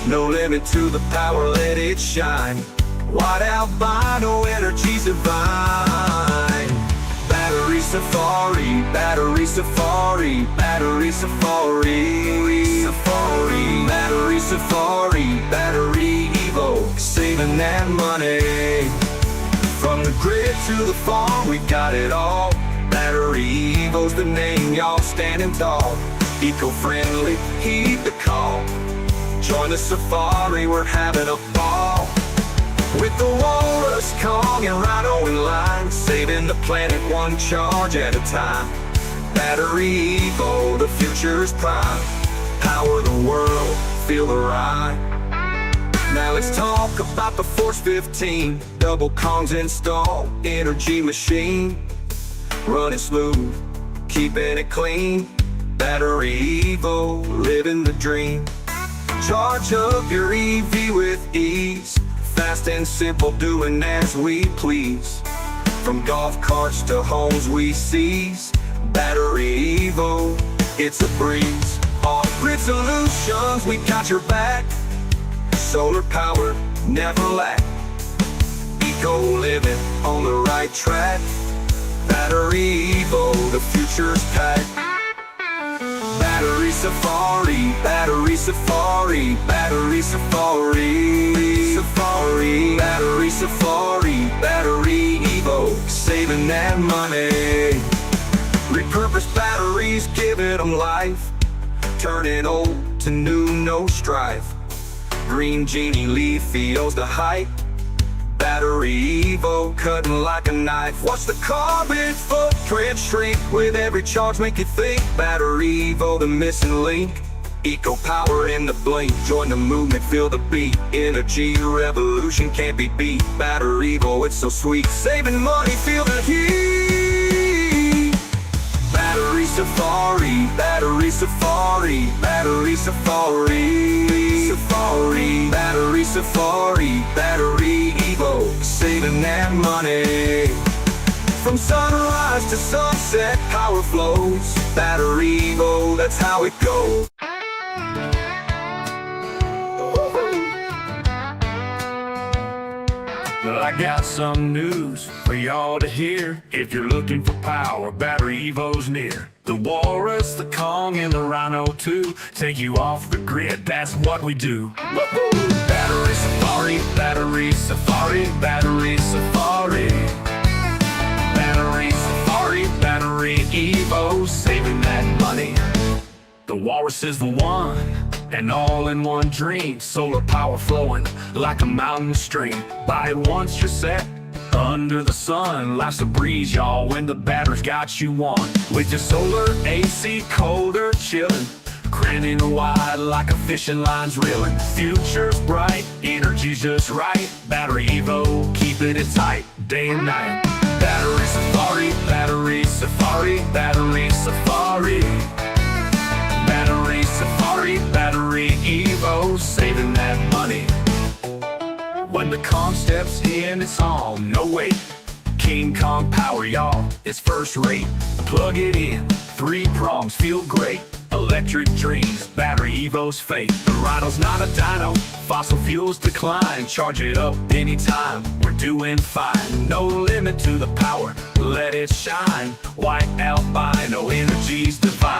No limit to the power, let it shine. White albino, energy's divine. Battery safari, battery safari, battery safari, safari, battery safari, BatteryEvo, saving that money. From the grid to the farm, we got it all. BatteryEvo's the name, y'all standing tall. Eco-friendly, heed the call. Join the safari, we're having a ball. With the walrus, Kong, and rhino in line, saving the planet one charge at a time. BatteryEvo, the future is prime. Power the world, feel the ride. Now let's talk about the Force 15. Double Kongs installed, energy machine. Running smooth, keeping it clean. BatteryEvo, living the dream. Charge up your EV with ease. Fast and simple, doing as we please. From golf carts to homes we seize. BatteryEvo, it's a breeze. Off-grid solutions, we got your back. Solar power, never lack. Eco living on the right track. BatteryEvo, the future's packed. Battery safari, battery safari, battery safari, safari, battery safari, BatteryEvo, saving that money. Repurposed batteries, giving them life. Turning old to new, no strife. Green genie leaf feels the hype. BatteryEvo, cutting like a knife. Watch the carbon footprint shrink. With every charge, make you think. BatteryEvo, the missing link. Eco power in the blink. Join the movement, feel the beat. Energy revolution can't be beat. BatteryEvo, it's so sweet. Saving money, feel the heat. Battery safari, battery safari, battery safari, safari, battery safari, BatteryEvo, saving that money. From sunrise to sunset, power flows. BatteryEvo, that's how it goes. Well, I got some news for y'all to hear. If you're looking for power, BatteryEvo's near. The walrus, the Kong, and the rhino too. Take you off the grid, that's what we do. Battery safari, battery safari, battery safari. Battery safari, BatteryEvo, saving that money. The walrus is the one, an all-in-one dream. Solar power flowing like a mountain stream. Buy it once, you're set. Under the sun, life's a breeze, y'all, when the battery's got you on. With your solar AC, colder, chilling. Grinning wide like a fishing line's reeling. Future's bright, energy's just right. BatteryEvo, keeping it tight, day and night. Battery safari, battery safari, battery safari. Battery safari, BatteryEvo, saving that money. When the Kong steps in, it's on, no wait. King Kong power, y'all, it's first rate. Plug it in, 3 prongs, feel great. Electric dreams, BatteryEvo's fate. The rhino's not a dino, fossil fuels decline. Charge it up anytime, we're doing fine. No limit to the power, let it shine. White albino, energy's divine.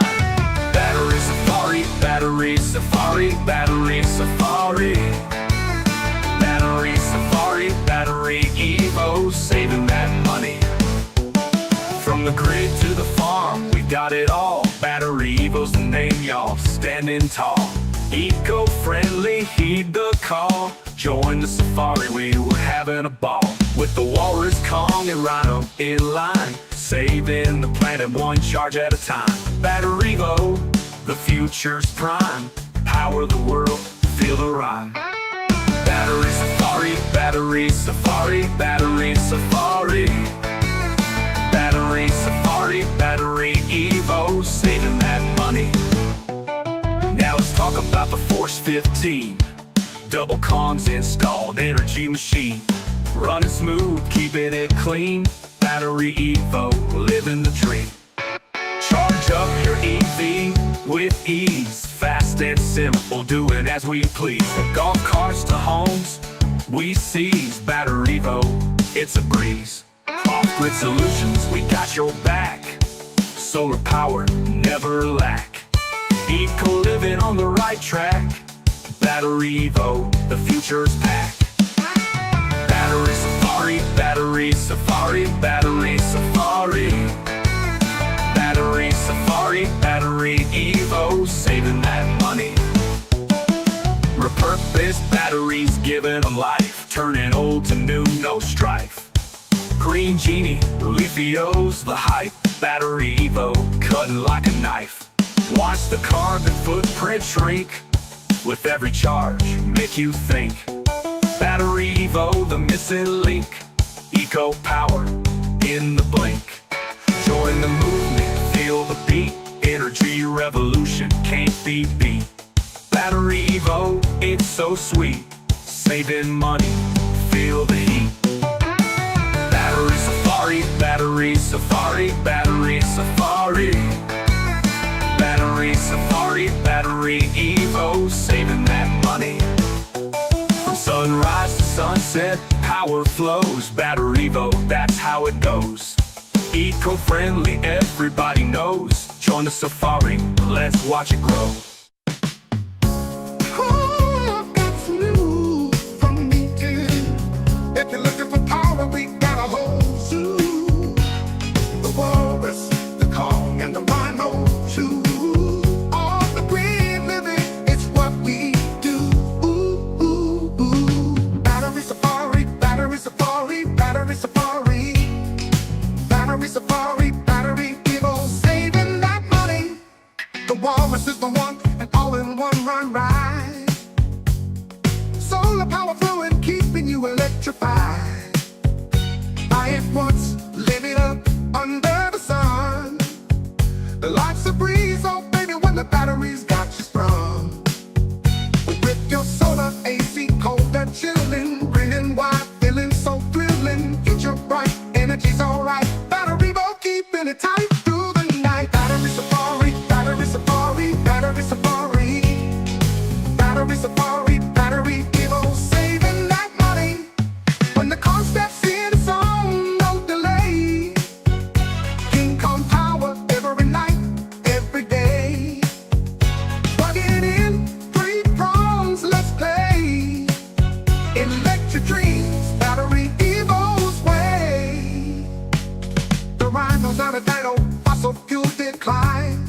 Battery safari, battery safari, battery safari. Battery safari, BatteryEvo, saving that money. From the grid to the farm, we got it all. BatteryEvo's the name, y'all, standing tall. Eco-friendly, heed the call. Join the safari, we were having a ball. With the walrus, Kong, and rhino in line. Saving the planet one charge at a time. BatteryEvo, the future's prime. Power the world, feel the rhyme. Battery safari, battery safari, battery safari. Battery safari, BatteryEvo, saving that money. Now let's talk about the Force 15. Double Kongs installed, energy machine. Running smooth, keeping it clean. BatteryEvo, living the dream. Charge up your EV with ease, fast and simple, doing as we please. From golf carts to homes, we seize. BatteryEvo, it's a breeze. Off-grid solutions, we got your back. Solar power, never lack. Eco living on the right track. BatteryEvo, the future's pack. Battery safari, battery safari, battery safari. Battery safari, BatteryEvo, saving that money. Repurposed batteries giving them life, turning old to new, no strife. Green Genie, Leafio's the hype. BatteryEvo, cutting like a knife. Watch the carbon footprint shrink with every charge, make you think. BatteryEvo, the missing link. Eco power in the blink. Join the movement, feel the beat. Energy revolution can't be beat. BatteryEvo, it's so sweet. Saving money, feel the heat. Battery safari, battery safari, battery safari. Battery safari, BatteryEvo, saving that money. From sunrise to sunset, power flows. BatteryEvo, that's how it goes. Eco-friendly, everybody knows. Join the safari, let's watch it grow. If you're looking for power, we got a whole zoo. The walrus, the Kong, and the rhino too. All the green living, it's what we do. Battery safari, battery safari, battery safari. Battery safari, BatteryEvo, saving that money. The walrus is the one, and all-in-one run ride. Solar power flowing, keeping you electrified. Buy it once, live it up under the sun. The life's a breeze, oh baby, when the battery's got you sprung. With your solar AC, cold and chilling, grinning wide, feeling so thrilling. Future bright, energy's alright. BatteryEvo, keeping it tight through the night. Battery safari, battery safari, battery safari. Battery safari, BatteryEvo, saving that money. When the car steps in, it's on, no delay. King Kong power every night, every day. Plug it in, 3 prongs, let's play. Electric dreams, BatteryEvo's way. The rhino's not a dino, fossil fuel decline.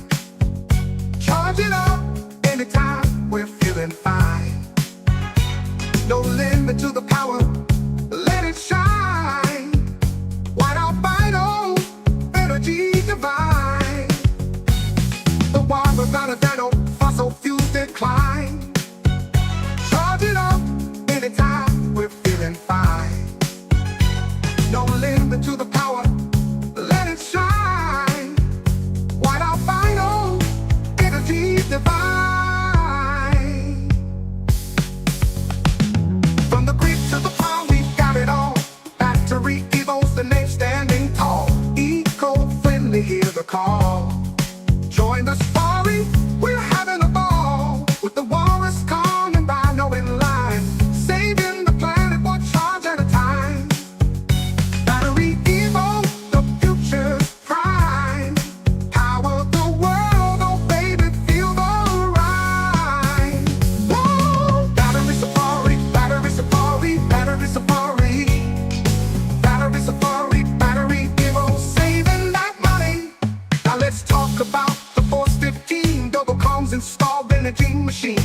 Charge it up anytime, we're feeling fine. No limit to the power, let it shine. White albino, energy divine. The water's not a dino, fossil fuel decline. Charge it up anytime, we're feeling fine. No limit to the power, let it shine. White albino, energy divine. From the grid to the palm, we've got it all. BatteryEvo's the name standing tall. Eco-friendly, hear the call. Join the safari, we're having a ball. With the walrus, Kong, and rhino in line. Saving the planet one charge at a time. BatteryEvo, the future's prime. Power the world, oh baby, feel the rhyme. Whoa! Battery safari, battery safari, battery safari. Battery safari, BatteryEvo, saving that money. Now let's talk about the Force 15 double Kongs installed energy machine.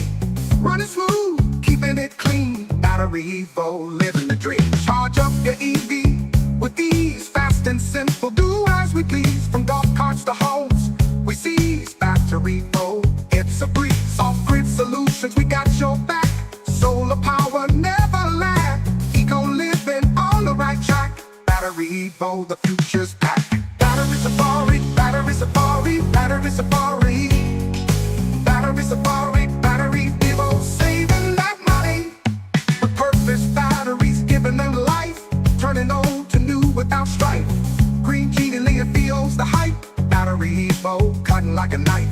Running smooth, keeping it clean. BatteryEvo, living the dream. Charge up your EV with ease, fast and simple, do as we please. From golf carts to homes, we seize. BatteryEvo, it's a breeze. Off-grid solutions, we got your back. Solar power, never lack. Eco living on the right track. BatteryEvo, the future's pack. Battery safari, battery safari, battery safari. Battery safari, BatteryEvo, saving that money. With purpose, batteries giving them life, turning old to new without strife. Green Genie, Leafio's the hype. BatteryEvo, cutting like a knife.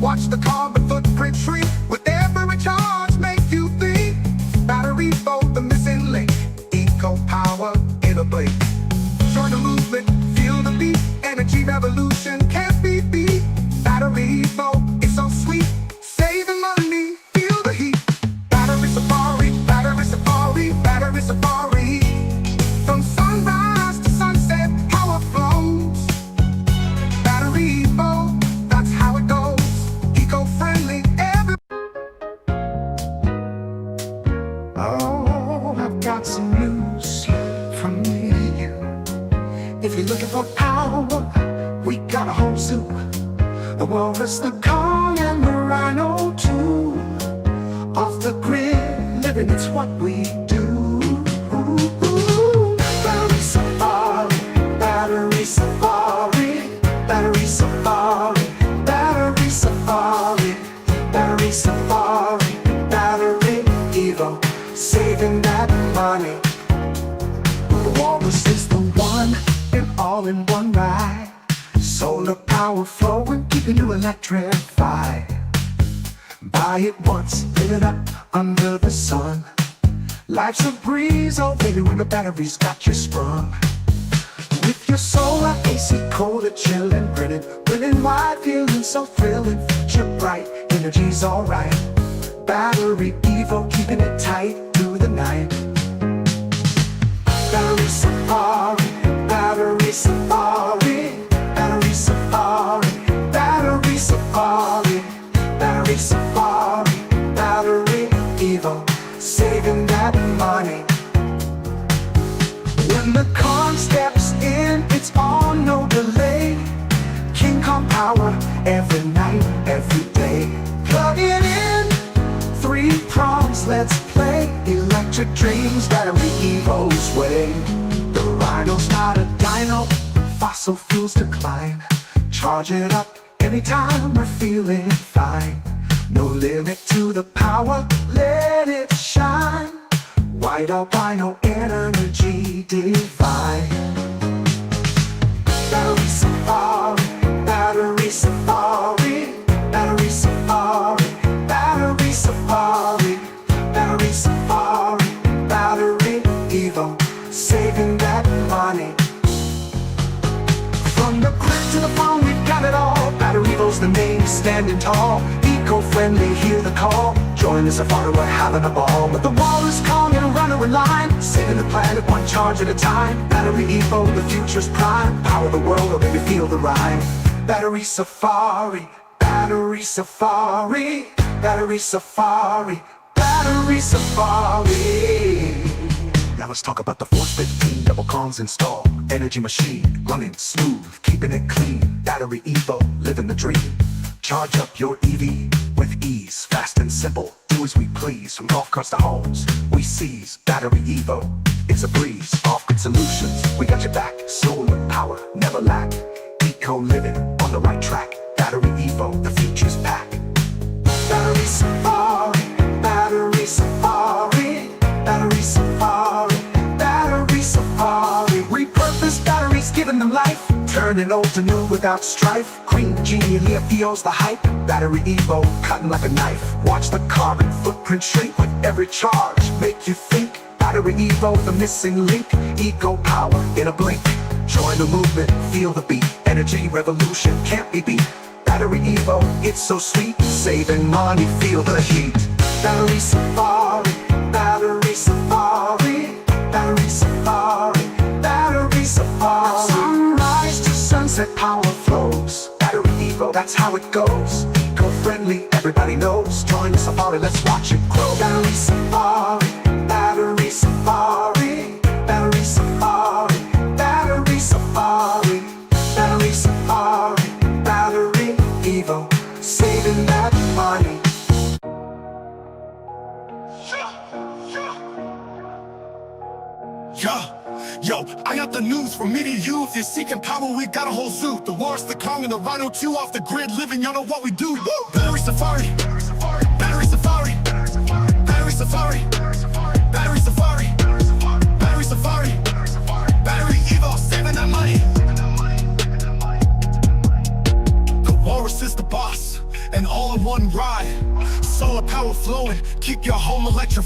Watch the carbon footprint shrink with every charge, make you think. BatteryEvo, the missing link. Eco power in a blink. Join the movement, feel the beat. Energy revolution can't be beat. BatteryEvo, it's so sweet. Saving money, feel the heat. Battery safari, battery safari, battery safari. From sunrise to sunset, power flows. BatteryEvo, that's how it goes. Eco-friendly, every. Oh, I've got some news from me to you. If you're looking for power, we got a whole zoo. The walrus, the Kong, and the rhino too. Off the grid, living, it's what we do. Battery safari, battery safari, battery safari, battery safari, battery safari, BatteryEvo, saving that money. The walrus is the one, and all in one ride. Solar power flowing, keeping you electrified. Buy it once, live it up under the sun. Life's a breeze, oh baby, when the battery's got you sprung. With your solar AC, cold and chillin', grinning, winning wide, feeling so thrilling. Future bright, energy's alright. BatteryEvo, keeping it tight through the night. Battery safari, battery safari, battery safari, battery safari, battery safari, BatteryEvo, saving that money. When the con steps in, it's on, no delay. King Kong power, every night, every day. Plug it in, 3 prongs, let's play. Electric dreams, BatteryEvo's way. The rhino's not a dino, fossil fuels decline. Charge it up anytime we're feeling fine. No limit to the power, let it shine. White albino energy divine. Battery safari, battery safari, battery safari, battery safari, battery safari, BatteryEvo, saving that money. From the grid to the phone, we've got it all. BatteryEvo's the name, standing tall. Eco-friendly, hear the call. Join the safari, we're having a ball. With the walrus, Kong, and a runner in line. Saving the planet, one charge at a time. BatteryEvo, the future's prime. Power the world, oh baby, feel the rhyme. Battery safari, battery safari, battery safari, battery safari. Now let's talk about the Force 15 double Kongs installed. Energy machine, running smooth, keeping it clean. BatteryEvo, living the dream. Charge up your EV with ease, fast and simple. Do as we please, from golf carts to homes, we seize. BatteryEvo, it's a breeze. Off-grid solutions, we got your back. Solar power, never lack. Eco living, on the right track. BatteryEvo, the future's pack. Battery safari, battery safari, battery safari, battery safari. Repurposed batteries, giving them life. Turning old to new without strife. Green genie, lithium's the hype. BatteryEvo, cutting like a knife. Watch the carbon footprint shrink with every charge. Make you think. BatteryEvo, the missing link. Eco power in a blink. Join the movement, feel the beat. Energy revolution can't be beat. BatteryEvo, it's so sweet. Saving money, feel the heat. Battery safari, battery safari, battery safari, battery safari. Sunrise to sunset, power flows. BatteryEvo, that's how it goes. Eco-friendly, everybody knows. Join the safari, let's watch it grow. Battery safari, battery safari, battery safari, battery safari, battery safari, BatteryEvo, saving that money. Yo, I got the news from me to you. If you're seeking power, we got a whole zoo. The walrus, the Kong, and the rhino too. Off the grid, living, y'all know what we do. Woo! Battery safari, battery safari, battery safari, battery safari, battery safari, BatteryEvo, saving that money. The walrus is the boss.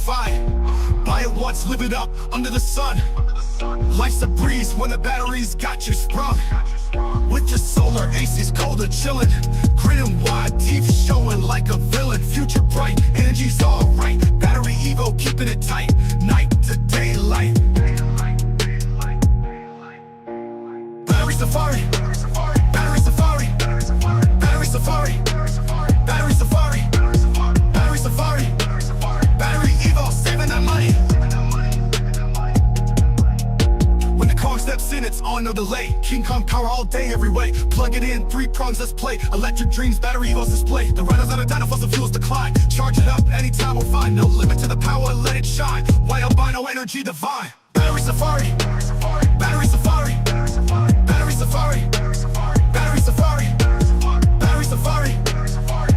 certified. Buy it once, live it up under the sun. Life's a breeze when the battery's got you sprung. With your solar AC's colder chillin', grinning wide, teeth showing like a villain. Future bright, energy's alright. BatteryEvo keeping it tight, night to daylight. Battery Safari, Battery Safari, Battery Safari, Battery Safari, Battery Safari, BatteryEvo, saving that money. When the car steps in, it's on no delay. King Kong power all day, every way. Plug it in, 3 prongs, let's play. Electric dreams, BatteryEvo's display. The riders on a dyno, fossil fuels decline. Charge it up anytime we're fine. No limit to the power, let it shine. White albino energy divine. Battery Safari, Battery Safari, Battery Safari, Battery Safari, Battery Safari,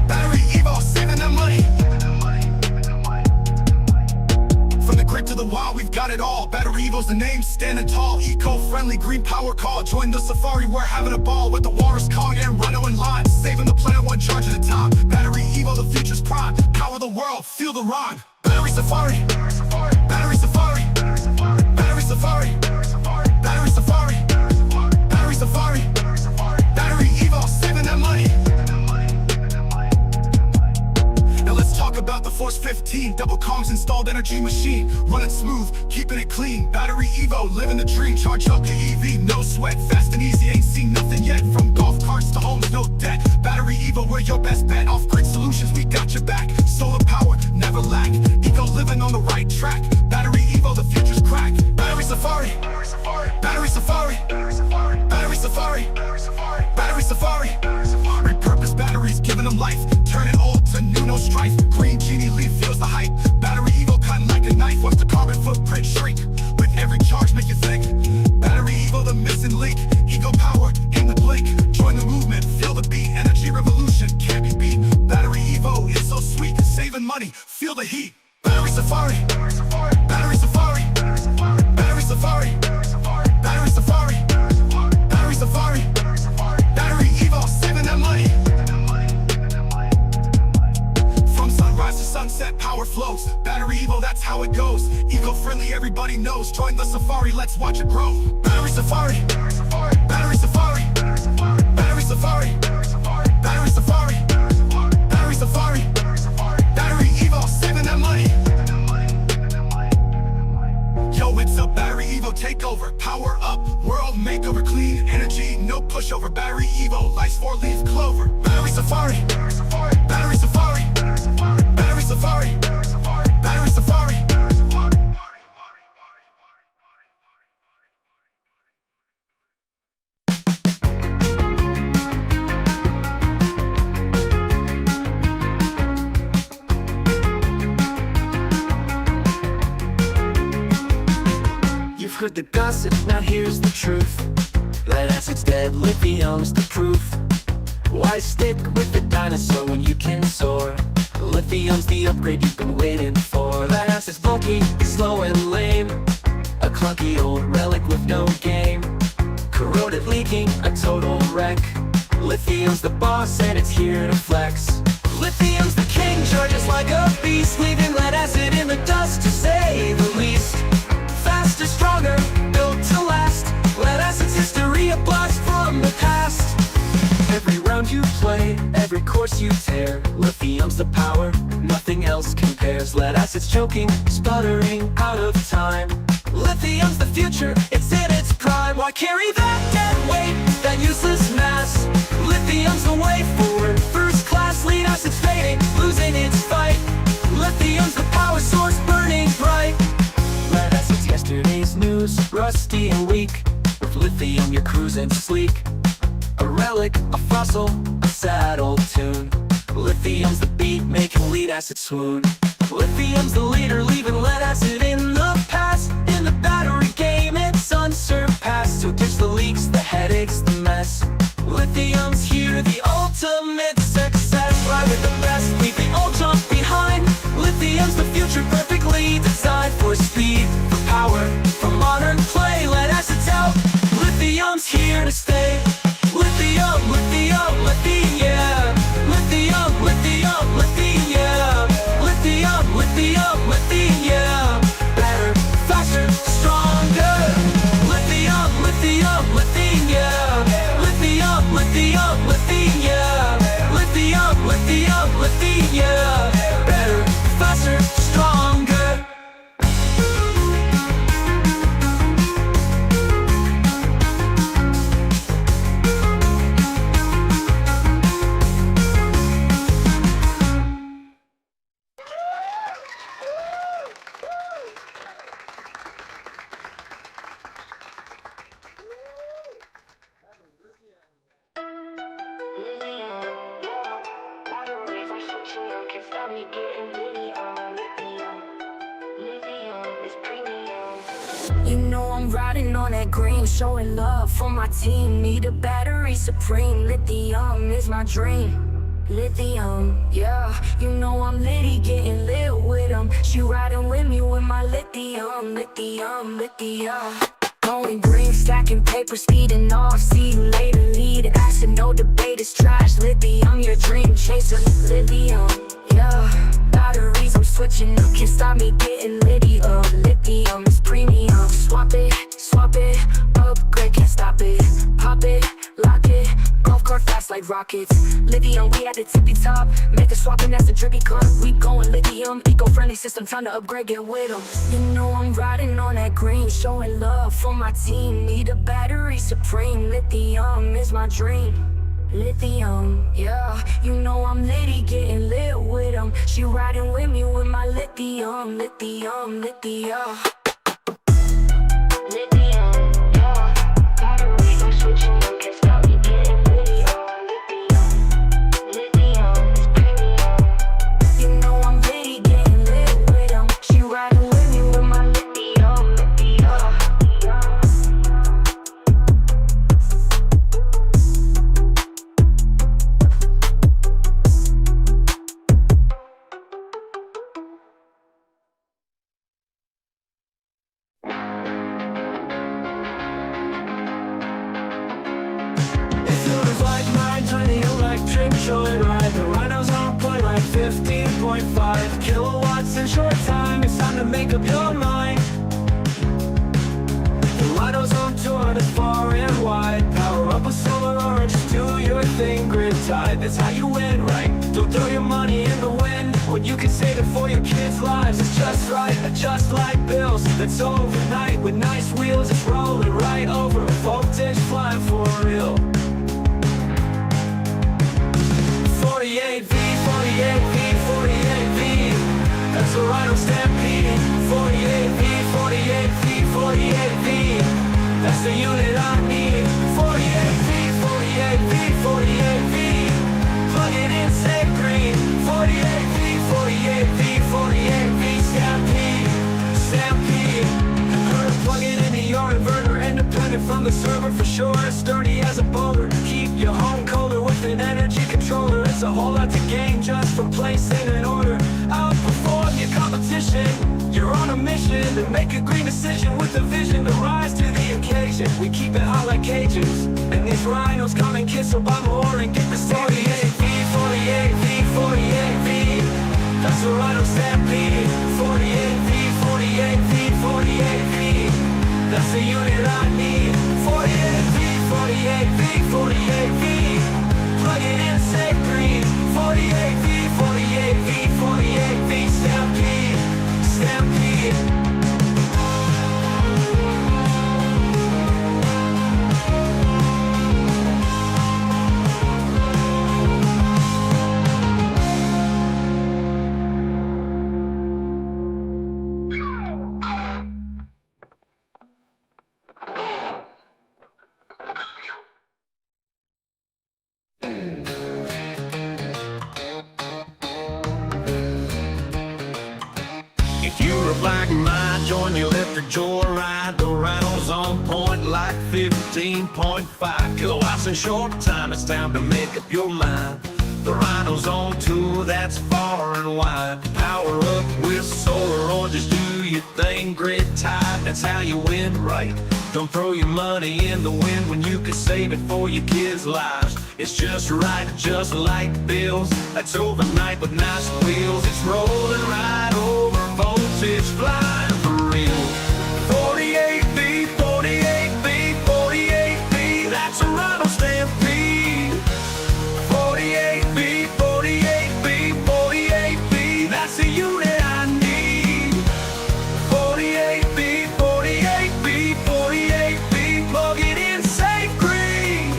BatteryEvo, saving that money. From the grid to the wild, we've got it all. BatteryEvo's the name, standing tall. Eco-friendly, green power call. Join the safari, we're having a ball. With the Walrus, Kong, and Rhino in line. Saving the planet one charge at a time. BatteryEvo, the future's prime. Power the world, feel the rhyme. Battery Safari, Battery Safari, Battery Safari, Battery Safari, Battery Safari, BatteryEvo, saving that money. Now let's talk about the Force 15, double Kongs installed energy machine. Running smooth, keeping it clean. BatteryEvo, living the dream. Charge up the EV, no sweat, fast and easy, ain't seen nothing yet. From golf carts to homes, no debt. BatteryEvo, we're your best bet. Off-grid solutions, we got your back. Solar power, never lack. Eco living on the right track. BatteryEvo, the future's crack. Battery Safari, Battery Safari, Battery Safari, Battery Safari. Repurposed batteries, giving them life. Turning old to new, no strife. Green genie leaf feels the hype. BatteryEvo cutting like a knife. Watch the carbon footprint shrink. With every charge, make you think. BatteryEvo, the missing link. Eco power in the blink. Join the movement, feel the beat. Energy revolution can't be beat. BatteryEvo is so sweet, saving money, feel the heat. Battery Safari, Battery Safari, Battery Safari, Battery Safari, Battery Safari, BatteryEvo, saving that money. From sunrise to sunset, power flows. BatteryEvo, that's how it goes. Eco-friendly, everybody knows. Join the safari, let's watch it grow. Battery Safari, Battery Safari, Battery Safari, Battery Safari, Battery Safari, BatteryEvo, saving that money. Yo, it's a BatteryEvo takeover. Power up, world makeover. Clean energy, no pushover. BatteryEvo, life's 4-leaf clover. Battery Safari, Battery Safari, Battery Safari, Battery Safari. You've heard the gossip, now here's the truth. Lead acid's dead, lithium's the proof. Why stick with the dinosaur when you can soar? Lithium's the upgrade you've been waiting for. Lead acid's bulky, slow and lame. A clunky old relic with no game. Corroded, leaking, a total wreck. Lithium's the boss and it's here to flex. Lithium's the king, charges like a beast, leaving lead acid in the dust to say the least. Faster, stronger, built to last. Lead acid's history, a blast from the past. Every round you play, every course you tear, lithium's the power, nothing else compares. Lead acid's choking, sputtering, out of time. Lithium's the future, it's in its prime. Why carry that dead weight, that useless mass? Lithium's the way forward, first class. Lead acid's fading, losing its fight. Lithium's the power source, burning bright. Lead acid's yesterday's news, rusty and weak. With lithium you're cruising sleek. A relic, a fossil, a sad old tune. Lithium's the beat, making lead acid swoon. Lithium's the leader, leaving lead acid in the past. In the battery game, it's unsurpassed. So ditch the leaks, the headaches, the mess. Lithium's here, the ultimate success. Ride with the best, leave the old junk behind. Lithium's the future, perfectly designed for speed, for power, for modern play. Lead acid's out, lithium's here to stay. Lithium, lithium, lithium. Lithium, lithium, lithium. Lithium, lithium, lithium. You know I'm riding on that green, showing love for my team. Need a battery supreme, lithium is my dream. Lithium, yeah, you know I'm litty, getting lit with 'em. She riding with me with my lithium, lithium, lithium. Going green, stacking paper, speeding off, see you later, lead acid, no debate, it's trash. Lithium, your dream chaser, lithium, yeah. Batteries, I'm switching up, can't stop me getting lithium. Lithium is premium, swap it, upgrade, can't stop it. Pop it, lock it, golf cart fast like rockets. Lithium, we at the tippy top, make the swapping, that's the drippy cut. We going lithium, eco-friendly system, time to upgrade, get with 'em. You know I'm riding on that green, showing love for my team. Need a battery supreme, lithium is my dream. Lithium, yeah, you know I'm litty, getting lit with 'em. She riding with me with my lithium, lithium, lithium. Lithium, yeah, batteries, I'm switching up, can't stop me getting lithium. Lithium is premium. You know I'm litty, getting lit with 'em. She riding with me with my lithium, lithium. Like mine, tiny electric joyride. The Rhino's on point like 15.5 kilowatts in short time. It's time to make up your mind. The Rhino's on tour that's far and wide. Power up with solar or just do your thing. Grid tied, that's how you win, right? Don't throw your money in the wind when you can save it for your kids' lives. It's just right, just like bills. That's overnight with nice wheels. It's rolling right over. Voltage flying for real. 48V, 48V, 48V. That's a Rhino Stampede. 48V, 48V, 48V. That's the unit I need. 48V, 48V, 48V. Plug it in, say green. 48V, 48V, 48V. Stampede, Stampede. Plug it into your inverter, independent from the server for sure. Sturdy as a boulder. Keep your home colder with an energy controller. It's a whole lot to gain just from placing an order. Outperform your competition. You're on a mission to make a green decision with a vision to rise to the occasion. We keep it hot like cages, and these rhinos come and kiss Obama or and get the 48V, 48V, 48V. That's a Rhino Stampede. 48V, 48V, 48V. That's the unit I need. 48V, 48V, 48V. Plug it in, say green. 48V, 48V, 48V. Stampede, Stampede. Like mine, join the electric joyride. The Rhino's on point like 15.5 kilowatts in short time. It's time to make up your mind. The Rhino's on tour that's far and wide. Power up with solar or just do your thing. Grid tied, that's how you win, right? Don't throw your money in the wind when you could save it for your kids' lives. It's just right, just like bills. That's overnight with nice wheels. It's rolling right over. Voltage flying for real. 48V, 48V, 48V. That's a Rhino Stampede. 48V, 48V, 48V. That's the unit I need. 48V, 48V, 48V. Plug it in, say green.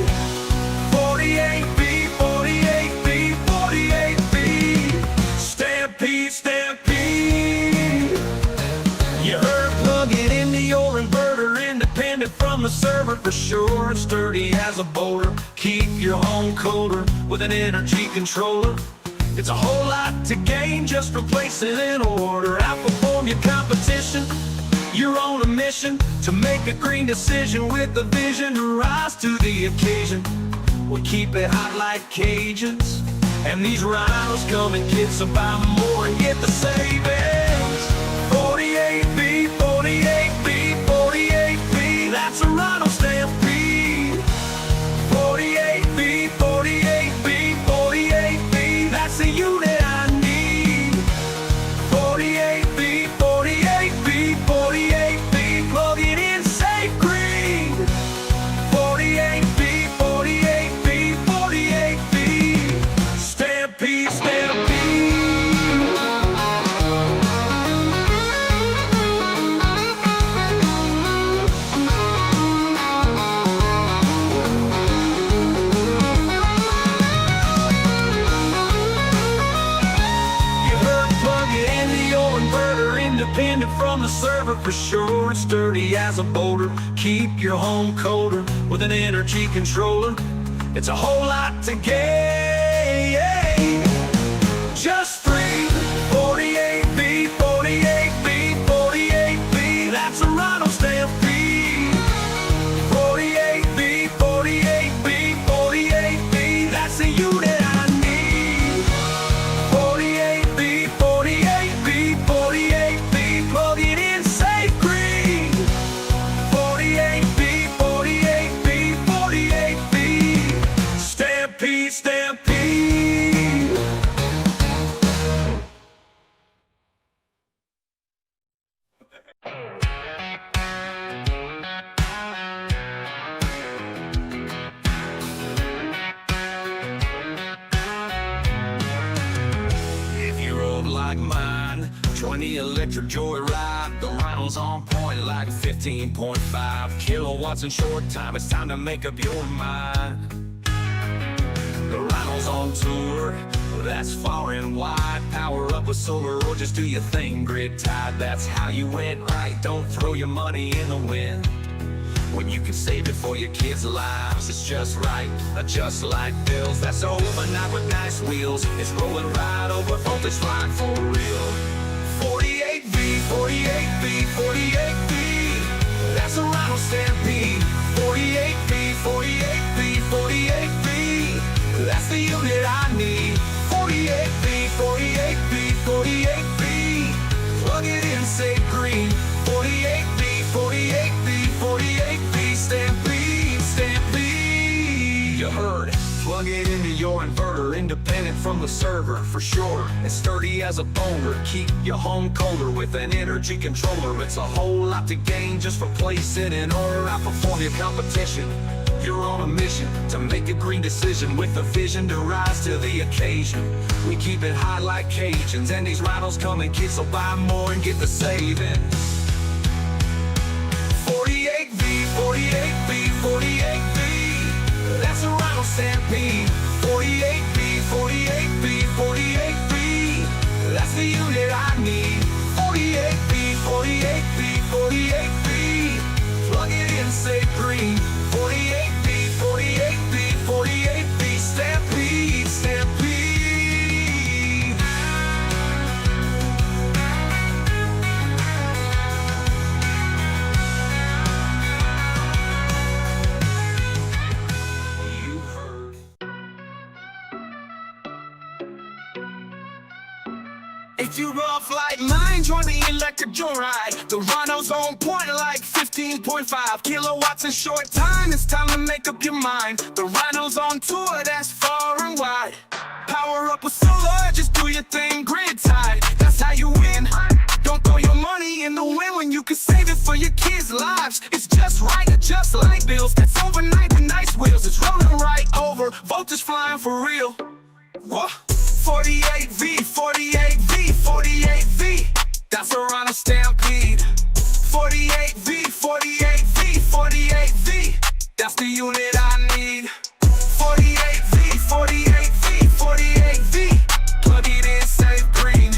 48V, 48V, 48V. Stampede, Stampede. From the server for sure, sturdy as a boulder. Keep your home colder with an energy controller. It's a whole lot to gain just from placing an order. Outperform your competition. You're on a mission to make a green decision with a vision to rise to the occasion. We keep it hot like Cajuns, and these rhinos come and get some buy more and get the savings. 48B, 48B, 48B, that's a rhino stampede. 48B, 48B, 48B, that's the unit I need. 48B, 48B, 48B, plug it in, safe green. 48B, 48B, 48B, stampede, stampede. Independent from the server for sure, and sturdy as a boulder. Keep your home colder with an energy controller. It's a whole lot to gain. Just three 48B, 48B, 48B, that's a rhino stampede. 48B, 48B, 48B, that's the unit I need. 48B, 48B, 48B, plug it in, safe green. 48B, 48B, 48B, stampede, stampede. If you're old like mine, join the electric joyride. The rhinos on point like 15.5 kilowatts in short time. It's time to make up your mind. The rhinos on tour, that's far and wide. Power up with solar or just do your thing, grid tied. That's how you win right. Don't throw your money in the wind when you can save it for your kids' lives. It's just right, just like bills. That's overnight with nice wheels. It's rolling right over voltage line for real. 48B, 48B, 48B, that's a rhino stampede. 48B, 48B, 48B, that's the unit I need. 48B, 48B, 48B, plug it in, say green. 48B, 48B, 48B, stampede, stampede. You heard, plug it into your inverter, independent from the server for sure. It's sturdy as a boulder, keep your home colder with an energy controller. It's a whole lot to gain just for placing an order. Outperform your competition. You're on a mission to make a green decision with a vision to rise to the occasion. We keep it hot like Cajuns, and these rhinos come and get, so buy more and get the savings. 48B, 48B, 48B, that's a rhino stampede. 48B, 48B, 48B, that's the unit I need. 48B, 48B, 48B, plug it in, say green. 48B, 48B, 48B, stampede, stampede. You heard. If you rough like mine, join the electric joyride. The rhinos on point like 15.5 kilowatts in short time. It's time to make up your mind. The rhinos on tour, that's far and wide. Power up with solar, just do your thing, grid tied. That's how you win. Don't throw your money in the wind when you can save it for your kids' lives. It's just right, just like bills. That's overnight with nice wheels. It's rolling right over, voltage flying for real. What? 48V, 48V, 48V, that's a rhino stampede. 48V, 48V, 48V, that's the unit I need. 48V, 48V, 48V, plug it in, save green.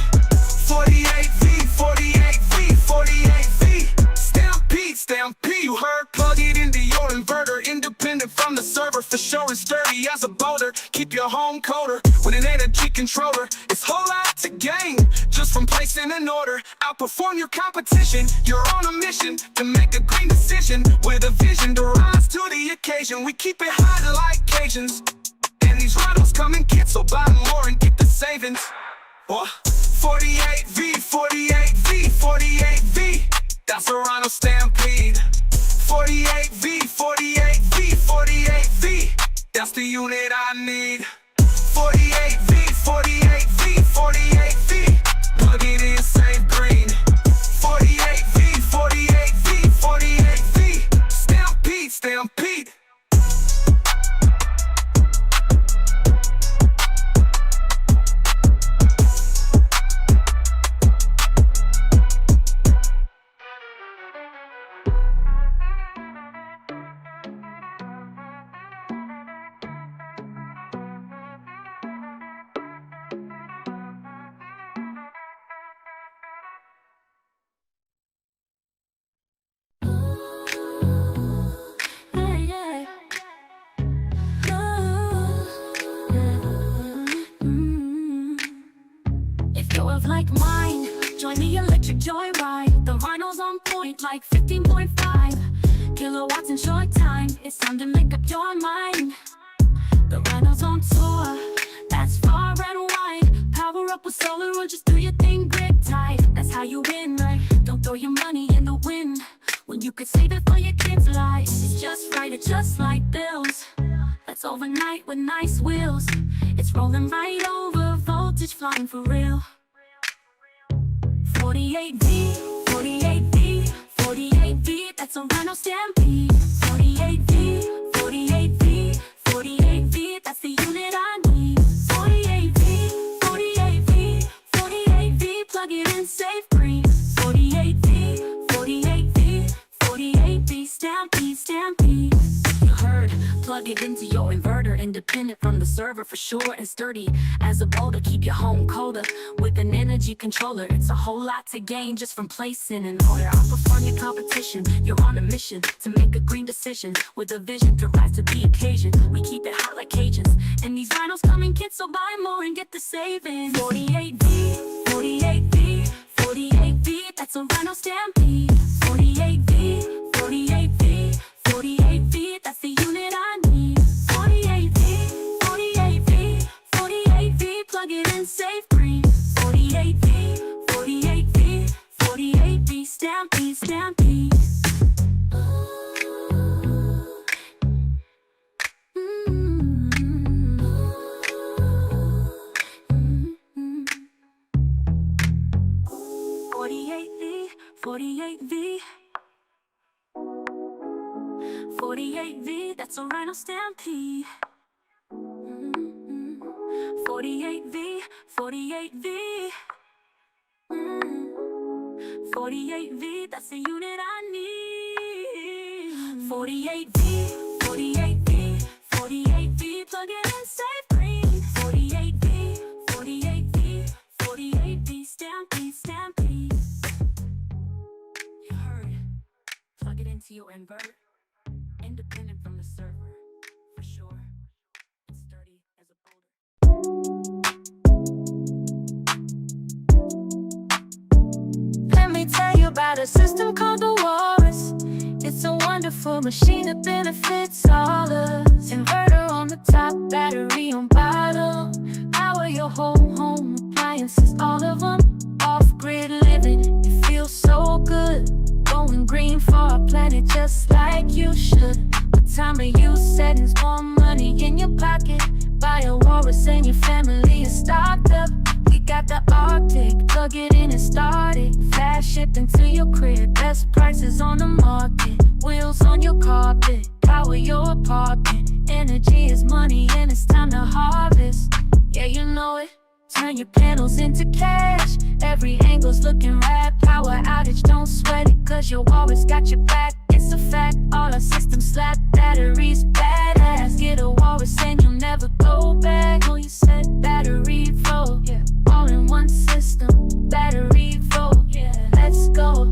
48V, 48V, 48V, stampede, stampede, you heard? Plug it into your inverter, independent from the server for sure, and sturdy as a boulder. Keep your home colder with an energy controller. It's whole lot to gain. Just just from placing an order. Outperform your competition, you're on a mission to make a green decision. With a vision to rise to the occasion. We keep it hot like Cajuns, and these rhinos come in kits, so buy more and get the savings. 48V, 48V, 48V, that's a rhino stampede. 48V, 48V, 48V, that's the unit I need. 48V, 48V, 48V, plug it in, save green. 48V, 48V, 48V, stampede, stampede. Like mine, join the electric joyride. The rhino's on point like 15.5 kilowatts in short time. It's time to make up your mind. The rhino's on tour, that's far and wide. Power up with solar or just do your thing grid tight. That's how you win, right? Don't throw your money in the wind when you could save it for your kids' lives. It's just right, it's just like bills. That's overnight with nice wheels. It's rolling right over, voltage flying for real. 48V, 48V, 48V, that's a rhino stampede. 48V, 48V, 48V, that's the unit I need. 48V, 48V, 48V, plug it in, save green. 48V, 48V, 48V, stampede, stampede. You heard, plug it into your inverter, independent from the server for sure and sturdy as a boulder. Keep your home colder with an energy controller. It's a whole lot to gain just from placing an order. Outperform your competition, you're on a mission to make a green decision. With a vision to rise to the occasion. We keep it hot like Cajuns, and these rhinos come in kits, so buy more and get the savings. 48V, 48V, 48V, that's a rhino stampede. 48V, 48V, 48V, that's the unit I need. 48V, 48V, 48V, plug it in, save green. 48V, 48V, 48V, stampede, stampede. 48V, 48V, that's a rhino stampede. 48V, 48V, 48V, that's the unit I need. 48V, 48V, 48V, plug it in, save green. 48V, 48V, 48V, stampede, stampede. You heard, plug it into your inverter. Independent from the server, for sure. It's sturdy as a boulder. Let me tell you about a system called the Walrus. It's a wonderful machine that benefits all of us. Inverter on the top, battery on bottom. Power your whole home appliances, all of them. Off-grid living, it feels so good. Going green for our planet just like you should. What time of use settings, more money in your pocket. Buy a Walrus and your family is stocked up. We got the Arctic, plug it in and start it. Fast shipping to your crib, best prices on the market. Wheels on your carpet, power your apartment. Energy is money and it's time to harvest. Yeah, you know it. Turn your panels into cash. Every angle's looking right. Power outage, don't sweat it, cause your Walrus got your back. It's a fact, all our systems slap. Batteries badass. Get a Walrus and you'll never go back. Oh, you said BatteryEvo, yeah. All in one system, BatteryEvo, yeah. Let's go,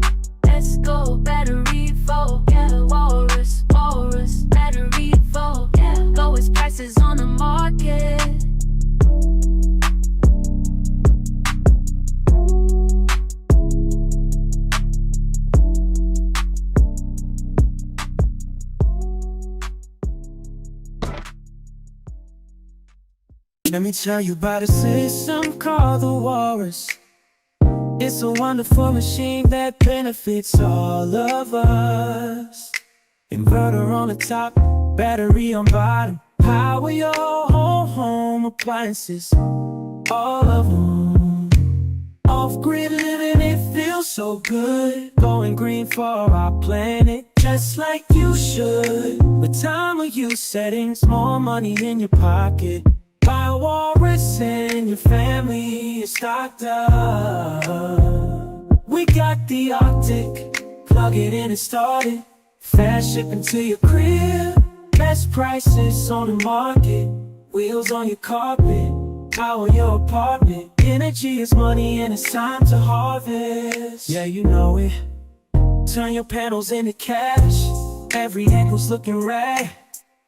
BatteryEvo, yeah. Walrus, Walrus, BatteryEvo, yeah. Lowest prices on the market. Let me tell you about a system called the Walrus. It's a wonderful machine that benefits all of us. Inverter on the top, battery on bottom. Power your whole home appliances, all of them. Off-grid living, it feels so good. Going green for our planet, just like you should. With time of use settings, more money in your pocket. Buy a Walrus and your family is stocked up. We got the Arctic, plug it in and start it. Fast shipping to your crib, best prices on the market. Wheels on your carpet, power your apartment. Energy is money and it's time to harvest. Yeah, you know it. Turn your panels into cash, every angle's looking rad.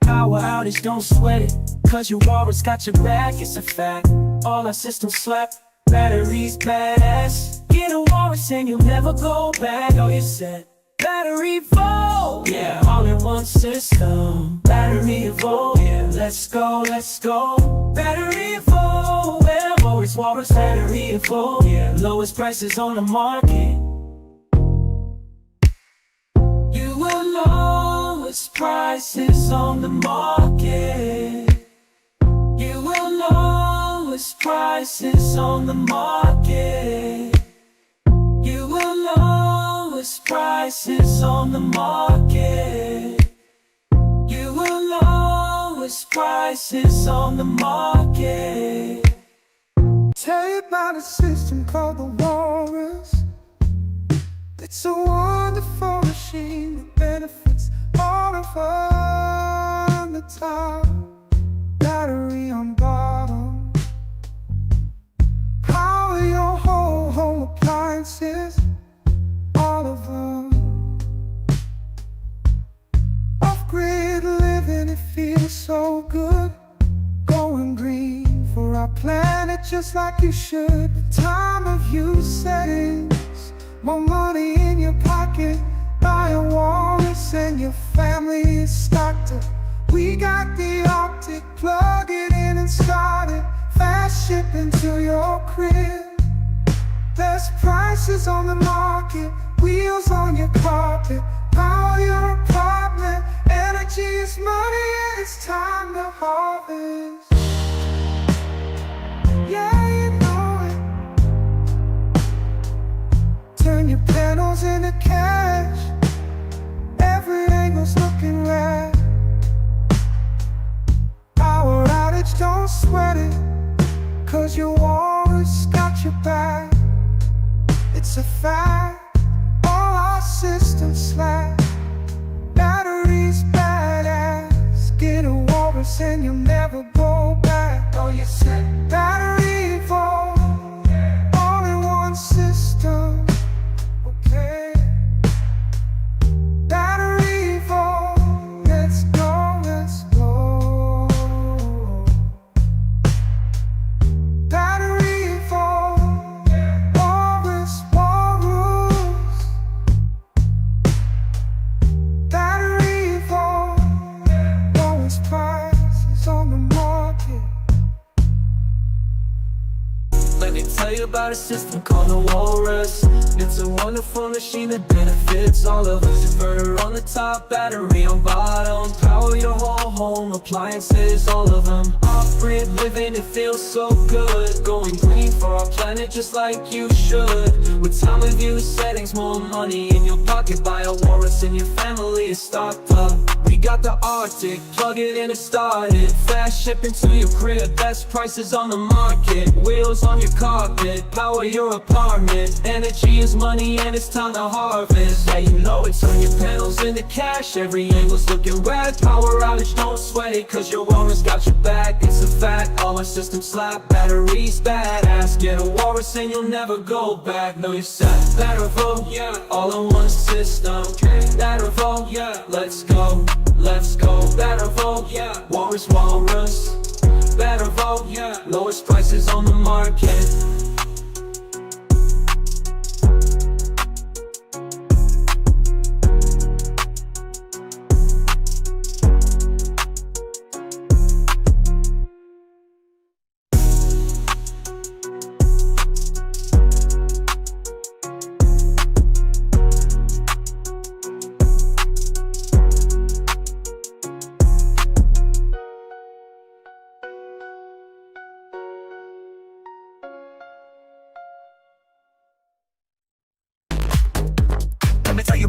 Power outage, don't sweat it, cause your Walrus got your back, it's a fact. All our systems slap, batteries badass. Get a Walrus and you'll never go back. Oh, you said BatteryEvo, yeah, all in one system. BatteryEvo, yeah, let's go, let's go. BatteryEvo, well, Walrus, BatteryEvo, yeah, lowest prices on the market. You will lowest prices on the market. You will lowest prices on the market. You will lowest prices on the market. You will lowest prices on the market. Tell you about a system called the Walrus. It's a wonderful machine that benefits all of us. On the top, battery on bottom. Power your whole home appliances, all of them. Off-grid living, it feels so good. Going green for our planet, just like you should. Time of use settings, more money in your pocket. Buy a Walrus and your family is stocked up. We got the Arctic, plug it in and start it. Fast shipping to your crib, best prices on the market. Wheels on your carpet, power your apartment. Energy is money and it's time to harvest. Yeah, you know it. Turn your panels into cash, every angle's looking rad. Power outage, don't sweat it, cause your Walrus got your back. It's a fact, all our systems slack. Batteries badass, get a Walrus and you'll never go back. Oh, you said BatteryEvo, all in one system. Okay, BatteryEvo, let's go, let's go. BatteryEvo, Walrus, Walrus. BatteryEvo, lowest prices on the market. Let me tell you about a system called the Walrus. It's a wonderful machine that benefits all of us. Inverter on the top, battery on bottom. Power your whole home appliances, all of them. Off-grid living, it feels so good. Going green for our planet, just like you should. With time of use settings, more money in your pocket. Buy a Walrus and your family is stocked up. We got the Arctic, plug it in and start it. Fast shipping to your crib, best prices on the market. Wheels on your carpet, power your apartment. Energy is money and it's time to harvest. Yeah, you know it. Turn your panels into cash, every angle's looking rad. Power outage, don't sweat it, cause your Walrus got your back. It's a fact, all our systems slap. Batteries badass, get a Walrus and you'll never go back. No, you said BatteryEvo, yeah, all in one system. BatteryEvo, yeah, let's go, let's go. BatteryEvo, yeah, Walrus, Walrus. BatteryEvo, yeah, lowest prices on the market.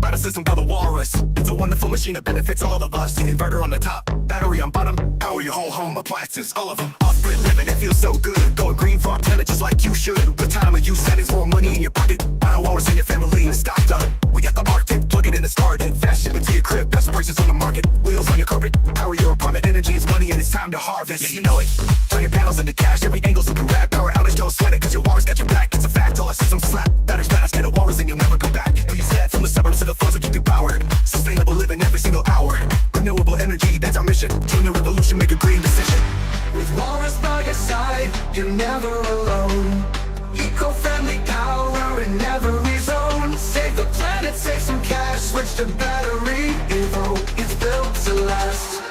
battle system called the Walrus. It's a wonderful machine that benefits all of us. Inverter on the top, battery on bottom, power your whole home, appliances, all of them. Off-grid living, it feels so good. Going green for our planet just like you should. The time of use settings, more money in your pocket. Buy a Walrus in your family and stocked up. We got the Arctic, plug it in and start it. Fast shipping to your crib, best prices on the market. Wheels on your carpet, power your apartment. Energy is money and it's time to harvest. Yeah, you know it. Turn your panels into cash, every angle's looking rad. Power outage, don't sweat it, cause your Walrus got your back. It's a fact, all our systems slap. Batteries fast, get a Walrus and you'll never come back. Know you said from the suburbs to the floors, we keep you powered. Sustainable living every single hour. Renewable energy, that's our mission. Join the revolution, make a green decision. With Walrus by your side, you're never alone. Eco-friendly power in every zone. Save the planet, save some cash. Switch to BatteryEvo. It's built to last.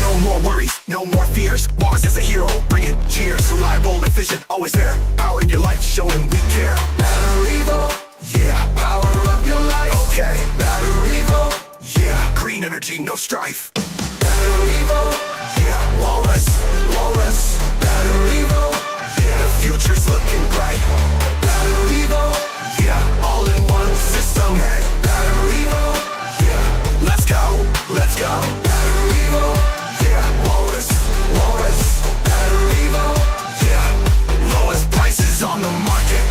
No more worries, no more fears. Walrus is a hero, bring it, cheers. Reliable, efficient, always there. Power in your life, showing we care. BatteryEvo, Yeah, power up your life. okay. BatteryEvo, Yeah, green energy, no strife. BatteryEvo, Yeah, Walrus, Walrus. BatteryEvo, Yeah, the future's looking bright. BatteryEvo, Yeah, all in one system. Hey, BatteryEvo, yeah, let's go, let's go. BatteryEvo, Yeah, Walrus, Walrus. BatteryEvo. Yeah, lowest prices on the market.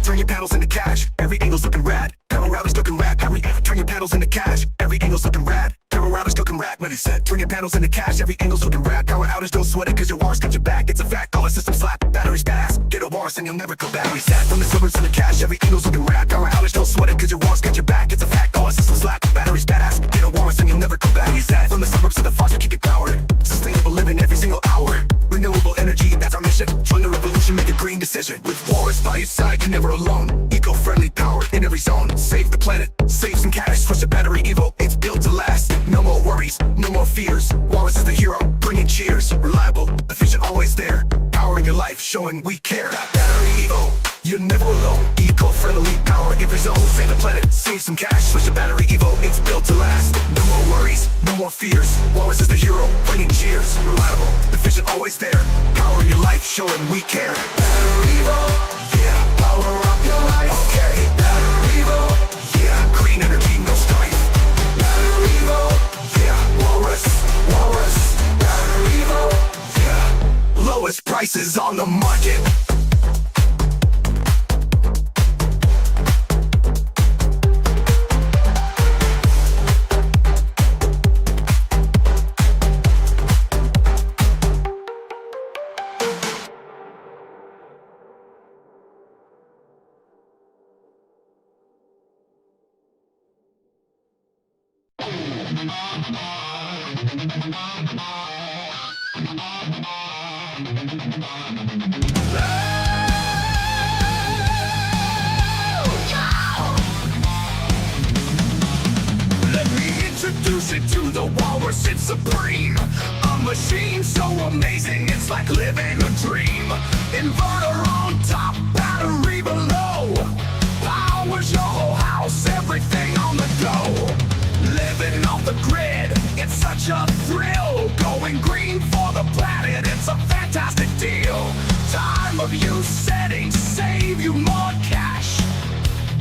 Turn your panels into cash, every angle's looking rad. Power router's looking rad, turn your panels into cash, every angle's looking rad. Power router's looking rad, what he said. Turn your panels into cash, every angle's looking rad. Power outage, don't sweat it, cause your Walrus got your back. It's a fact, all the system slap. Batteries badass, get a Walrus and you'll never go back. We said from the suburbs to the cash, every angle's looking rad. Power outage, don't sweat it, cause your Walrus got your back. It's a fact, all the system slap. Batteries badass, get a Walrus and you'll never go back. We said from the suburbs to the farms, we keep it powered. Sustainable living every single hour. Renewable energy, that's our mission. Join the revolution, make a green decision. With Walrus by your side, you're never alone. Eco-friendly power in every zone. Save the planet, save some cash. Switch to BatteryEvo, it's built to last. No more worries, no more fears. Walrus is the hero, bringing cheers. Reliable, efficient, always there. Power in your life, showing we care. BatteryEvo, you're never alone. Eco-friendly power in every zone. Save the planet, save some cash. Switch to BatteryEvo, it's built to last. No more worries, no more fears. Walrus is the hero, bringing cheers. Reliable, efficient, always there. Power in your life, showing we care. BatteryEvo, Yeah, power up your life. okay. BatteryEvo, Yeah, green energy, no strife. BatteryEvo, Yeah, Walrus, Walrus. BatteryEvo. Yeah, lowest prices on the market. Let me introduce you to the Walrus, it's supreme. A machine so amazing, it's like living a dream. Inverter on top, battery below. Powers your whole house, everything on the go. Living off the grid, it's such a thrill. Going green for the planet, it's a fantastic deal. Time of use settings save you more cash.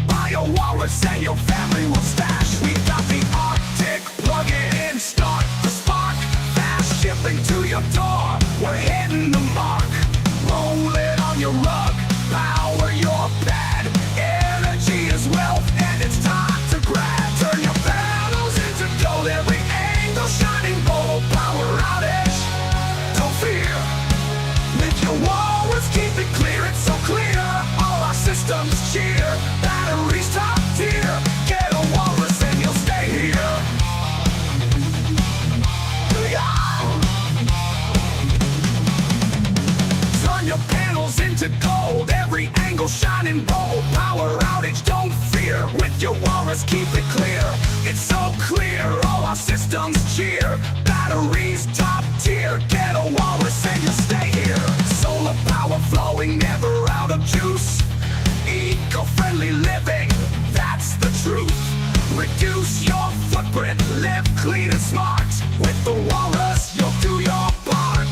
Buy a Walrus and your family will stash. We got the Arctic, plug it in, start the spark. Fast shipping to your door, we're hitting the mark. Roll it on your rug, power your bed. Energy is wealth and it's time to grab. Turn your panels into gold, every angle shining gold. Power outage, don't fear. With your Walrus, keep it clear, it's so clear. All our systems cheer. Batteries top tier. Get a Walrus So shining bold, power outage, don't fear. With your walrus, keep it clear. It's so clear, all our systems cheer. Batteries top tier, get a walrus and you'll stay here. Solar power flowing, never out of juice. Eco-friendly living, that's the truth. Reduce your footprint, live clean and smart. With the walrus, you'll do your part.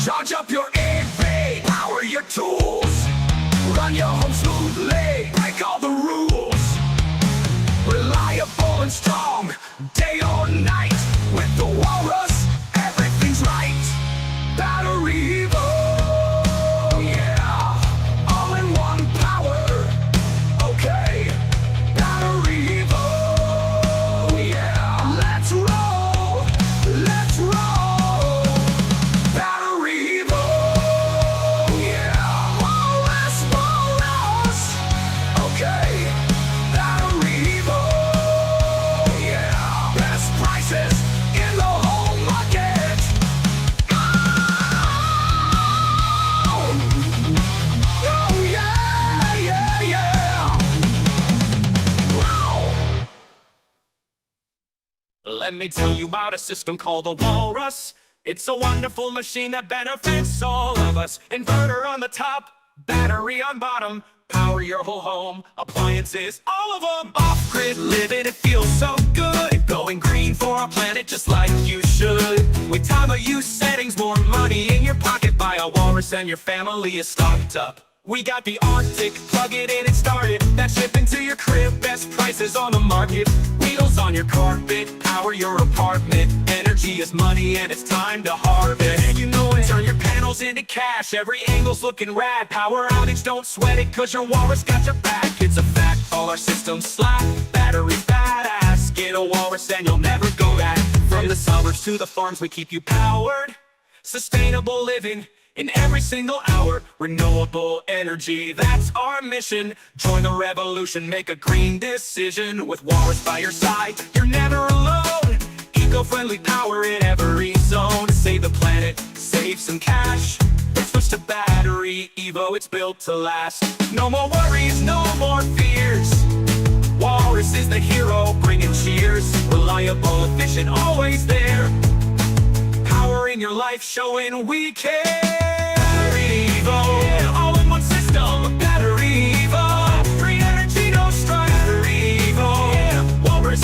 Charge up your EV, power your tools. Run your home smoothly, break all the rules. Reliable and strong, day or night. With the walrus, everything's right. BatteryEvo, yeah, all in one power. Okay, BatteryEvo, yeah, let's roll, let's roll. BatteryEvo, yeah, walrus, okay. BatteryEvo, yeah, best prices in the whole market. Oh yeah, yeah, yeah. Wow. Let me tell you about a system called the Walrus. It's a wonderful machine that benefits all of us. Inverter on the top, battery on bottom. Power your whole home, appliances, all of them. Off-grid living, it feels so good. Going green for our planet just like you should. With time of use settings, more money in your pocket. Buy a walrus and your family is stocked up. We got the Arctic, plug it in and start it. That's shipping to your crib, best prices on the market. Wheels on your carpet, power your apartment. Energy is money and it's time to harvest. And you know it, turn your panels into cash. Every angle's looking rad. Power outage, don't sweat it, cause your walrus got your back. It's a fact, all our systems slack. Battery badass, get a walrus and you'll never go back. From the suburbs to the farms, we keep you powered. Sustainable living in every single hour. Renewable energy, that's our mission. Join the revolution, make a green decision. With walrus by your side, you're never alone. Eco-friendly power in every zone. Save the planet, save some cash. Switch to BatteryEvo, it's built to last. No more worries, no more fears. Walrus is the hero, bringing cheers. Reliable, efficient, always there. Powering your life, showing we care. BatteryEvo, yeah, all in one system. BatteryEvo, free energy, no strife. BatteryEvo, yeah, walrus,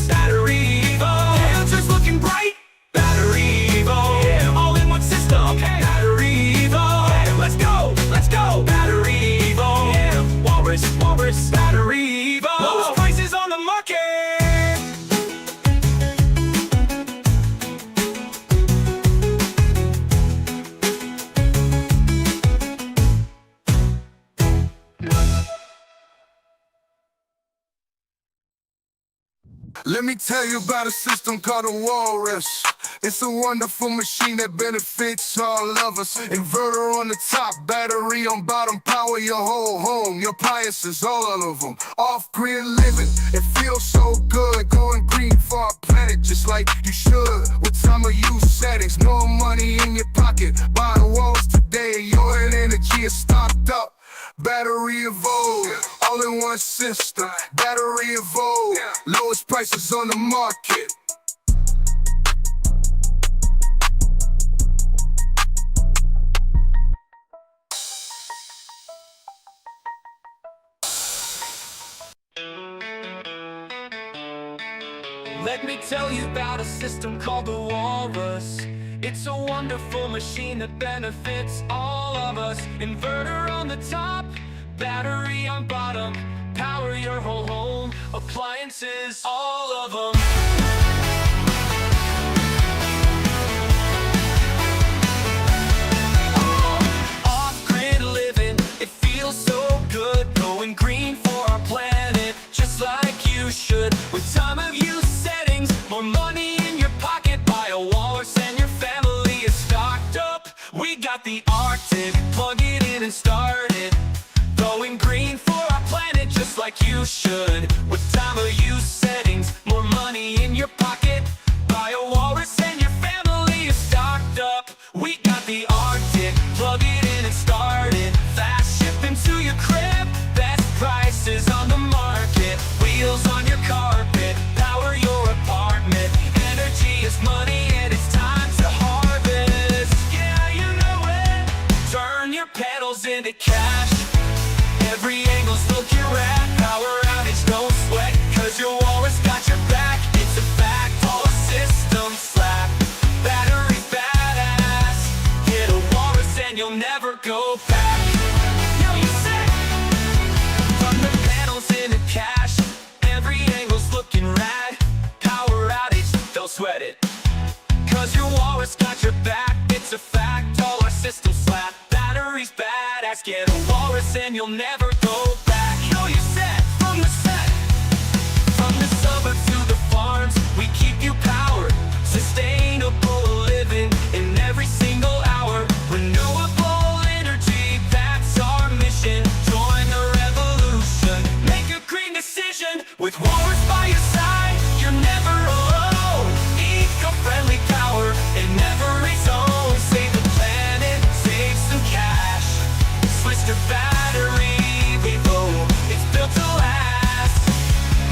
BatteryEvo, future's looking bright. BatteryEvo, yeah, all in one system. BatteryEvo, yeah, let's go. BatteryEvo, yeah, walrus, BatteryEvo, lowest prices on the market. Let me tell you about a system called a walrus. It's a wonderful machine that benefits all of us. Inverter on the top, battery on bottom. Power your whole home, your appliances, all of them. Off-grid living, it feels so good. Going green for our planet just like you should. With time of use settings, more money in your pocket. Buy the walls today, your energy is stocked up. BatteryEvo, all in one system. BatteryEvo, lowest prices on the market. Let me tell you about a system called the Walrus. It's a wonderful machine that benefits all of us. Inverter on the top, battery on bottom. Power your whole home, appliances, all of them. Off-grid living, it feels so good. Going green for our planet, just like you should. With time of use settings, more money in your pocket. Buy a walrus and your family is stocked up. We got the Arctic, plug it in and start it. Going green for our planet, just like you should. With time of use settings, more money in your pocket. Buy a walrus and your family is stocked up. We got the Arctic, plug it in and start it. Fast shipping to your your panels into cash. Every angle's looking rad. Power outage, don't sweat, cause your walrus got your back. It's a fact, all systems slack. Battery badass. Hit a walrus and you'll never go back. Yo, you said from the panels into cash. Every angle's looking rad. Power outage, don't sweat it, cause your walrus got your back. It's a fact, all our systems slap. Batteries badass, get a walrus and you'll never go back. Know you said from the set, from the suburbs to the farms, we keep you powered. Sustainable living in every single hour. Renewable energy, that's our mission. Join the revolution, make a green decision. With walrus by your side, you're never alone. Eco-friendly power in every zone. Save the planet, save some cash. Switch to BatteryEvo, it's built to last.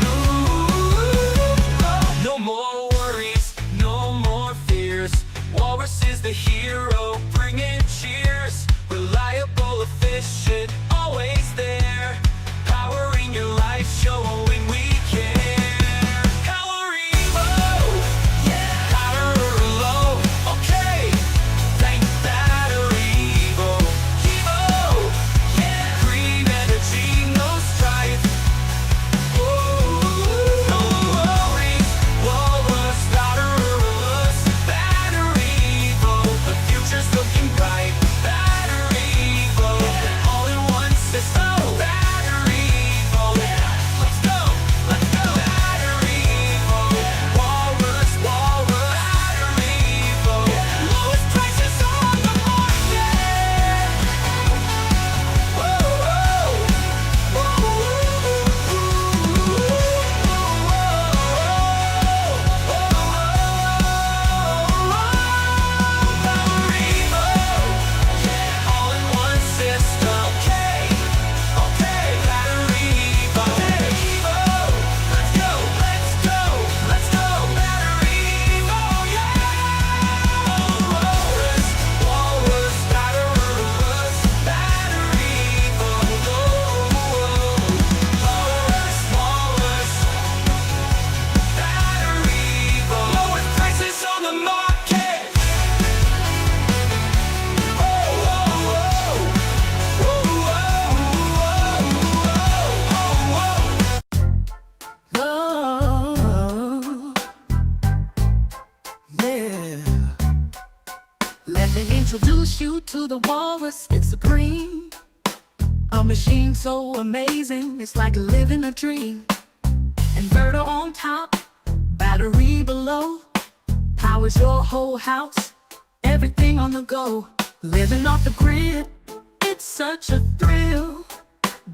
Ooh, no more worries, no more fears. Walrus is the hero, bringing cheers. Reliable, efficient, always there. Powering your life, showing we care. BatteryEvo, yeah. Power low, okay. Thank BatteryEvo. Evo, yeah. Green energy, no strife. Oh, no worries, walrus, batteryless. BatteryEvo, the future's looking bright. BatteryEvo, all-in-one system. BatteryEvo, let's go, let's go. BatteryEvo, walrus, walrus. BatteryEvo, lowest prices on the market. BatteryEvo, yeah, all-in-one system. Okay, okay. BatteryEvo, let's go, let's go, let's go. BatteryEvo, yeah. Walrus, walrus, batteryless. BatteryEvo, walrus, walrus. BatteryEvo, lowest prices on the market. Oh, yeah. Let me introduce you to the walrus. It's supreme. A machine so amazing, it's like living a dream. Inverter on top, battery below. Powers your whole house, everything on the go. Living off the grid, it's such a thrill.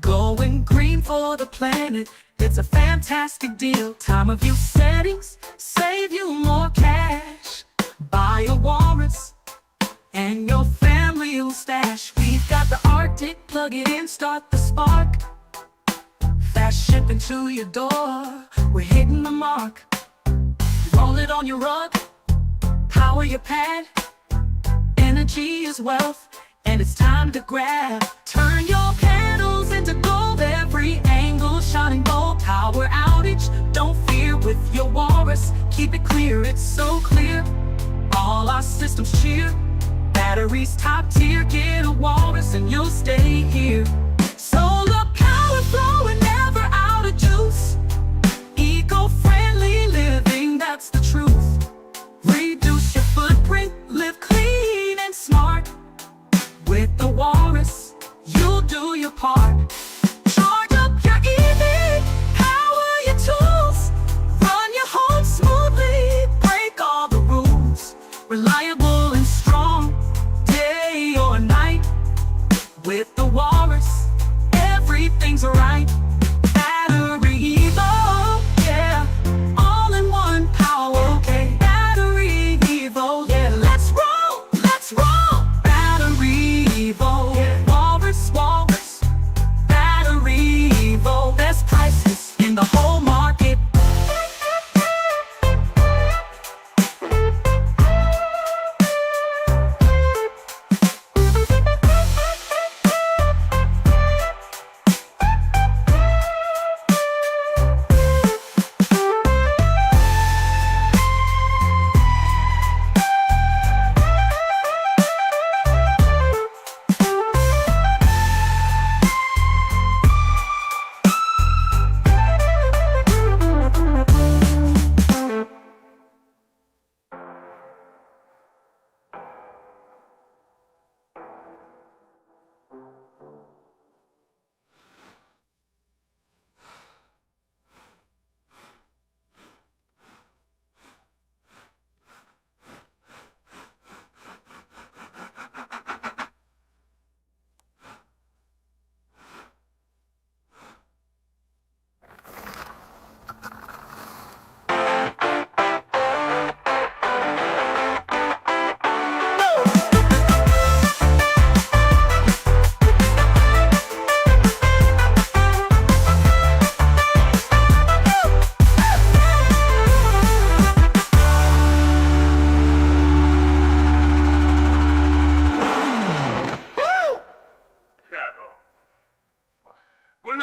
Going green for the planet, it's a fantastic deal. Time of use settings, save you more cash. Buy a walrus, and your family will stash. We've got the Arctic, plug it in, start the spark. Fast shipping to your door, we're hitting the mark. Roll it on your rug, power your pad. Energy is wealth, and it's time to grab. Turn your panels into gold, every angle shining gold. Power outage, don't fear with your walrus. Keep it clear, it's so clear. All our systems cheer. Batteries top tier, get a walrus and you'll stay here. Solar power flowing, never out of juice. Eco-friendly living, that's the truth. Reduce your footprint, live clean and smart. With the walrus, you'll do your part. Charge up your EV, power your tools. Run your home smoothly, break all the rules. Reliable and strong, day or night. With the walrus, everything's right. BatteryEvo, yeah, all-in-one power. Okay, BatteryEvo, yeah, let's roll, let's roll. BatteryEvo, yeah. Walrus, walrus. BatteryEvo, best prices in the whole market.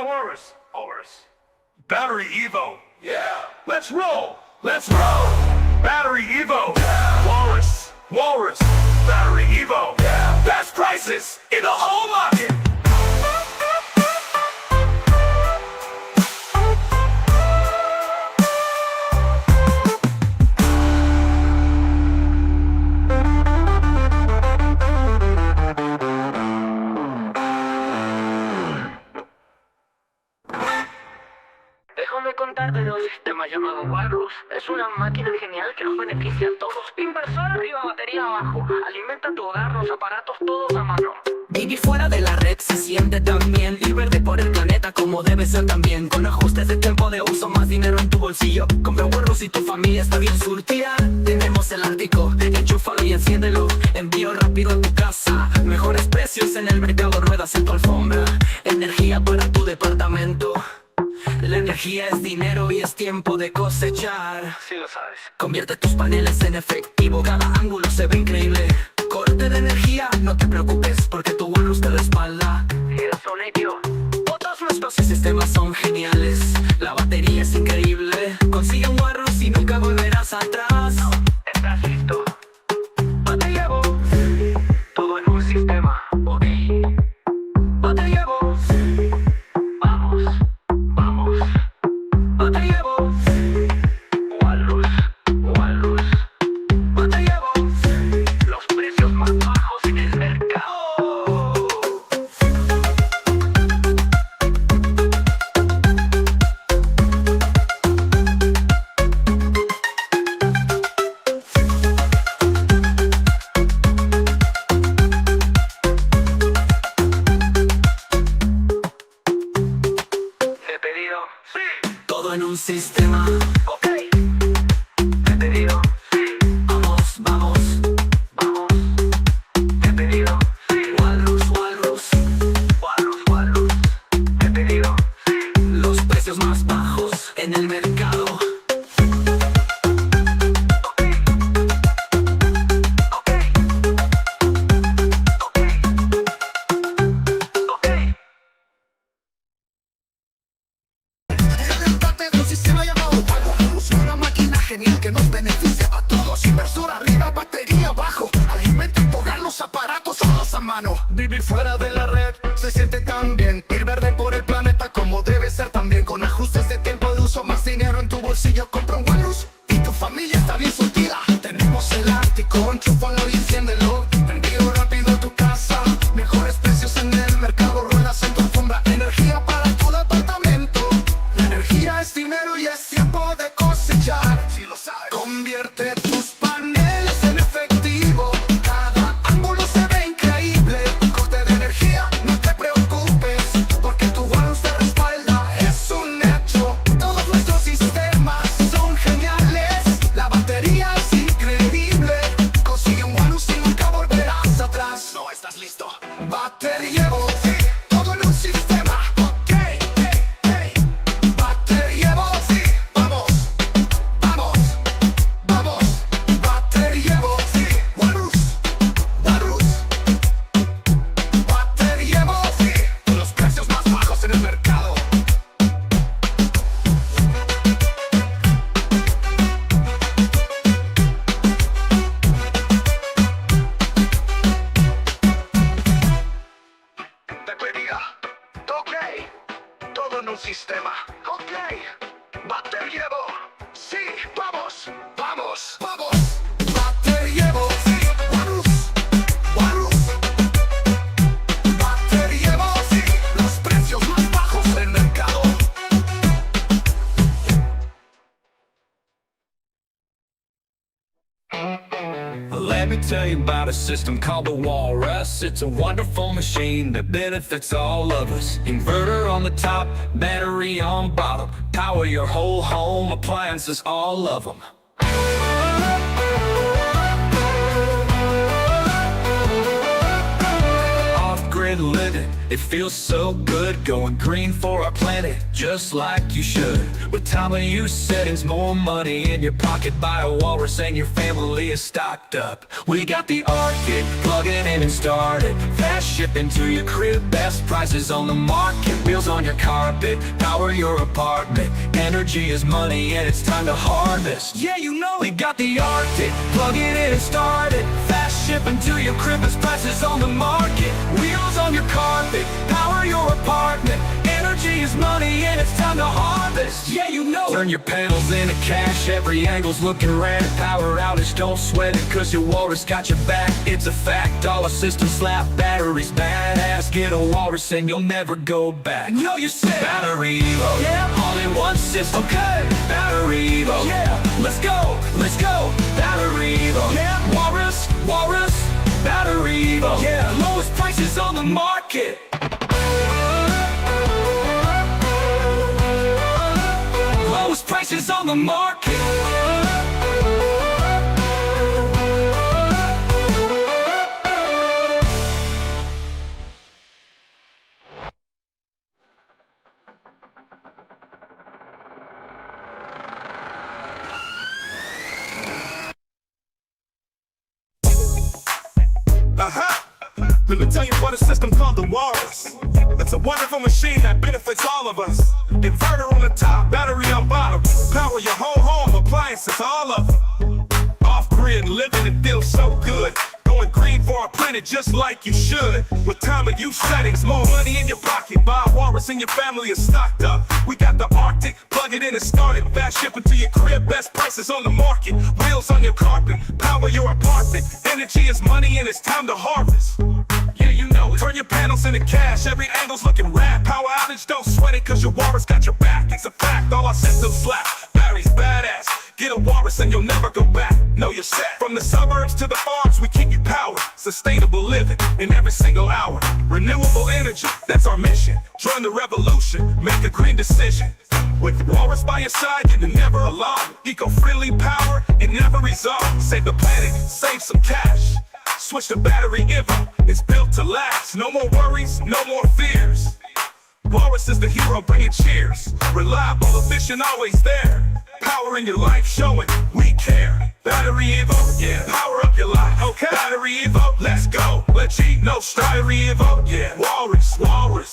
the walrus. BatteryEvo. Yeah. Let's roll. Let's roll. BatteryEvo. Yeah. Walrus. BatteryEvo. Yeah. Best prices in the whole market. Déjame contarte de un sistema llamado Walrus. Es una máquina genial que nos beneficia a todos. Inversor arriba, batería abajo. Alimenta tu hogar, los aparatos todos a mano. Vivir fuera de la red se siente tan bien. Ir verde por el planeta como debe ser también. Con ajustes de tiempo de uso, más dinero en tu bolsillo. Compra Walrus y tu familia está bien surtida. Tenemos el Ártico, enchúfalo y enciéndelo. Envío rápido a tu casa. Mejores precios en el mercado, ruedas en tu alfombra. Energía para tu departamento. La energía es dinero y es tiempo de cosechar. Sí lo sabes. Convierte tus paneles en efectivo, cada ángulo se ve increíble. Corte de energía, no te preocupes porque tu Walrus te respalda. Es un hecho. Todos nuestros sistemas son geniales. La batería es increíble. Consigue un Walrus y nunca volverás atrás. ¿Estás listo? BatteryEvo. Todo en un sistema. Ok. BatteryEvo. Vamos. BatteryEvo. Walrus. BatteryEvo. Los precios más bajos en el mercado. He pedido. Sí. Todo en un sistema. Ok. He pedido. Sí. Vamos. He pedido. Sí. Walrus. He pedido. Sí. Los precios más bajos en el mercado. Ok. Es parte de un sistema llamado Walrus, una máquina genial que nos beneficia a todos. Inversor arriba, batería abajo. Alimenta y tocar los aparatos todos a mano. Vivir fuera de la red se siente tan bien. Ir verde por el planeta como debe ser también. Con ajustes de tiempo de uso, más dinero en tu bolsillo. Compra un Walrus y tu familia está bien surtida. Tenemos el Ártico, enchúfalo y enciéndelo. Envío rápido a tu casa. Mejores precios en el mercado, ruedas en tu alfombra. Energía para tu departamento. La energía es dinero y es tiempo de cosechar. Si lo sabes. Convierte tus paneles en efectivo. Cada ángulo se ve increíble. Corte de energía, no te preocupes porque tu Walrus te respalda. Es un hecho. Todos nuestros sistemas son geniales. La batería es increíble. Consigue un Walrus y nunca volverás atrás. No estás listo. BatteryEvo. Sí. Todo en un sistema. Ok. BatteryEvo. Sí. Vamos. BatteryEvo. Sí. Walrus. BatteryEvo. Sí. Los precios más bajos en el mercado. Batería. Ok. Todo en un sistema. Ok. BatteryEvo. Sí. Vamos. BatteryEvo. Sí. Walrus. BatteryEvo. Sí. Los precios más bajos del mercado. Let me tell you about a system called the Walrus. It's a wonderful machine that benefits all of us. Inverter on the top, battery on bottom. Power your whole home, appliances, all of them. Off-grid off-grid living. It feels so good going green for our planet, just like you should. With time of use settings, more money in your pocket. Buy a walrus and your family is stocked up. We got the Arctic, plug it in and start it. Fast shipping to your crib, best prices on the market. Wheels on your carpet, power your apartment. Energy is money and it's time to harvest. Yeah, you know we got the Arctic, plug it in and start it. Fast shipping to your crib, best prices on the market. Wheels on your carpet, power your apartment. Energy is money and it's time to harvest. Yeah, you know it. Turn your panels into cash, every angle's looking rad. Power outage, don't sweat it, cause your walrus got your back. It's a fact, all our systems slap, batteries badass. Get a walrus and you'll never go back. No, you said BatteryEvo, yeah, all in one system. Okay, BatteryEvo, yeah, let's go, BatteryEvo, yeah, walrus, BatteryEvo, yeah, lowest prices on the market. Lowest prices on the market. Let me tell you about a system called the Walrus. It's a wonderful machine that benefits all of us. Inverter on the top, battery on bottom. Power your whole home, appliances, all of them. Off-grid living, it feels so good. Going green for our planet just like you should. With time of use settings, more money in your pocket. Buy a walrus and your family is stocked up. We got the Arctic, plug it in and start it. Fast shipping to your crib, best prices on the market. Wheels on your carpet, power your apartment. Energy is money and it's time to harvest. Yeah, you know it. Turn your panels into cash, every angle's looking rad. Power outage, don't sweat it, cause your walrus got your back. It's a fact, all our systems slap. Batteries badass. Get a walrus and you'll never go back. Know you're set. From the suburbs to the farms, we keep you powered. Sustainable living in every single hour. Renewable energy, that's our mission. Join the revolution, make a green decision. With walrus by your side, you're never alone. Eco-friendly power, it never resolves. Save the planet, save some cash. Switch to BatteryEvo, it's built to last. No more worries, no more fears. Walrus is the hero, bringing cheers. Reliable, efficient, always there. Power in your life, showing we care. BatteryEvo, yeah, power up your life. Okay, BatteryEvo, let's go. Let's eat no strife. BatteryEvo, yeah, walrus,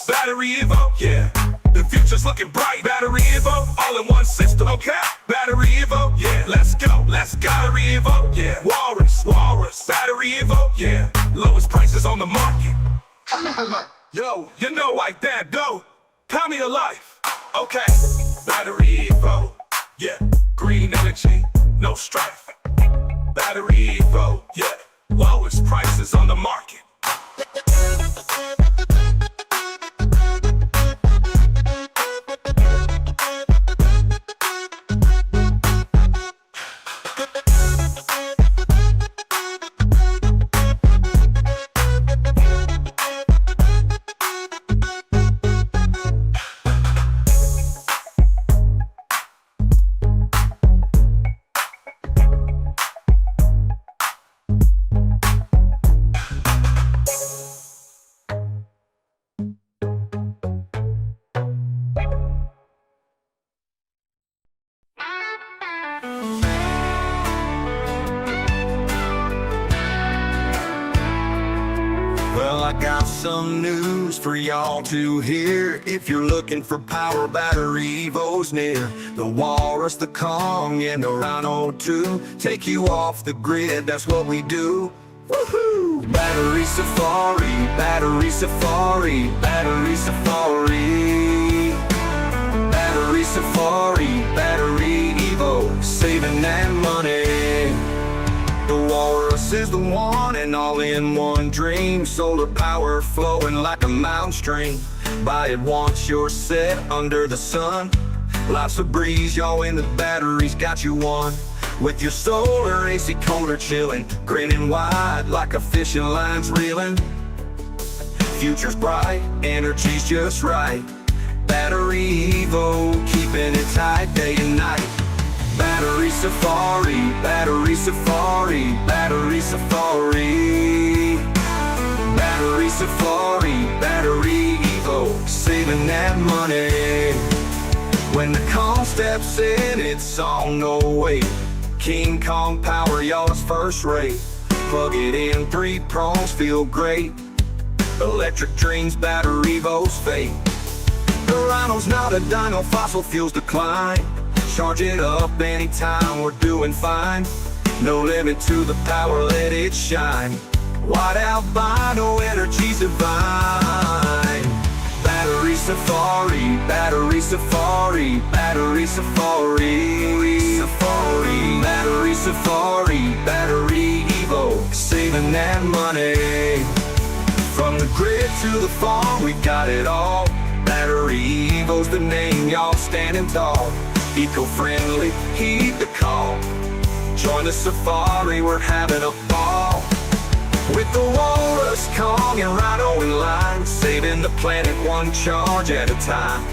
BatteryEvo, yeah. The future's looking bright. BatteryEvo, all in one system. Okay, BatteryEvo, yeah, let's go. BatteryEvo, yeah, walrus, BatteryEvo, yeah. Lowest prices on the market. Yo, you know like that, though. Time of your life. Okay, BatteryEvo, yeah, green energy, no strife. BatteryEvo, yeah, lowest prices on the market. Well, I got some news for y'all to hear. If you're looking for power, BatteryEvo's near. The Walrus, the Kong, and the Rhino too. Take you off the grid, that's what we do. Woohoo! Battery Safari, Battery Safari, Battery Safari. Battery Safari, BatteryEvo, saving that money. The Walrus is the one and all in one dream. Solar power flowing like a mountain stream. Buy it once you're set under the sun. Lots of breeze, y'all, and the batteries got you one. With your solar AC cooler chilling, grinning wide like a fishing line's reeling. Future's bright, energy's just right. BatteryEvo, keeping it tight day and night. Battery Safari, Battery Safari, Battery Safari. Battery Safari, BatteryEvo, saving that money. When the calm steps in, it's all no wait. King Kong power, y'all's first rate. Plug it in, 3 prongs feel great. Electric dreams, BatteryEvo's fate. The Rhino's not a dyno, fossil fuels decline. Charge it up anytime, we're doing fine. No limit to the power, let it shine. White albino, energy's divine. Battery Safari, Battery Safari, Battery Safari, Safari, Battery Safari, BatteryEvo, saving that money. From the grid to the farm, we got it all. BatteryEvo's the name, y'all standing tall. Eco-friendly, heed the call. Join the safari, we're having a ball. With the walrus, Kong, and Rhino in line, saving the planet one charge at a time.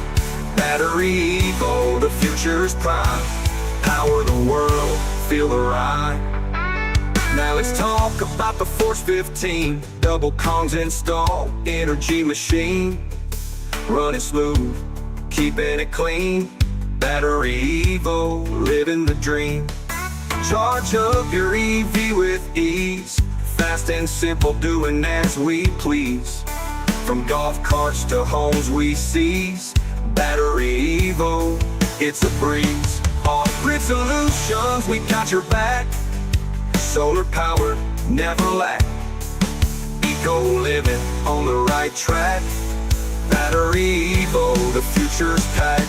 BatteryEvo, the future's prime. Power the world, feel the ride. Now let's talk about the Force 15. Double Kongs installed, energy machine. Running smooth, keeping it clean. BatteryEvo, living the dream. Charge up your EV with ease. Fast and simple, doing as we please. From golf carts to homes we seize. BatteryEvo, it's a breeze. Off-grid solutions, we got your back. Solar power, never lack. Eco living on the right track. BatteryEvo, the future's packed.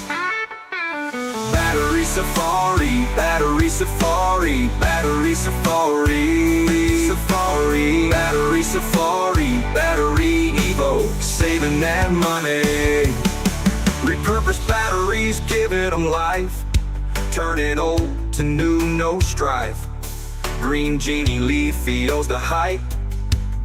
Battery Safari, Battery Safari, Battery Safari, Safari, Battery Safari, BatteryEvo, saving that money. Repurposed batteries, giving them life. Turning old to new, no strife. Green Genie Leafio's the hype.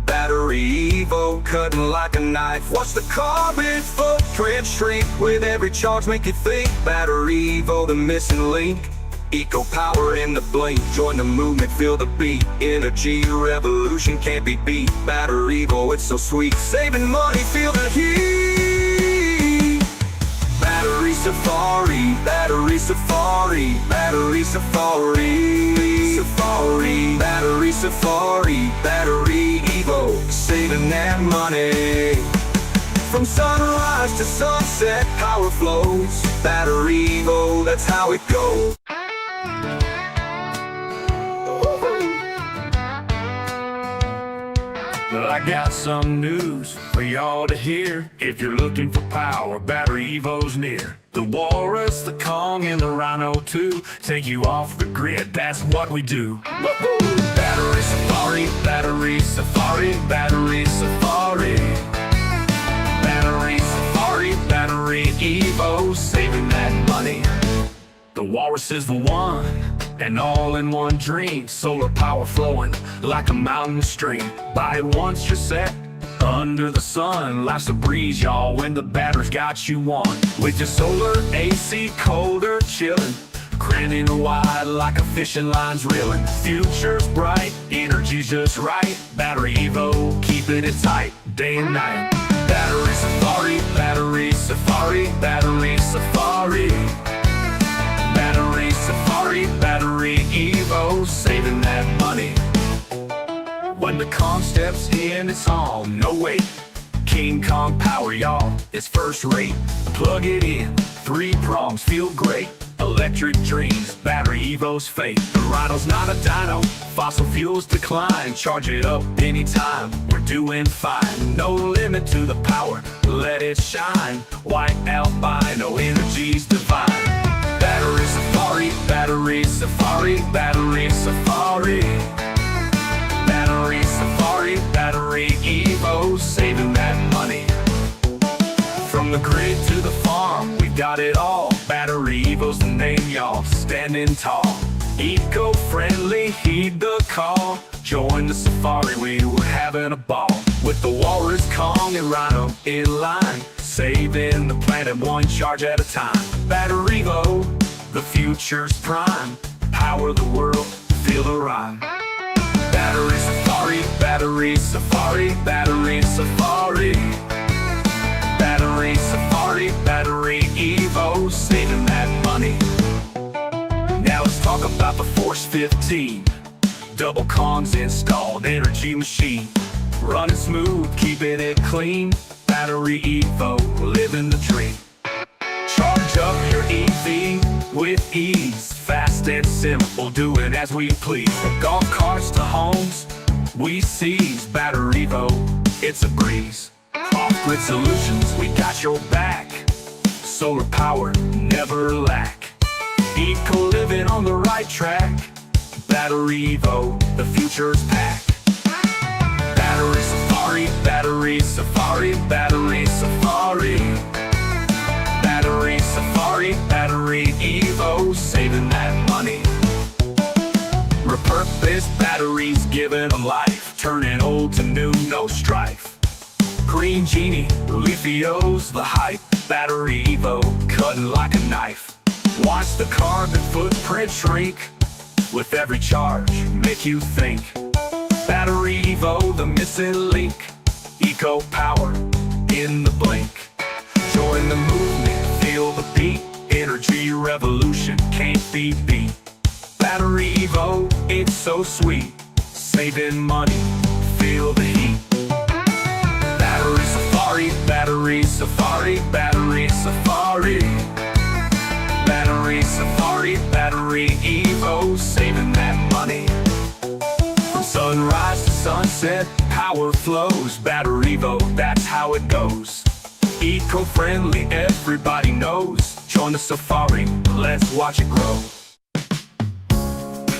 BatteryEvo, cutting like a knife. Watch the carbon footprint shrink with every charge, make you think. BatteryEvo, the missing link. Eco power in the blink, join the movement, feel the beat. Energy revolution can't be beat. BatteryEvo, it's so sweet, saving money, feel the heat. Battery Safari, Battery Safari, Battery Safari, Safari, Battery Safari, BatteryEvo, saving that money. From sunrise to sunset, power flows. BatteryEvo, that's how it goes. Well, I got some news for y'all to hear. If you're looking for power, BatteryEvo's near. The Walrus, the Kong, and the Rhino too. Take you off the grid, that's what we do. Woo-hoo! Battery Safari, Battery Safari, Battery Safari. Battery Safari, BatteryEvo, saving that money. The Walrus is the one, an all-in-one dream. Solar power flowing like a mountain stream. Buy it once, you're set. Under the sun, life's a breeze, y'all, when the battery's got you on. With your solar AC, colder, chilling. Grinning wide like a fishing line's reeling. Future's bright, energy's just right. BatteryEvo, keeping it tight, day and night. Battery Safari, Battery Safari, Battery Safari. Battery Safari, BatteryEvo, saving that money. When the Kong steps in, it's on, no wait. King Kong power, y'all, it's first rate. Plug it in, 3 prongs feel great. Electric dreams, BatteryEvo's fate. The Rhino's not a dyno, fossil fuels decline. Charge it up anytime, we're doing fine. No limit to the power, let it shine. White albino, energy's divine. Battery Safari, Battery Safari, Battery Safari. Battery Safari, BatteryEvo, saving that money. From the grid to the farm, we got it all. BatteryEvo's the name, y'all, standing tall. Eco-friendly, heed the call. Join the safari, we were having a ball. With the Walrus, Kong, and Rhino in line. Saving the planet one charge at a time. BatteryEvo, the future's prime. Power the world, feel the rhyme. Battery Safari, battery safari, battery safari. Battery safari, BatteryEvo, saving that money. Now let's talk about the Force 15. Double cons installed energy machine. Running smooth, keeping it clean. BatteryEvo, living the dream. Charge up your EV with ease. Fast and simple, doing as we please. From golf carts to homes, we seize. BatteryEvo, it's a breeze. Off-grid solutions, we got your back. Solar power, never lack. Eco living on the right track. BatteryEvo, the future's packed. Battery safari, battery safari, battery safari. Battery safari, BatteryEvo, saving that money. Repurposed batteries, giving them life. Turning old to new, no strife. Green Genie, Leafio's the hype. BatteryEvo, cutting like a knife. Watch the carbon footprint shrink. With every charge, make you think. BatteryEvo, the missing link. Eco power in the blink. Join the movement, feel the beat. Energy revolution can't be beat. BatteryEvo, it's so sweet. Saving money, feel the heat. Battery safari, battery safari, battery safari. Battery safari, BatteryEvo, saving that money. From sunrise to sunset, power flows. BatteryEvo, that's how it goes. Eco-friendly, everybody knows. Join the safari, let's watch it grow.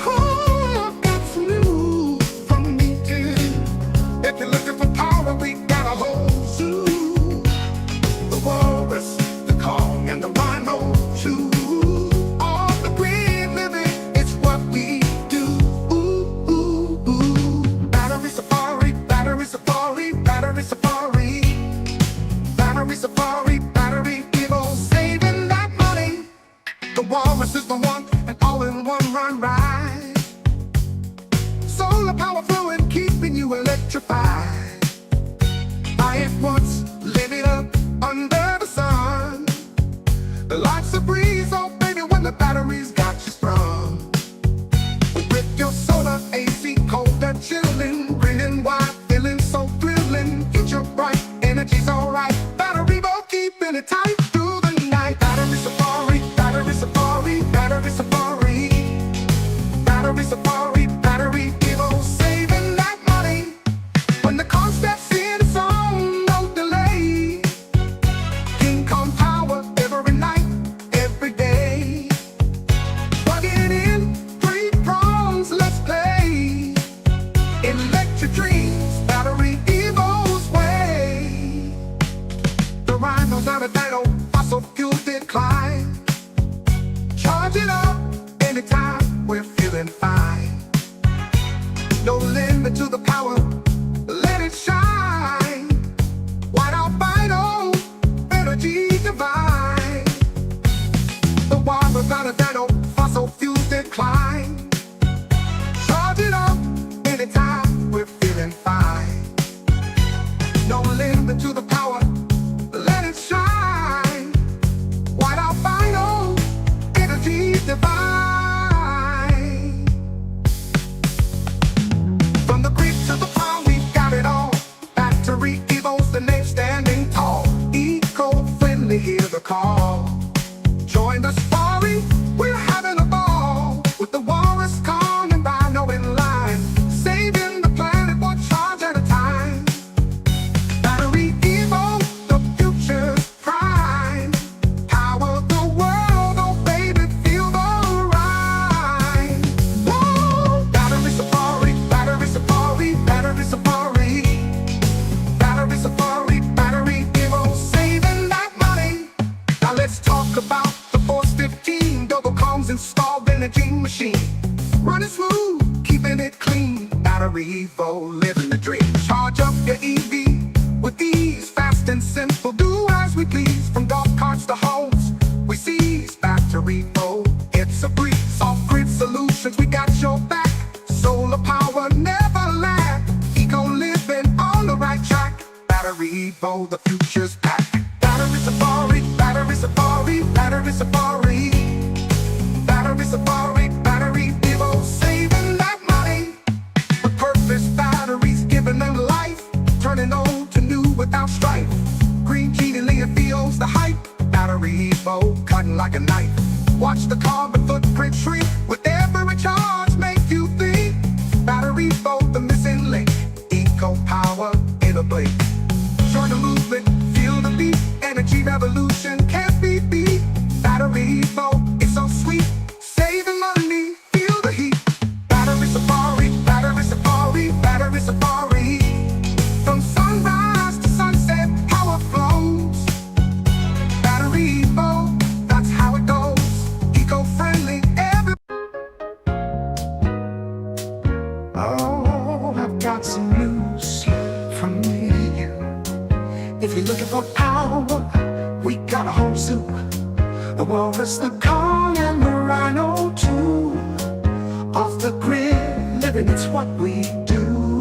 Oh, I've got some news from me too. If you're looking for power, we got a whole zoo. The walrus, the Kong, and the rhino too. All the green living, it's what we do. Ooh, ooh, ooh. Battery safari, battery safari, battery safari. Battery safari, BatteryEvo, saving that money. The walrus is the one, and all-in-one run ride. Solar power flowing, keeping you electrified. Buy it once, live it up under the sun. The life's a breeze, oh baby, when the battery's got you sprung. With your solar AC, cold and chilling, grinning wide, feeling so thrilling. Future bright, energy's alright. BatteryEvo, keeping it tight through the night. Battery safari, battery safari, battery safari. Battery safari, BatteryEvo, saving that money. When the car steps in, it's on, no delay. King Kong power every night, every day. Plug it in, 3 prongs, let's play. Electric dreams, BatteryEvo's way. The rhino's not a dino, fossil fuel decline. Charge it up anytime, we're feeling fine. No limit to the power, let it shine. White albino, energy divine. The water's not a dino, fossil fuel decline. Charge it up anytime, we're feeling fine. No limit to the power, let it shine. White albino, energy divine. From the creek to the pond, we got it all. BatteryEvo's the name standing tall. Eco-friendly, hear the call. Join the safari, we're having a ball. With the walrus, Kong, and rhino in line. Saving the planet one charge at a time. BatteryEvo, the future's prime. Power the world, oh baby, feel the rhyme. Whoa! Battery safari, battery safari, battery safari. Battery safari, BatteryEvo, saving that money. Now Evo, cutting like a knife. Watch the carbon footprint shrink with every charge, make you think. BatteryEvo, the missing link. Eco power in a blink. Join the movement, feel the beat. Energy revolution can't be beat. BatteryEvo, it's so sweet. Saving money, feel the heat. Battery safari, battery safari, battery safari. From sunrise to sunset, power flows. BatteryEvo, that's how it goes. Eco-friendly, every. Oh, I've got some news from me to you. If you're looking for power, we got a whole zoo. The walrus, the Kong, and the rhino too. Off the grid, living, it's what we do.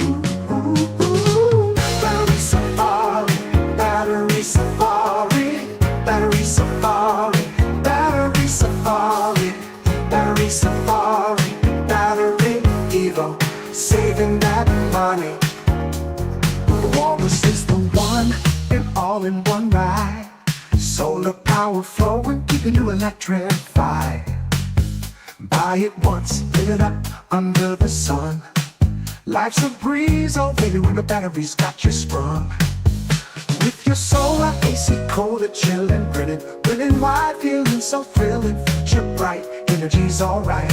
Battery safari, battery safari, battery safari, battery safari, battery safari, BatteryEvo, saving that money. The walrus is the one, and all in one ride. Solar power flowing, keeping you electrified. Buy it once, live it up under the sun. Life's a breeze, oh baby, when the battery's got you sprung. With your solar AC cola chillin', grinning wide, feeling so thrilling. Future bright, energy's alright.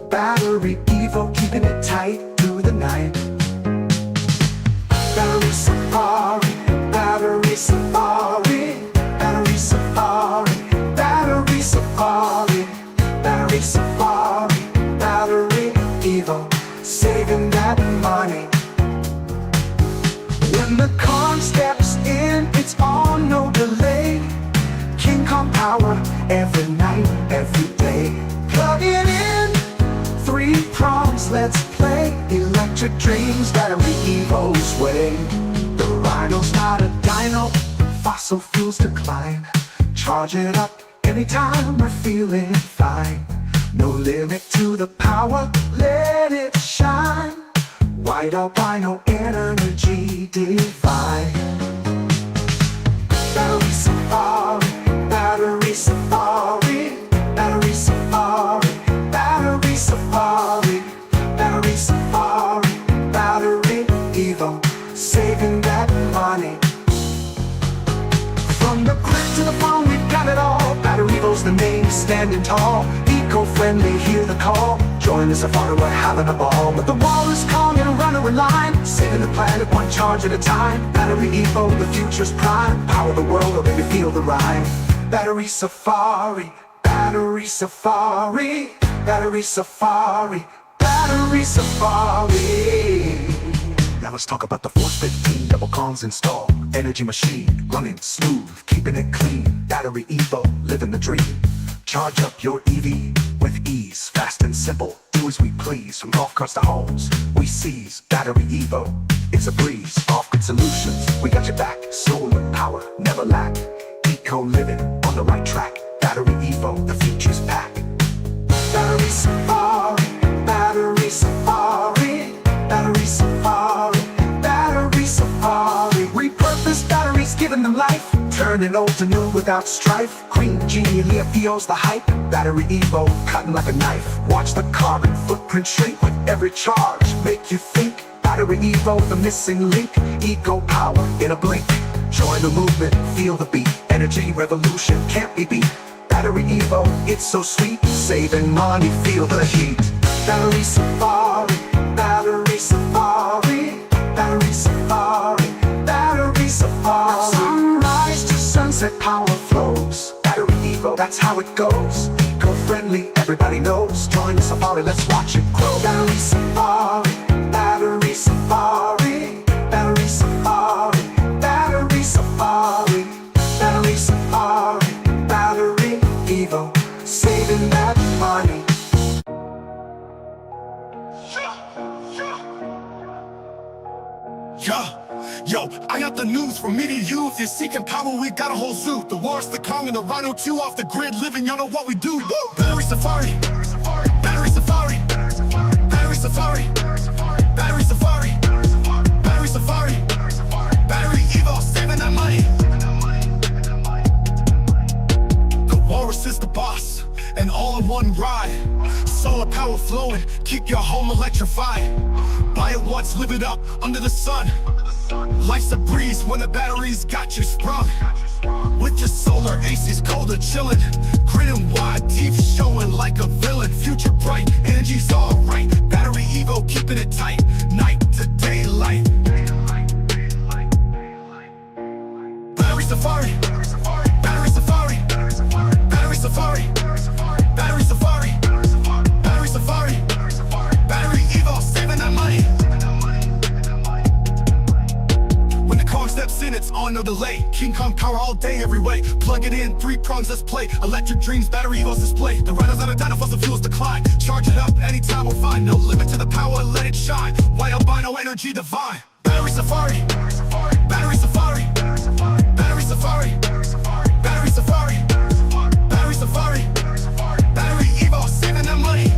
BatteryEvo, keeping it tight through the night. Battery safari, battery safari, battery safari, battery safari, battery safari, BatteryEvo, saving that money. When the con steps in, it's all no delay. King Kong power every night, every day. Plug it in, 3 prongs, let's play. Electric dreams, BatteryEvo's way. The rhino's not a dino, fossil fuels decline. Charge it up anytime we're feeling fine. No limit to the power, let it shine. White albino energy divine. Battery safari, battery safari, battery safari, battery safari, battery safari, BatteryEvo, saving that money. From the grid to the phone, we've got it all. BatteryEvo's the name, standing tall. Eco-friendly, hear the call. Join the safari, we're having a ball. With the walrus, Kong, and a runner in line. Saving the planet, one charge at a time. BatteryEvo, the future's prime. Power the world, oh baby, feel the rhyme. Battery safari, battery safari, battery safari, battery safari. Now let's talk about the Force 15 double Kongs installed. Energy machine, running smooth, keeping it clean. BatteryEvo, living the dream. Charge up your EV with ease, fast and simple. Do as we please, from golf carts to homes, we seize. BatteryEvo, it's a breeze. Off-grid solutions, we got your back. Solar power, never lack. Eco living, on the right track. BatteryEvo, the future's pack. Battery safari, battery safari, battery safari, battery safari. Repurposed batteries, giving them life. Turning old to new without strife. Queen Genie, Leo's the hype. BatteryEvo, cutting like a knife. Watch the carbon footprint shrink with every charge. Make you think. BatteryEvo, the missing link. Eco power in a blink. Join the movement, feel the beat. Energy revolution can't be beat. BatteryEvo, it's so sweet. Saving money, feel the heat. Battery safari, battery safari, battery safari, battery safari. Sunrise to sunset, power flows. BatteryEvo, that's how it goes. Eco-friendly, everybody knows. Join the safari, let's watch it grow. Battery safari, battery safari, battery safari, battery safari, battery safari, BatteryEvo, saving that money. Yo, I got the news from me to you. If you're seeking power, we got a whole zoo. The walrus, the Kong, and the rhino too. Off the grid, living, y'all know what we do. Woo! Battery safari, battery safari, battery safari, battery safari, battery safari, BatteryEvo, saving that money. The all in one ride. Solar power flowing, keep your home electrified. Buy it once, live it up under the sun. Life's a breeze when the batteries got you sprung. With your solar AC's colder chillin', grinning wide, teeth showing like a villain. Future bright, energy's alright. BatteryEvo keeping it tight, night to daylight. Battery Safari, Battery Safari, Battery Safari, Battery Safari, Battery Safari, BatteryEvo, saving that money. When the car steps in, it's on no delay. King Kong power all day, every way. Plug it in, 3 prongs, let's play. Electric dreams, BatteryEvo's display. The riders on a dyno, fossil fuels decline. Charge it up anytime we're fine. No limit to the power, let it shine. White albino energy divine. Battery Safari, Battery Safari, Battery Safari, Battery Safari, Battery Safari, BatteryEvo, saving that money.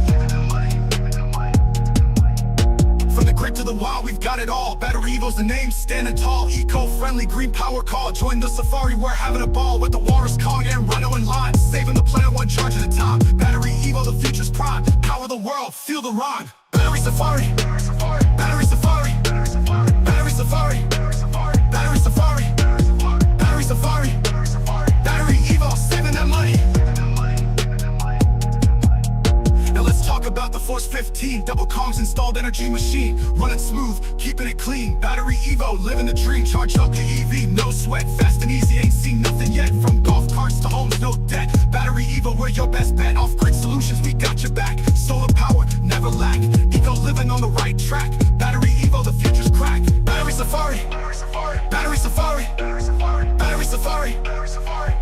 From the grid to the wall, we've got it all. BatteryEvo's the name, standing tall. Eco-friendly, green power call. Join the safari, we're having a ball with the Walrus, Kong, and Rhino in line. Saving the planet one charge at a time. BatteryEvo, the future's prime. Power the world, feel the rhyme. Battery Safari, Battery Safari, Battery Safari, Battery Safari, Battery Safari, BatteryEvo, saving that money. Now let's talk about the Force 15, double Kongs installed energy machine, running smooth, keeping it clean. BatteryEvo, living the dream, charge up the EV, no sweat, fast and easy, ain't seen nothing yet. From golf carts to homes, no debt. BatteryEvo, we're your best bet. Off-grid solutions, we got your back. Solar power, never lack. Eco living on the right track. BatteryEvo, the future's crack. Battery Safari, Battery Safari, Battery Safari,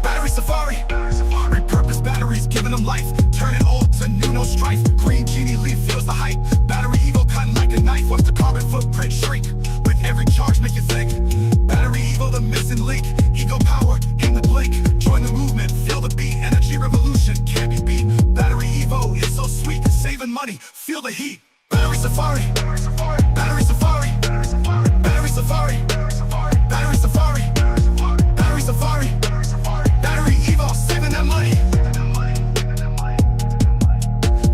Battery Safari. Repurposed batteries, giving them life. Turning old to new, no strife. Green genie leaf feels the hype. BatteryEvo cutting like a knife. Watch the carbon footprint shrink. With every charge, make you think. BatteryEvo, the missing link. Eco power in the blink. Join the movement, feel the beat. Energy revolution can't be beat. BatteryEvo is so sweet, saving money, feel the heat. Battery Safari, Battery Safari, Battery Safari, Battery Safari, Battery Safari, BatteryEvo, saving that money.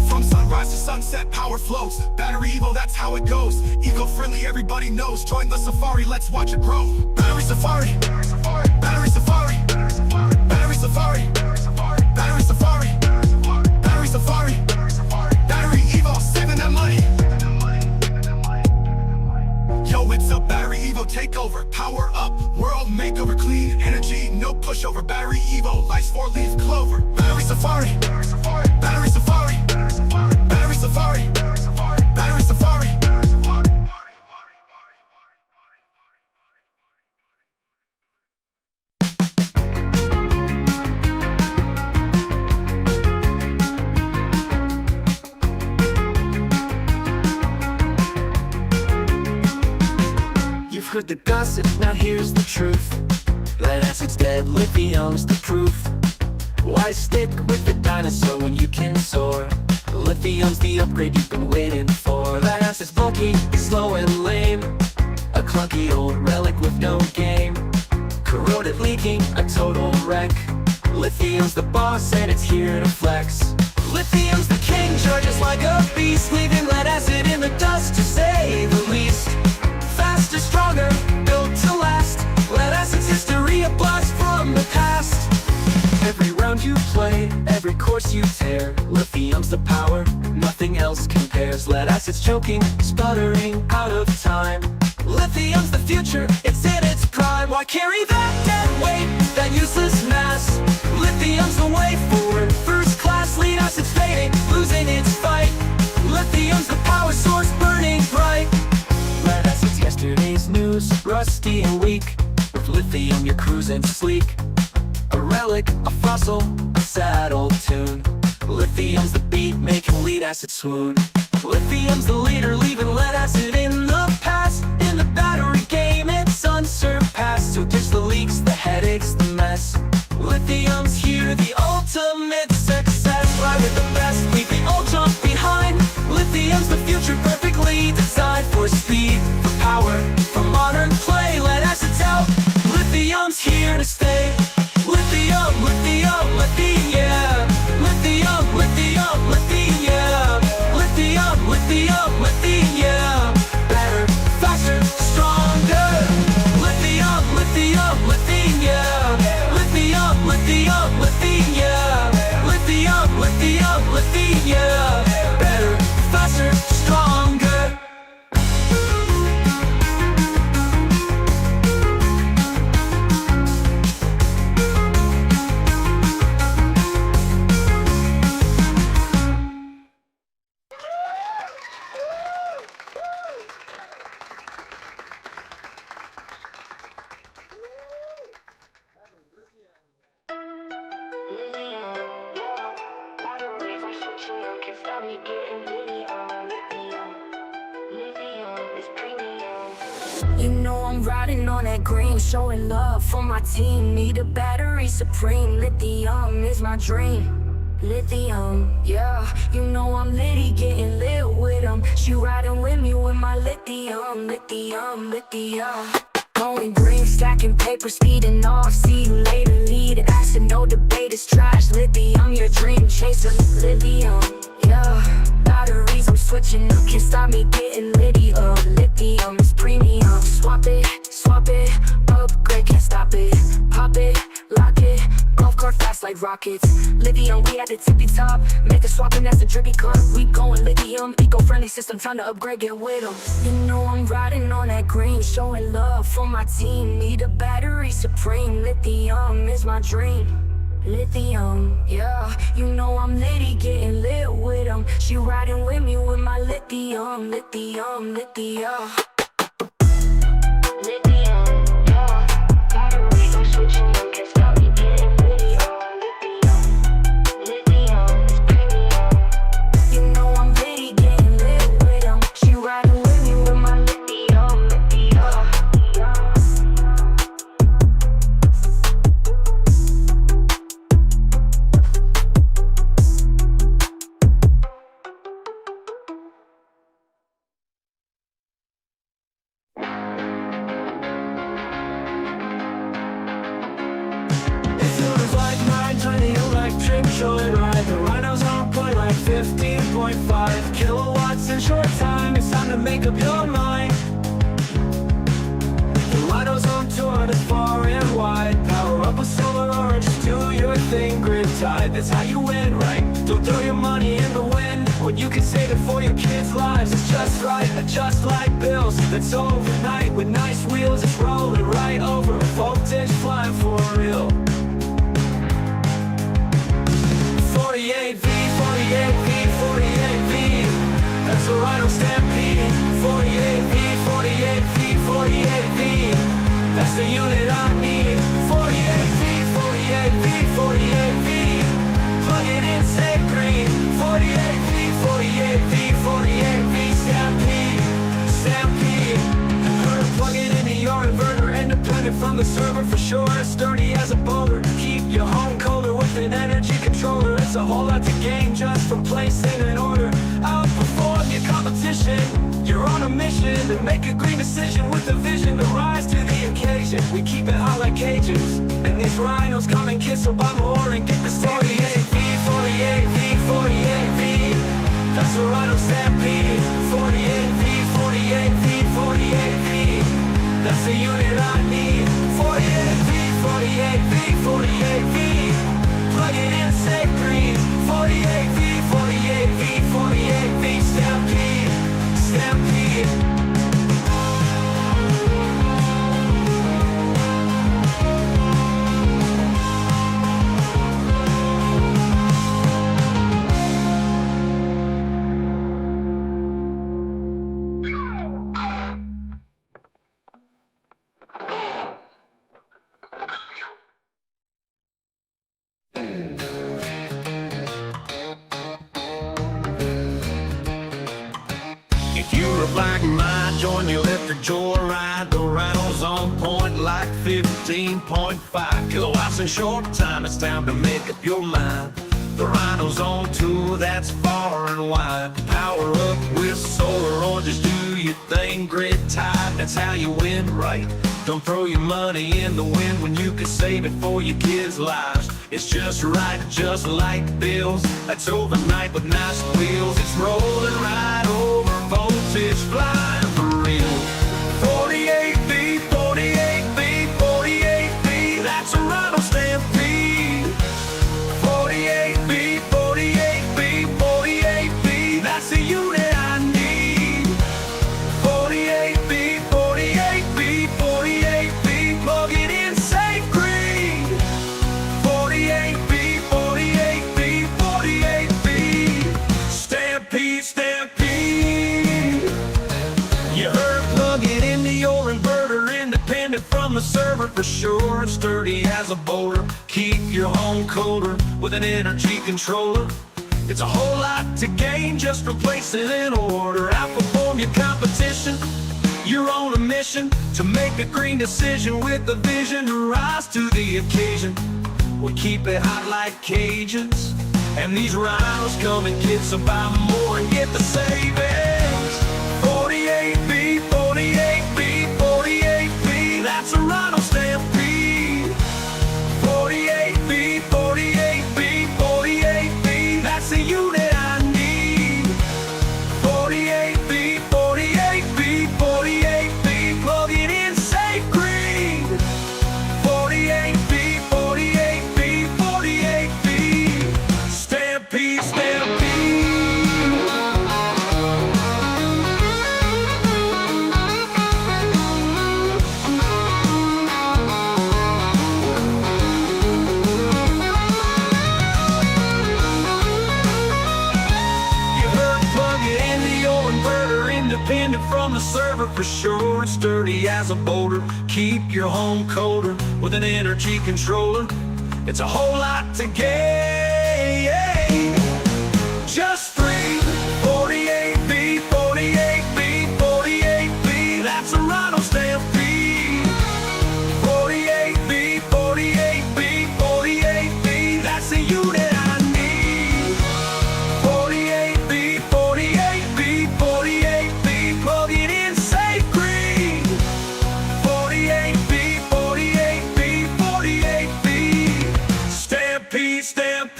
From sunrise to sunset, power flows. BatteryEvo, that's how it goes. Eco-friendly, everybody knows. Join the safari, let's watch it grow. Battery Safari, Battery Safari, Battery Safari, Battery Safari, Battery Safari, BatteryEvo, saving that money. Yo, it's a BatteryEvo takeover. Power up, world makeover. Clean energy, no pushover. BatteryEvo, life's 4-leaf clover. Battery Safari, Battery Safari, Battery Safari, Battery Safari. You've heard the gossip, now here's the truth. Lead acid's dead, lithium's the proof. Why stick with the dinosaur when you can soar? Lithium's the upgrade you've been waiting for. Lead acid's bulky, slow and lame, a clunky old relic with no game. Corroded, leaking, a total wreck. Lithium's the boss and it's here to flex. Lithium's the king, charges like a beast, leaving lead acid in the dust to say the least. Faster, stronger, built to last. Lead acid's history, a blast from the past. Every round you play, every course you tear, lithium's the power, nothing else compares. Lead acid's choking, sputtering, out of time. Lithium's the future, it's in its prime. Why carry that dead weight, that useless mass? Lithium's the way forward, first class. Lead acid's fading, losing its fight. Lithium's the power source, burning bright. Lead acid's yesterday's news, rusty and weak. With lithium you're cruising sleek. A relic, a fossil, a sad old tune. Lithium's the beat, making lead acid swoon. Lithium's the leader, leaving lead acid in the past. In the battery game, it's unsurpassed. So ditch the leaks, the headaches, the mess. Lithium's here, the ultimate success. Ride with the best, leave the old junk behind. Lithium's the future, perfectly designed for speed, for power, for modern play. Lead acid's out, lithium's here to stay. Lithium, lithium, lithium, yeah. Lithium, lithium. You know I'm riding on that green, showing love for my team. Need a battery supreme, lithium is my dream. Lithium, yeah, you know I'm litty, getting lit with 'em. She riding with me with my lithium, lithium, lithium. Going green, stacking paper, speeding off. See you later, lead acid, no debate, it's trash. Lithium, your dream chaser, lithium, yeah. Batteries, I'm switching up, can't stop me getting litty up. Lithium is premium, swap it, upgrade, can't stop it. Pop it, lock it, golf cart fast like rockets. Lithium, we at the tippy top, make the swapping, that's a drippy cut. We going lithium, eco-friendly system, trying to upgrade, get with 'em. You know I'm riding on that green, showing love for my team. Need a battery supreme, lithium is my dream. Lithium, yeah, you know I'm litty, getting lit with 'em. She riding with me with my lithium, lithium, lithium. Lithium, yeah, batteries, I'm switching up, can't stop me getting litty on. Lithium, lithium is premium. You know I'm litty, getting lit with 'em. She riding with me with my lithium, lithium. Tiny electric joyride. The Rhino's on point like 15.5 kilowatts in short time. It's time to make up your mind. The Rhino's on tour that's far and wide. Power up with solar or just do your thing. Grid tied, that's how you win, right? Don't throw your money in the wind when you can save it for your kids' lives. It's just right, just like bills. That's overnight with nice wheels. It's rolling right over. Voltage flying for real. 48V, 48V, 48V. That's a Rhino Stampede. 48V, 48V, 48V. That's the unit I need. 48V, 48V, 48V. Plug it in, say green. 48V, 48V, 48V. Stampede, Stampede. Plug it into your inverter, independent from the server for sure. Sturdy as a boulder. Keep your home colder with an energy controller. It's a whole lot to gain just from placing an order. Outperform your competition. You're on a mission to make a green decision with a vision to rise to the occasion. We keep it hot like cages, and these rhinos come and kiss Obama and get the 48V, 48V, 48V. That's a Rhino Stampede. 48V, 48V, 48V. That's the unit I need. 48V, 48V, 48V. Plug it in, say green. 48V, 48V, 48V. Stampede, Stampede. Like my join the electric joyride. The Rhino's on point like 15.5 kilowatts in short time. It's time to make up your mind. The Rhino's on tour that's far and wide. Power up with solar or just do your thing. Grid tied, that's how you win, right? Don't throw your money in the wind when you could save it for your kids' lives. It's just right, just like bills. That's overnight with nice wheels. It's rolling right over. Voltage flying for real. 48V, 48V, 48V. That's a Rhino Stampede. 48V, 48V, 48V. That's the unit I need. 48V, 48V, 48V. Plug it in, say green. 48V, 48V, 48V. Stampede, Stampede. From the server for sure, sturdy as a boulder. Keep your home colder with an energy controller. It's a whole lot to gain just from placing an order. Outperform your competition You're on a mission to make a green decision with a vision to rise to the occasion. We keep it hot like Cajuns, and these rhinos come and get some buy more and get the savings. 48B, 48B, 48B, that's a rhino stampede. 48B, 48B, 48B, that's the unit I need. 48B, 48B, 48B, plug it in, safe green. 48B, 48B, 48B, stampede, stampede. Independent from the server for sure, and sturdy as a boulder. Keep your home colder with an energy controller. It's a whole lot to gain. Just three 48B, 48B, 48B, that's a rhino stampede. 48B, 48B, 48B, that's the unit I need. 48B, 48B, 48B, plug it in, safe green. 48B, 48B, 48B, stampede, stampede.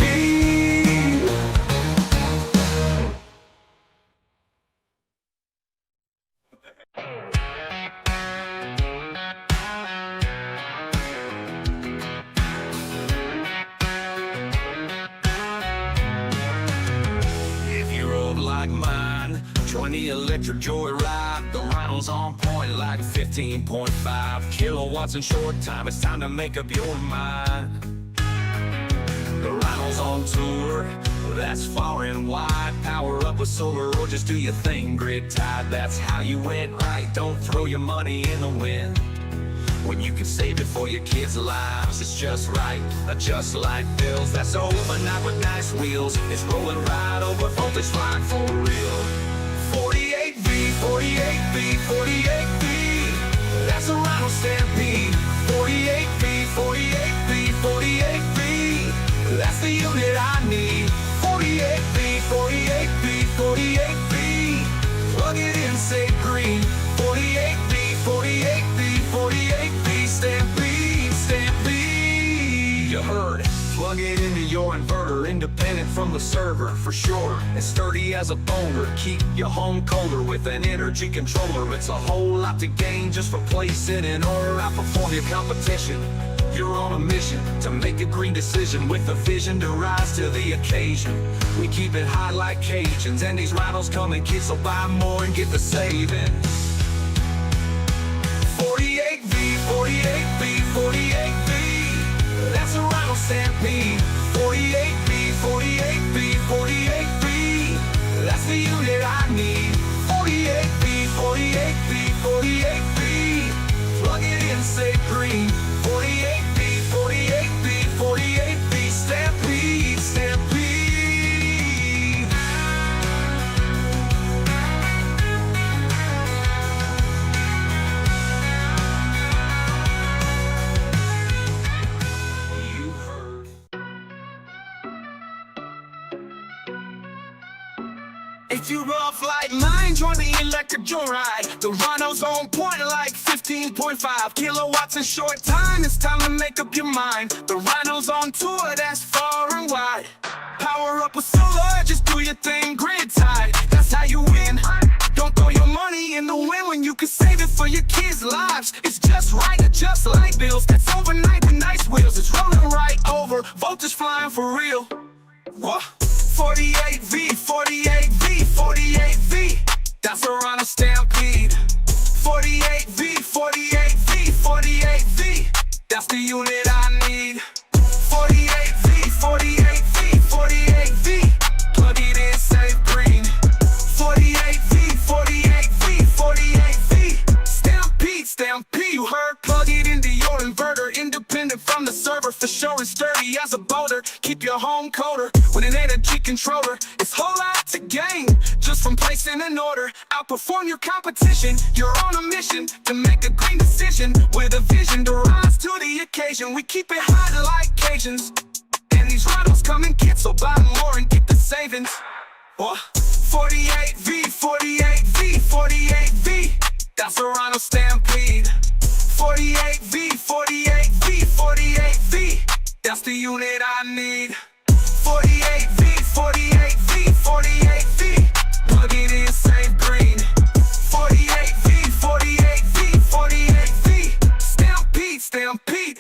If you're old like mine, join the electric joyride. The rhinos on point like 15.5 kilowatts in short time. It's time to make up your mind. The rhinos on tour, that's far and wide. Power up with solar or just do your thing, grid tied. That's how you win right. Don't throw your money in the wind when you can save it for your kids' lives. It's just right, just like bills. That's overnight with nice wheels. It's rolling right over voltage line for real. 48V, 48V, 48V, that's a rhino stampede. 48V, 48V, 48V, that's the unit I need. 48V, 48V, 48V, plug it in, say green. 48V, 48V, 48B, stampede, stampede. You heard it. Plug it into your inverter, independent from the server for sure. As sturdy as a boulder, keep your home colder with an energy controller. It's a whole lot to gain just for placing in order. Outperform your competition. You're on a mission to make a green decision with a vision to rise to the occasion. We keep it hot like Cajuns, and these rhinos come and get, so buy more and get the savings. 48V, 48B, 48B, that's a rhino stampede. 48B, 48B, 48B, that's the unit I need. 48B, 48B, 48B, plug it in, say green. 48B, 48B, 48B, stampede, stampede. If you're rough like mine, join the electric joyride. The rhinos on point like 15.5 kilowatts in short time. It's time to make up your mind. The rhinos on tour, that's far and wide. Power up with solar, just do your thing, grid tied. That's how you win. Don't throw your money in the wind when you can save it for your kids' lives. It's just right, just like bills. It's overnight with nice wheels. It's rolling right over, voltage flying for real. What? 48V, 48V, 48V, that's a rhino stampede. 48V, 48V, 48V, that's the unit I need. 48V, 48V, 48V, plug it in, save green. 48V, 48V, 48V, stampede, stampede. You heard? Plug it into your inverter, independent from the server for sure. and sturdy as a boulder. Keep your home colder with an energy controller. It's whole lot to gain just from placing an order. Outperform your competition. You're on a mission to make a green decision with a vision to rise to the occasion. We keep it hot like Cajuns, and these rhinos come in kits, so buy more and get the savings. 48V, 48V, 48V, that's a rhino stampede. 48V, 48V, 48V, that's the unit I need. 48V, 48V, 48V, plug it in, save green. 48V, 48V, 48V, stampede, stampede.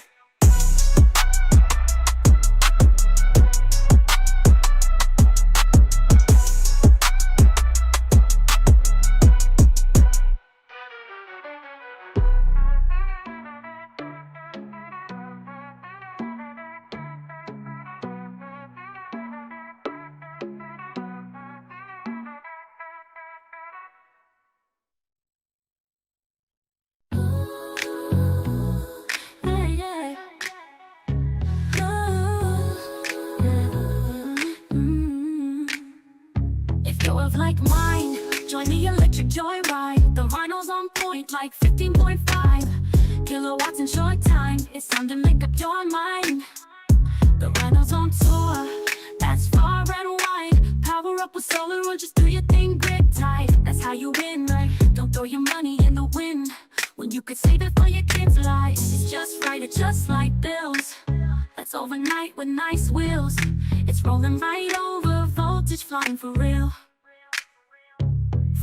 Like mine, join the electric joyride. The rhino's on point like 15.5 kilowatts in short time. It's time to make up your mind. The rhino's on tour, that's far and wide. Power up with solar or just do your thing grid tight. That's how you win, right? Don't throw your money in the wind when you could save it for your kids' lives. It's just right, it's just like bills. That's overnight with nice wheels. It's rolling right over, voltage flying for real.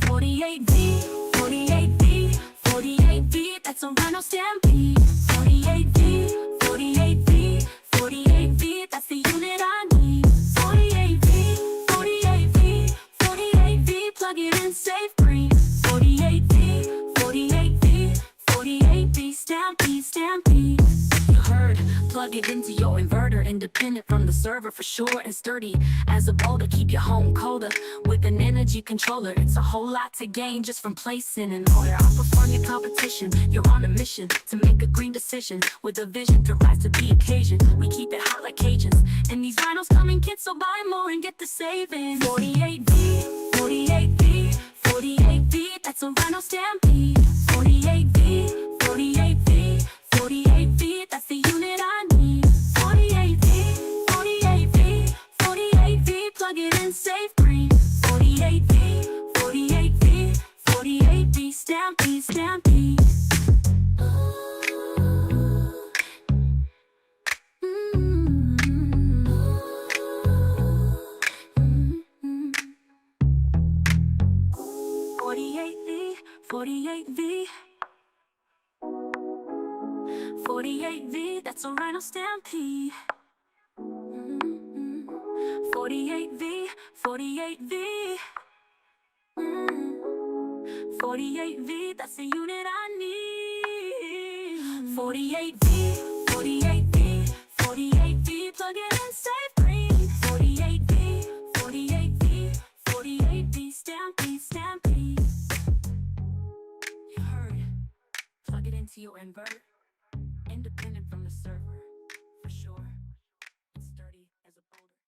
48V, 48V, 48V, that's a rhino stampede. 48V, 48V, 48V, that's the unit I need. 48V, 48V, 48V, plug it in, save green. 48V, 48V, 48V, stampede, stampede. You heard, plug it into your inverter, independent from the server for sure and sturdy as a boulder. Keep your home colder with an energy controller. It's a whole lot to gain just from placing an order. Outperform your competition. You're on a mission to make a green decision with a vision to rise to the occasion. We keep it hot like Cajuns, and these rhinos come in kits, so buy more and get the savings. 48V, 48V, 48V, that's a rhino stampede. 48V, 48V, 48V, that's the unit I need. 48V, 48V, 48V, plug it in, save green. 48V, 48V, 48V, stampede, stampede. 48V, 48V, 48V, that's a rhino stampede. 48V, 48V, 48V, that's the unit I need. 48V, 48V, 48V, plug it in, save green. 48V, 48V, 48V, stampede, stampede. You heard, plug it into your inverter. Independent from the server, for sure. It's sturdy as a boulder.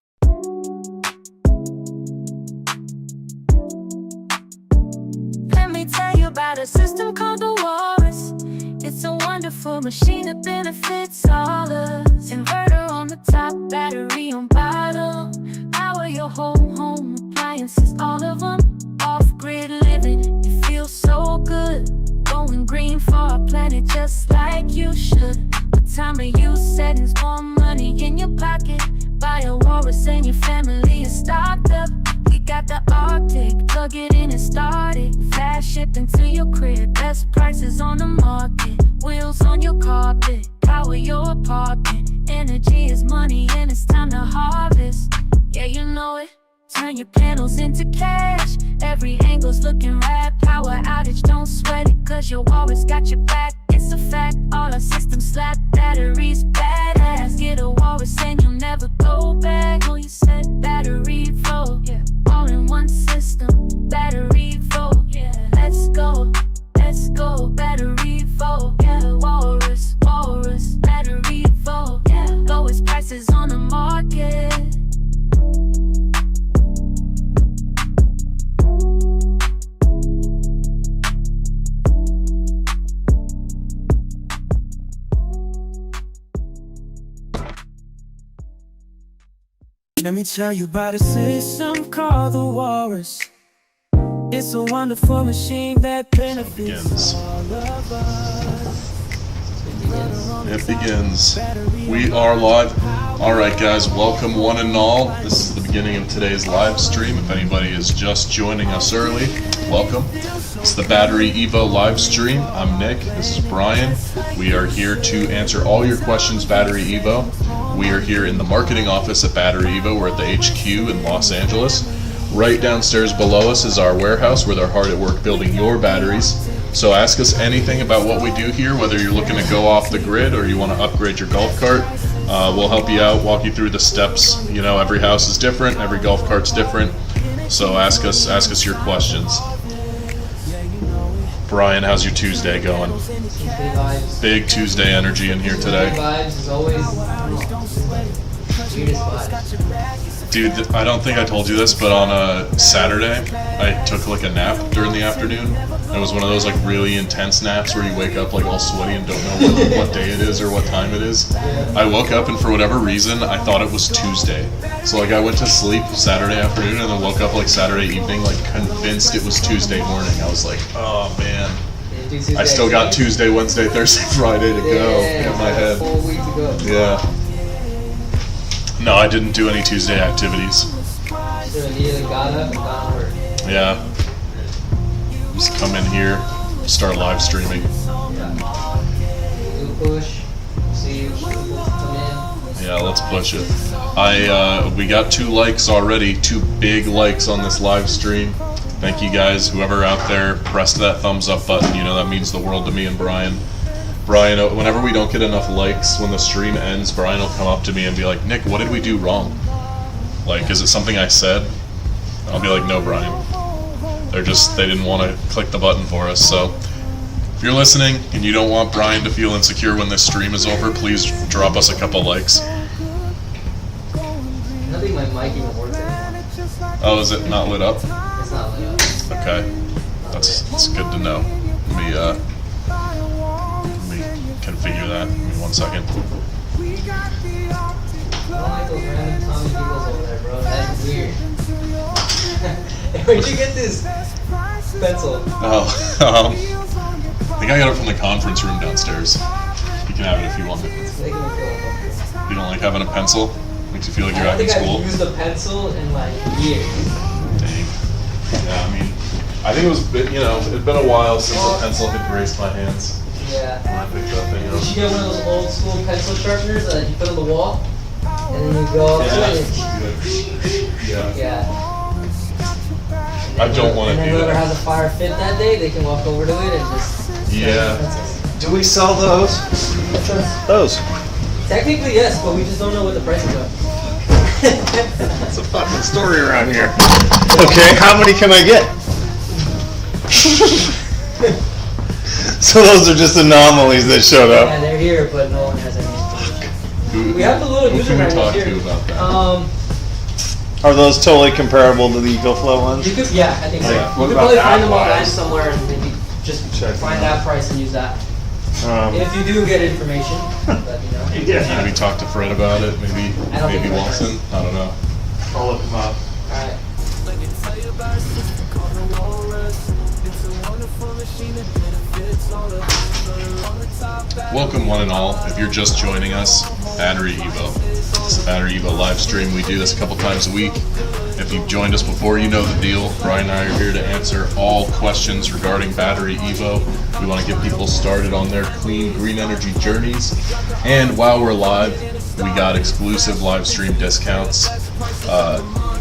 Let me tell you about a system called the Walrus. It's a wonderful machine that benefits all of us. Inverter on the top, battery on bottom. Power your home appliances, all of them. Off-grid living, it feels so good. Going green for our planet just like you should. What time of use settings, more money in your pocket. Buy a walrus and your family is stocked up. We got the Arctic, plug it in and start it. Fast shipping to your crib, best prices on the market. Wheels on your carpet, power your apartment. Energy is money and it's time to harvest. Yeah, you know it. Turn your panels into cash. Every angle's looking right. Power outage, don't sweat it, cause your walrus got your back. It's a fact, all our systems slap. Batteries badass. Get a walrus and you'll never go back. Oh, you said BatteryEvo, yeah. All in one system, BatteryEvo, yeah. Let's go, BatteryEvo, yeah. Walrus, BatteryEvo, yeah. Lowest price is on the market. Let me tell you about a system called the Walrus. It's a wonderful machine that benefits all of us. It begins. We are live. Alright guys, welcome one and all. This is the beginning of today's live stream. If anybody is just joining us early, welcome. It's the BatteryEvo live stream. I'm Nick, this is Brian. We are here to answer all your questions, BatteryEvo. We are here in the marketing office at BatteryEvo. We're at the HQ in Los Angeles. Right downstairs below us is our warehouse where they're hard at work building your batteries. So ask us anything about what we do here, whether you're looking to go off the grid or you want to upgrade your golf cart. We'll help you out, walk you through the steps. You know, every house is different, every golf cart's different. So ask us your questions. Brian, how's your Tuesday going? Big Tuesday energy in here today. Vibes is always weirdest vibes. Dude, I don't think I told you this, but on a Saturday, I took like a nap during the afternoon. It was one of those like really intense naps where you wake up like all sweaty and don't know what day it is or what time it is. I woke up and for whatever reason, I thought it was Tuesday. So like I went to sleep Saturday afternoon and then woke up like Saturday evening, like convinced it was Tuesday morning. I was like, oh man. I still got Tuesday, Wednesday, Thursday, Friday to go in my head. Whole week to go. Yeah. No, I didn't do any Tuesday activities. So you either got up and got to work. Yeah. Just come in here, start live streaming. Yeah. Do a push. See if people come in. Yeah, let's push it. We got 2 likes already, 2 big likes on this live stream. Thank you guys, whoever out there pressed that thumbs up button. You know that means the world to me and Brian. Brian, whenever we don't get enough likes when the stream ends, Brian will come up to me and be like, Nick, what did we do wrong? Like, is it something I said? I'll be like, no, Brian. They didn't want to click the button for us. So if you're listening and you don't want Brian to feel insecure when this stream is over, please drop us a couple likes. I don't think my mic even works anymore. Oh, is it not lit up? It's not lit up. Okay. That's good to know. Let me configure that. Give me 1 second. I don't like those random Tommy Giggles over there, bro. That's weird. Where'd you get this pencil? Oh, I think I got it from the conference room downstairs. You can have it if you want it. It's making me feel uncomfortable. You don't like having a pencil? Makes you feel like you're I out don't in think school? I've used a pencil in like years. Dang. Yeah, I mean, I think it was, it'd been a while since a pencil had graced my hands. Yeah. When I picked that thing You up. should get one of those old school pencil sharpeners that you put on the wall, and then you go up to it. Yeah. Yeah. I don't want to And then do whoever that. has a fire fit that day, they can walk over to it and just. Yeah. Do we sell those? Those. Technically, yes, but we just don't know what the prices are. That's a fucking story around here. Okay, how many can I get? So those are just anomalies that showed Yeah, up. they're here, but no one has any. Who We have the little can user we manual talk here. to about that? Are those totally comparable to the EcoFlow ones? You could, yeah, I think so. Yeah. You What could about probably find them online app-wise? somewhere and maybe just Check find them out. that price and use that. If you do get information, let me know. Maybe talk to Fred about it. Maybe I don't think Watson. I don't know. I'll look them up. Alright. Welcome one and all. If you're just joining us, BatteryEvo. It's the BatteryEvo live stream. We do this a couple times a week. If you've joined us before, you know the deal. Brian and I are here to answer all questions regarding BatteryEvo. We want to get people started on their clean green energy journeys. And while we're live, we got exclusive live stream discounts.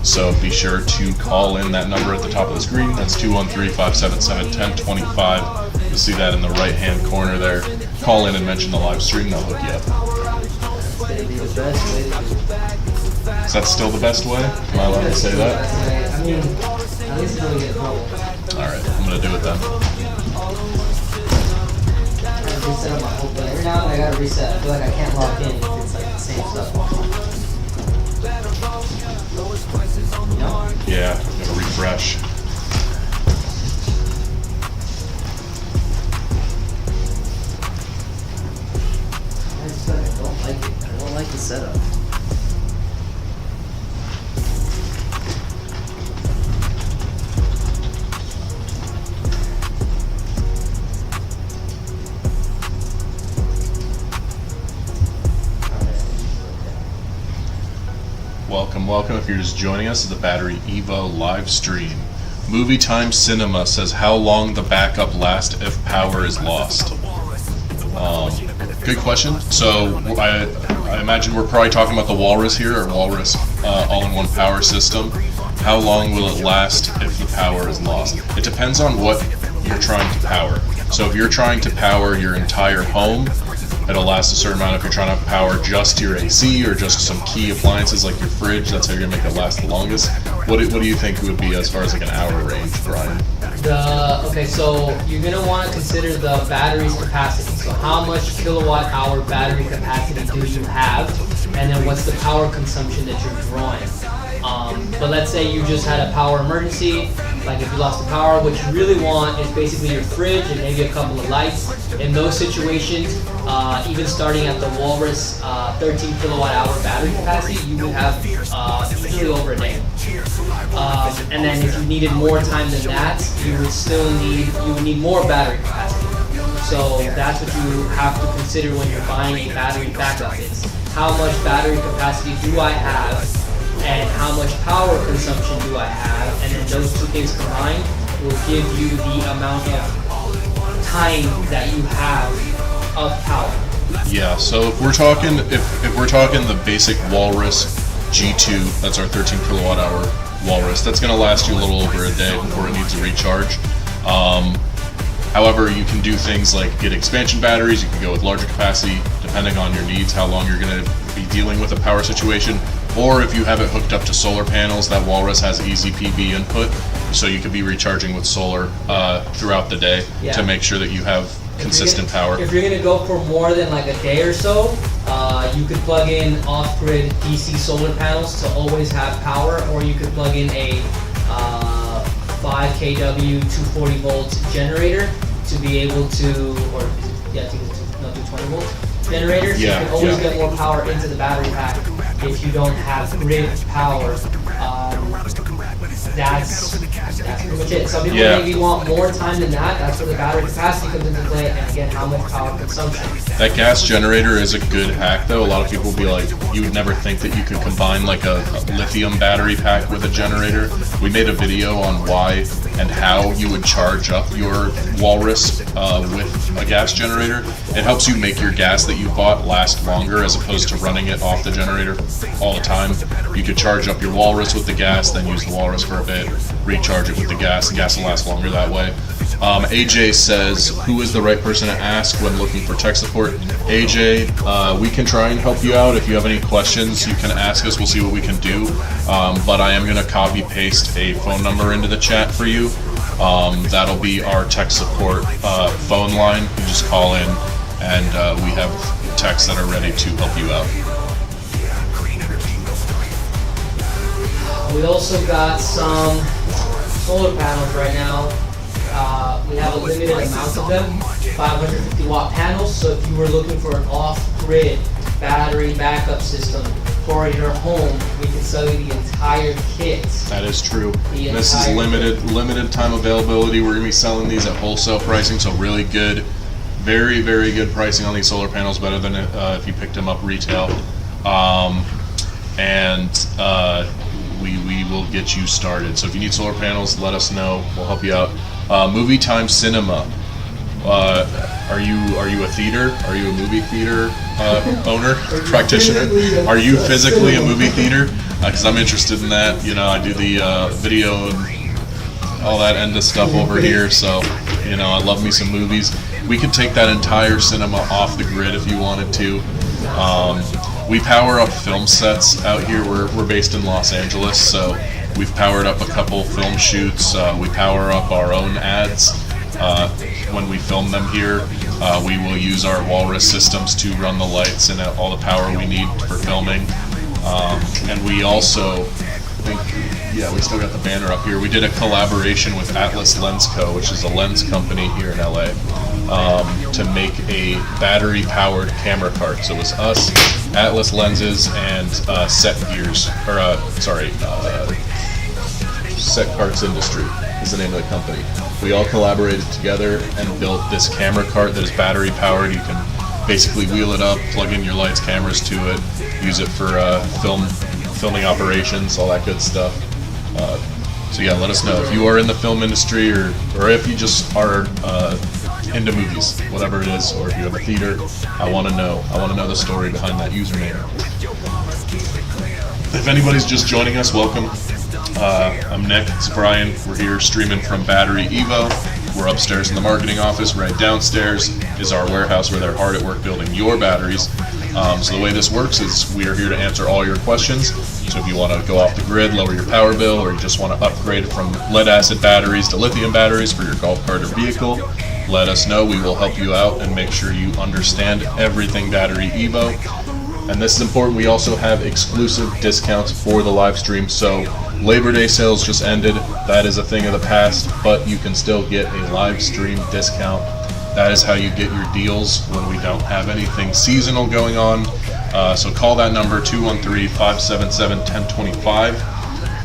So be sure to call in that number at the top of the screen. That's 213-577-1025. You'll see that in the right-hand corner there. Call in and mention the live stream, they'll hook you up. It's gonna be the best way to do it. Is that still the best way? Am I allowed to say that? I mean, at least until we get in trouble. Alright, I'm gonna do it then. I reset up my whole thing. Every now and then I gotta reset. I feel like I can't log in if it's like the same stuff. Yeah, gotta refresh. I don't like it. I don't like the setup. Welcome. If you're just joining us, it's the BatteryEvo live stream. Movie Time Cinema says how long the backup lasts if power is lost. Good question. So I imagine we're probably talking about the Walrus here, or Walrus all-in-one power system. How long will it last if the power is lost? It depends on what you're trying to power. So if you're trying to power your entire home, it'll last a certain amount. If you're trying to power just your AC or just some key appliances like your fridge, that's how you're gonna make it last the longest. What do you think it would be as far as like an hour range, Brian? Okay, so you're gonna want to consider the battery's capacity. So how much kilowatt hour battery capacity do you have, and then what's the power consumption that you're drawing? But let's say you just had a power emergency, like if you lost the power, what you really want is basically your fridge and maybe a couple of lights. In those situations, even starting at the Walrus 13 kilowatt hour battery capacity, you would have usually over a day. And then if you needed more time than that, you would need more battery capacity. So that's what you have to consider when you're buying a battery backup is how much battery capacity do I have and how much power consumption do I have, and then those two things combined will give you the amount of time that you have of power. Yeah, so if we're talking the basic Walrus G2, that's our 13 kilowatt hour Walrus, that's going to last you a little over a day before it needs a recharge. However, you can do things like get expansion batteries, you can go with larger capacity depending on your needs, how long you're going to be dealing with a power situation, or if you have it hooked up to solar panels, that Walrus has easy PV input, so you could be recharging with solar throughout the day to make sure that you have consistent power. If you're going to go for more than like a day or so, you could plug in off-grid DC solar panels to always have power, or you could plug in a 5 kW 240 volt generator to be able to, or yeah, to 220 volt generator, so you can always get more power into the battery pack if you don't have grid power. That's pretty much it. Some people maybe want more time than that. That's where the battery capacity comes into play, and again, how much power consumption. That gas generator is a good hack, though. A lot of people will be like, you would never think that you could combine like a lithium battery pack with a generator. We made a video on why and how you would charge up your Walrus with a gas generator. It helps you make your gas that you bought last longer as opposed to running it off the generator all the time. You could charge up your Walrus with the gas, then use the Walrus for a bit, recharge it with the gas, and gas will last longer that way. AJ says, who is the right person to ask when looking for tech support? AJ, we can try and help you out. If you have any questions, you can ask us. We'll see what we can do. But I am going to copy paste a phone number into the chat for you. That'll be our tech support phone line. You just call in, and we have techs that are ready to help you out. We also got some solar panels right now. We have a limited amount of them, 550 watt panels, so if you were looking for an off-grid battery backup system for your home, we can sell you the entire kit. That is true. This is limited time availability. We're going to be selling these at wholesale pricing, so really good, very, very good pricing on these solar panels, better than if you picked them up retail. We will get you started. So if you need solar panels, let us know. We'll help you out. Movie Time Cinema. Are you a theater? Are you a movie theater owner, practitioner? Are you physically a movie theater? Because I'm interested in that. You know, I do the video and all that end of stuff over here. So, you know, I love me some movies. We could take that entire cinema off the grid if you wanted to. We power up film sets out here. We're based in Los Angeles, so we've powered up a couple film shoots. We power up our own ads. When we film them here, we will use our Walrus systems to run the lights and all the power we need for filming. And we also, I think Yeah, we still got the banner up here. We did a collaboration with Atlas Lens Co., which is a lens company here in LA, to make a battery-powered camera cart. So it was us, Atlas Lenses, and Set Gears, or Set Carts Industry is the name of the company. We all collaborated together and built this camera cart that is battery-powered. You can basically wheel it up, plug in your lights, cameras to it, use it for filming operations, all that good stuff. So yeah, let us know if you are in the film industry, or if you just are into movies, whatever it is, or if you have a theater. I want to know the story behind that username. If anybody's just joining us, welcome. I'm Nick, it's Brian. We're here streaming from BatteryEvo. We're upstairs in the marketing office. Right downstairs is our warehouse where they're hard at work building your batteries. So the way this works is we are here to answer all your questions. So if you want to go off the grid, lower your power bill, or you just want to upgrade from lead acid batteries to lithium batteries for your golf cart or vehicle, let us know. We will help you out and make sure you understand everything BatteryEvo. And this is important, we also have exclusive discounts for the live stream. So Labor Day sales just ended. That is a thing of the past, but you can still get a live stream discount. That is how you get your deals when we don't have anything seasonal going on. So call that number, 213-577-1025,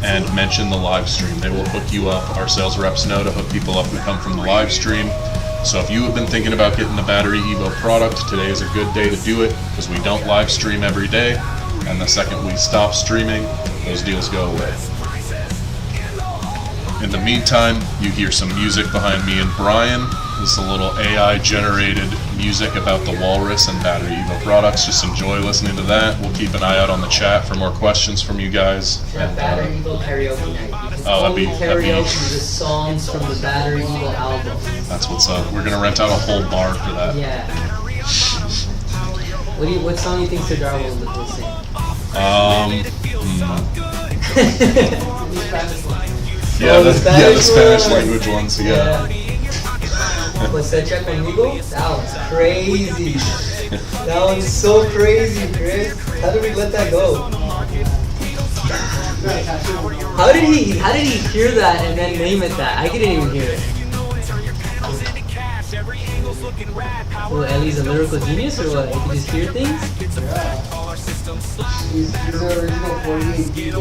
and mention the live stream. They will hook you up. Our sales reps know to hook people up who come from the live stream. So if you have been thinking about getting the BatteryEvo product, today is a good day to do it, because we don't live stream every day, and the second we stop streaming, those deals go away. In the meantime, you hear some music behind me and Brian. This is a little AI-generated music about the Walrus and BatteryEvo products. Just enjoy listening to that. We'll keep an eye out on the chat for more questions from you guys. BatteryEvo karaoke night. That'd be Karaoke the songs from the BatteryEvo album. That's what's up. We're gonna rent out a whole bar for that. Yeah. What song do you think Cedar will sing? Yeah, the Spanish language ones. Yeah. What's that? Check conmigo? That one's crazy. That one's so crazy, Chris. How did we let that go? How did he hear that and then name it that? I couldn't even hear it. Well, Ellie's a lyrical genius, or what? He can just hear things? He's the original 48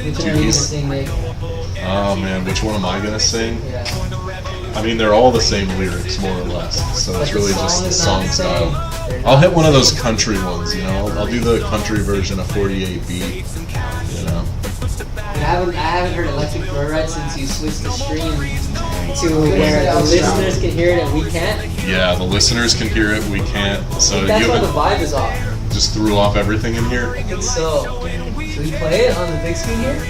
Which one are you gonna sing, Nick? Oh man, which one am I gonna sing? Yeah. I mean, they're all the same lyrics, more or less. So it's really just the song style. They're I'll hit one of those country ones, you know. I'll do the country version of 48B, you know. I haven't heard Electric Joyride since you switched the stream to where the listeners can hear it and we can't. Yeah, the listeners can hear it, we can't. So That's you why the vibe is off. just threw off everything in here. I think so. Should we play it on the big screen here?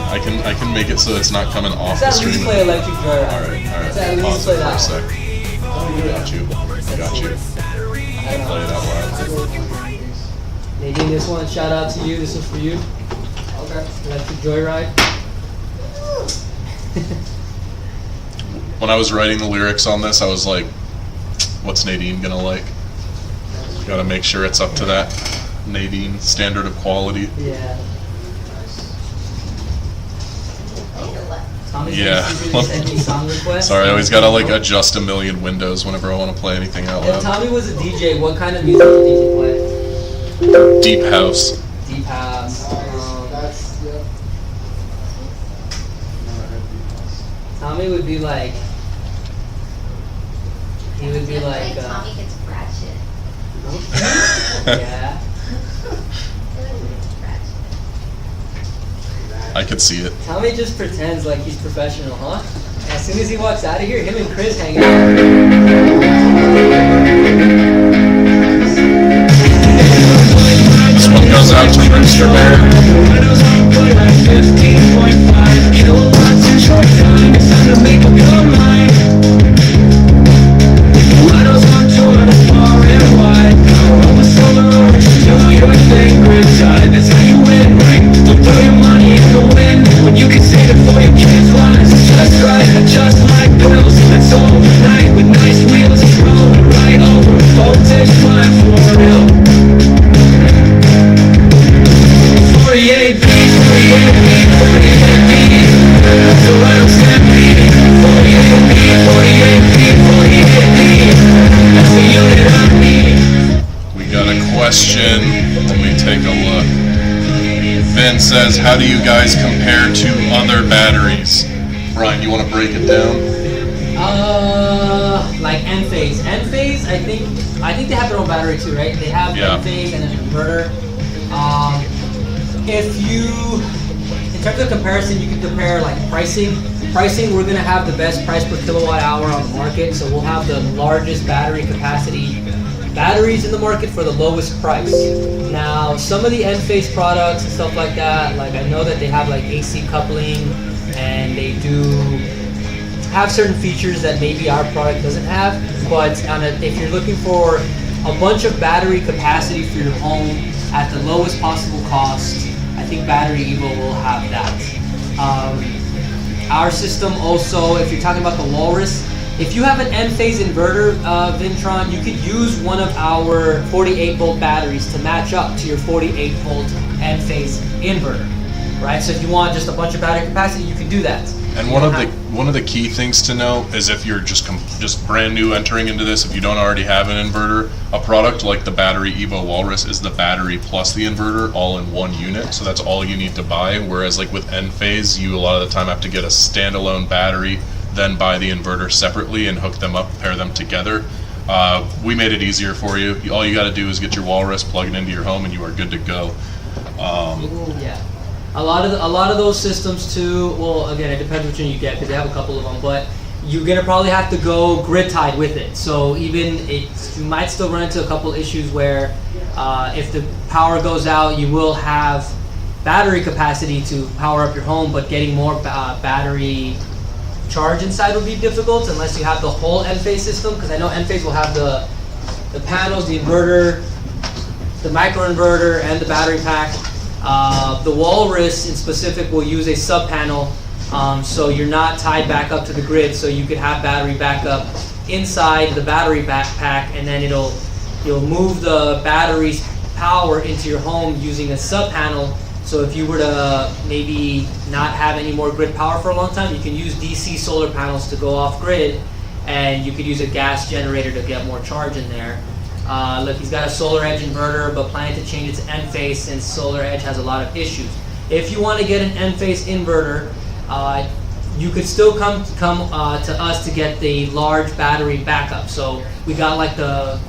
I can make it so it's not coming off Let's the at least stream. play Electric Joyride. Alright. Let's at least Pause play it for a that sec. one. Got you. Play it out loud. Nadine, this one, shout out to you. This one's for you. Okay. Electric Joyride. When I was writing the lyrics on this, I was like, what's Nadine gonna like? Gotta make sure it's up to that Nadine standard of quality. Yeah. Tommy's Yeah. send me song requests. Sorry, I always gotta like adjust a million windows whenever I want to play anything out If loud. Tommy was a DJ, what kind of music do you think he'd play? Deep house. Deep house. Tommy would be like. He would be like. Tommy gets ratchet. Yeah. I could see it. Tommy just pretends like he's professional, huh? As soon as he walks out of here, him and Chris hang out. This one goes out to Mr. Bear. That's how you win, right? Don't throw your money in the wind when you can save it for your kids' lives. Just right, just like bills. Let's all night with nice wheels. Ben says, how do you guys compare to other batteries? Brian, you want to break it down? Like Enphase. Enphase, I think they have their own battery too, right? They have Enphase and an inverter. If you, in terms of comparison, you can compare like pricing. Pricing, we're gonna have the best price per kilowatt hour on the market, so we'll have the largest battery capacity batteries in the market for the lowest price. Now, some of the Enphase products and stuff like that, like I know that they have like AC coupling, and they do have certain features that maybe our product doesn't have, but if you're looking for a bunch of battery capacity for your home at the lowest possible cost, I think BatteryEvo will have that. Our system also, if you're talking about the Walrus, if you have an Enphase inverter, Vintron, you could use one of our 48 volt batteries to match up to your 48 volt Enphase inverter, right? So if you want just a bunch of battery capacity, you can do that. And one of the key things to know is if you're just brand new entering into this, if you don't already have an inverter, a product like the BatteryEvo Walrus is the battery plus the inverter all in one unit, so that's all you need to buy. Whereas like with Enphase, you a lot of the time have to get a standalone battery, then buy the inverter separately and hook them up, pair them together. We made it easier for you. All you got to do is get your Walrus, plug it into your home, and you are good to go. Yeah. A lot of those systems too. Well, again, it depends which one you get because they have a couple of them. But you're gonna probably have to go grid tied with it. So you might still run into a couple issues where if the power goes out, you will have battery capacity to power up your home, but getting more battery charge inside would be difficult unless you have the whole Enphase system. Because I know Enphase will have the panels, the inverter, the microinverter, and the battery pack. The Walrus in specific will use a sub panel, so you're not tied back up to the grid, so you could have battery backup inside the battery backpack, and then you'll move the battery's power into your home using a sub panel. So if you were to maybe not have any more grid power for a long time, you can use DC solar panels to go off grid, and you could use a gas generator to get more charge in there. Look, he's got a Solar Edge inverter, but planning to change it to Enphase since Solar Edge has a lot of issues. If you want to get an Enphase inverter, you could still come to us to get the large battery backup. So we got like the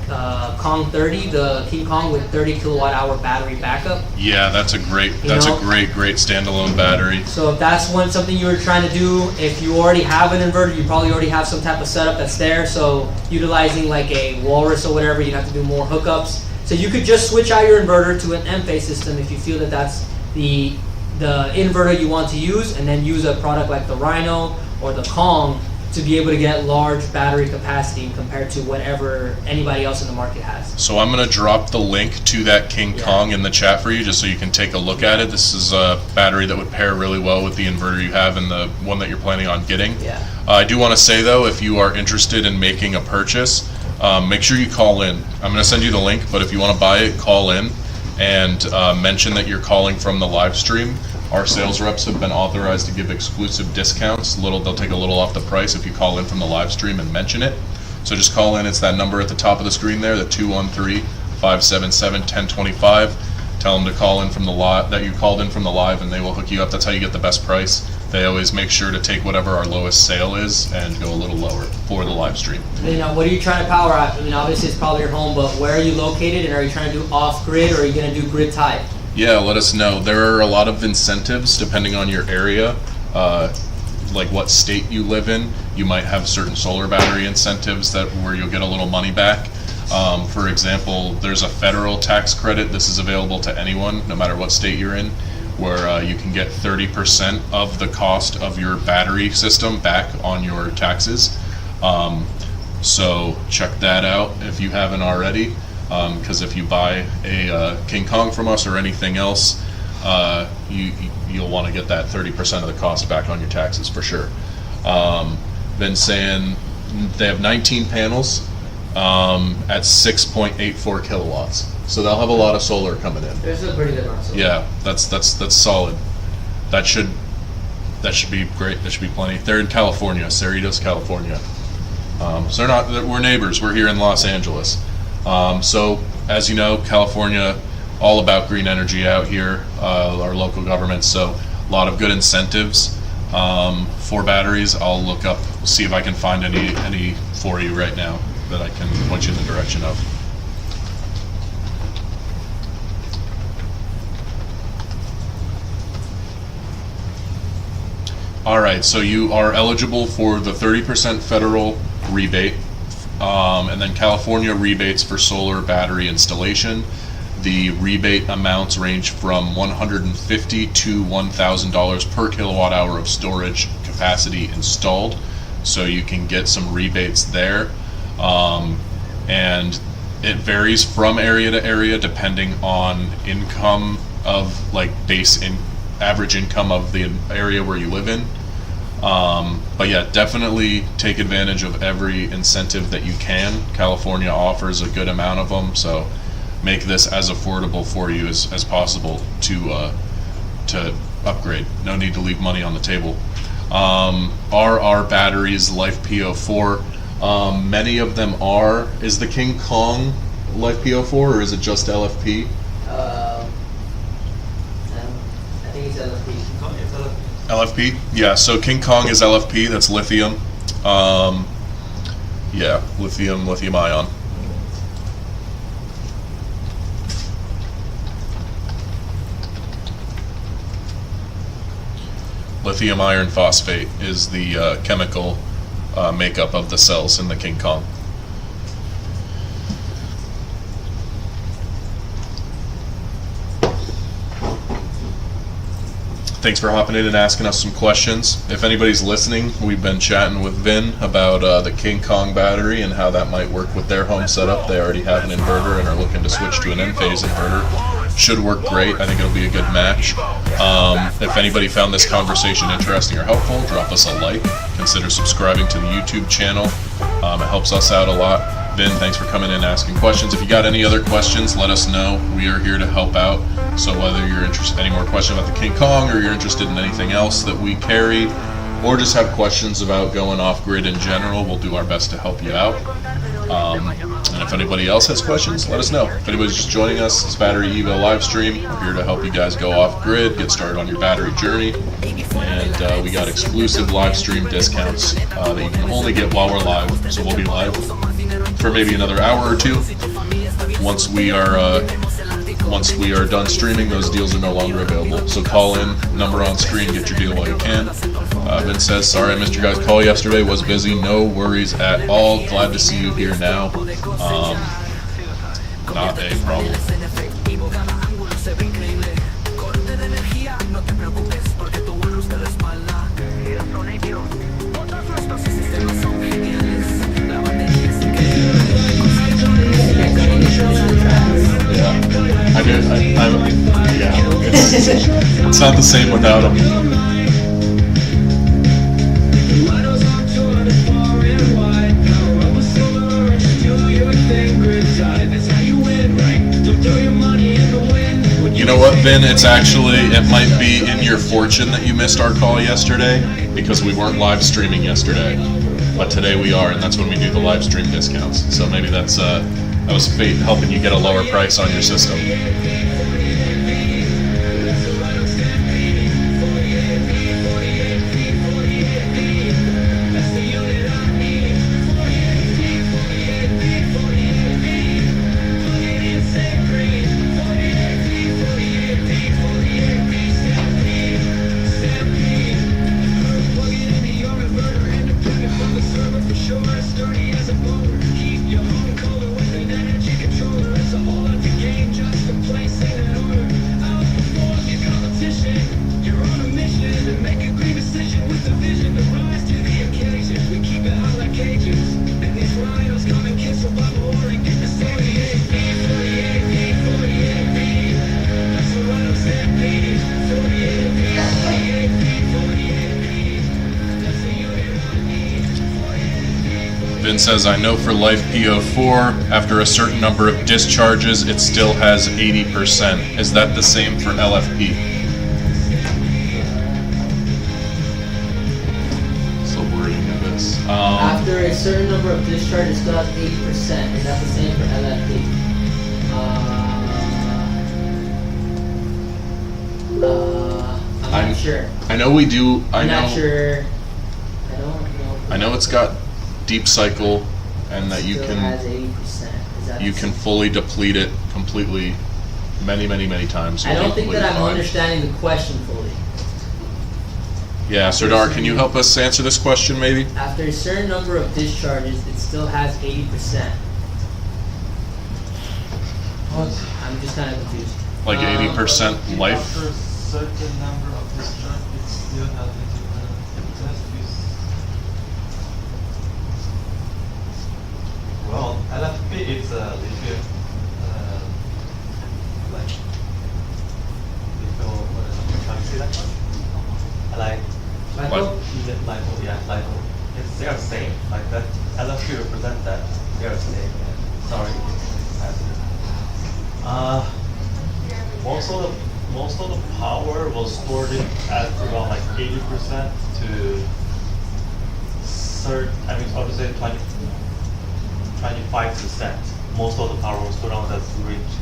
Kong 30, the King Kong with 30 kilowatt hour battery backup. Yeah, that's a great standalone battery. So if that's something you were trying to do, if you already have an inverter, you probably already have some type of setup that's there. So utilizing like a Walrus or whatever, you'd have to do more hookups. So you could just switch out your inverter to an Enphase system if you feel that that's the inverter you want to use, and then use a product like the Rhino or the Kong to be able to get large battery capacity compared to whatever anybody else in the market has. So I'm going to drop the link to that King Kong in the chat for you just so you can take a look at it. This is a battery that would pair really well with the inverter you have and the one that you're planning on getting. Yeah. I do want to say though, if you are interested in making a purchase, make sure you call in. I'm going to send you the link, but if you want to buy it, call in and mention that you're calling from the live stream. Our sales reps have been authorized to give exclusive discounts. They'll take a little off the price if you call in from the live stream and mention it. So just call in. It's that number at the top of the screen there, the 213-577-1025. Tell them to call in from the live, that you called in from the live, and they will hook you up. That's how you get the best price. They always make sure to take whatever our lowest sale is and go a little lower for the live stream. What are you trying to power at? Obviously it's probably your home, but where are you located, and are you trying to do off grid, or are you going to do grid tied? Yeah, let us know. There are a lot of incentives depending on your area, like what state you live in. You might have certain solar battery incentives where you'll get a little money back. For example, there's a federal tax credit. This is available to anyone, no matter what state you're in, where you can get 30% of the cost of your battery system back on your taxes. So check that out if you haven't already. Because if you buy a King Kong from us or anything else, you'll want to get that 30% of the cost back on your taxes for sure. Been saying they have 19 panels at 6.84 kilowatts, so they'll have a lot of solar coming in. There's a pretty good amount of solar. Yeah, that's solid. That should be great. That should be plenty. They're in California, Cerritos, California. So we're neighbors. We're here in Los Angeles. So, as you know, California, all about green energy out here, our local government, so a lot of good incentives for batteries. I'll look up, see if I can find any for you right now that I can point you in the direction of. All right, so you are eligible for the 30% federal rebate, and then California rebates for solar battery installation. The rebate amounts range from $150 to $1,000 per kilowatt hour of storage capacity installed, so you can get some rebates there. And it varies from area to area depending on income of, like, average income of the area where you live in. But yeah, definitely take advantage of every incentive that you can. California offers a good amount of them, so make this as affordable for you as possible to upgrade. No need to leave money on the table. Are our batteries Life P04? Many of them are. Is the King Kong Life P04 or is it just LFP? I think it's LFP. LFP? Yeah, so King Kong is LFP, that's lithium. Yeah, lithium ion. Lithium iron phosphate is the chemical makeup of the cells in the King Kong. Thanks for hopping in and asking us some questions. If anybody's listening, we've been chatting with Vin about the King Kong battery and how that might work with their home setup. They already have an inverter and are looking to switch to an N-phase inverter. Should work great. I think it'll be a good match. If anybody found this conversation interesting or helpful, drop us a like. Consider subscribing to the YouTube channel. It helps us out a lot. Vin, thanks for coming in and asking questions. If you got any other questions, let us know. We are here to help out. So whether you're interested in any more questions about the King Kong, or you're interested in anything else that we carry, or just have questions about going off-grid in general, we'll do our best to help you out. And if anybody else has questions, let us know. If anybody's just joining us, it's BatteryEvo live stream. We're here to help you guys go off-grid, get started on your battery journey. And we got exclusive live stream discounts that you can only get while we're live. So we'll be live for maybe another hour or two. Once we are done streaming, those deals are no longer available. So call in, number on screen, get your deal while you can. Vin says, sorry I missed your guys' call yesterday, was busy. No worries at all. Glad to see you here now. Not a problem. It's not the same without them. You know what, Vin? It might be in your fortune that you missed our call yesterday, because we weren't live streaming yesterday. But today we are, and that's when we do the live stream discounts. So maybe that was fate helping you get a lower price on your system. Vin says, I know for Life P04, after a certain number of discharges, it still has 80%. Is that the same for LFP? So wording of this. After a certain number of discharges, it still has 80%. Is that the same for LFP? sure. I know we do. I'm not sure. I don't know. I know it's got deep cycle, and that you Still can has 80%. Is that you can fully deplete it completely, many times. I don't think completely that I'm fine. understanding the question fully. Yeah, Sardar, can you help us answer this question, maybe? After a certain number of discharges, it still has 80%. I'm just kind of confused. Like 80% life? After a certain number of discharge, it still has well, LFP is a lithium, like, lithium, can you see that one? Like, Michael? LiPo, yeah, LiPo. They are the same, like that, LFP represent that, they are the same, sorry. Most of the power was stored at around like 80% to I would say 25%. Most of the power was stored on that range.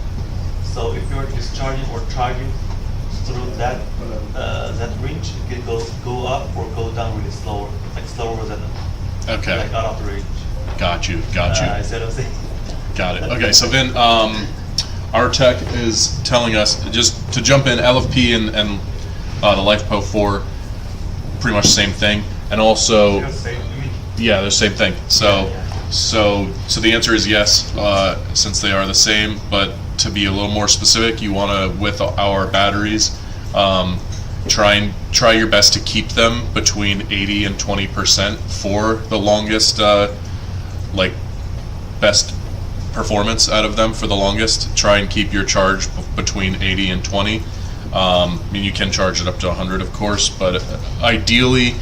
So if you're discharging or charging through that range, it can go up or go down really slower, like slower than Okay. like out of the range. Got you. I said I'm saying. Got it. Okay, so then our tech is telling us, just to jump in, LFP and the LiPo 4, pretty much the same thing, and also, They're the same, you mean? yeah, they're the same thing. So the answer is yes, since they are the same. But to be a little more specific, you want to, with our batteries, try your best to keep them between 80 and 20% for the longest, like best performance out of them for the longest. Try and keep your charge between 80 and 20. I mean, you can charge it up to 100, of course, but ideally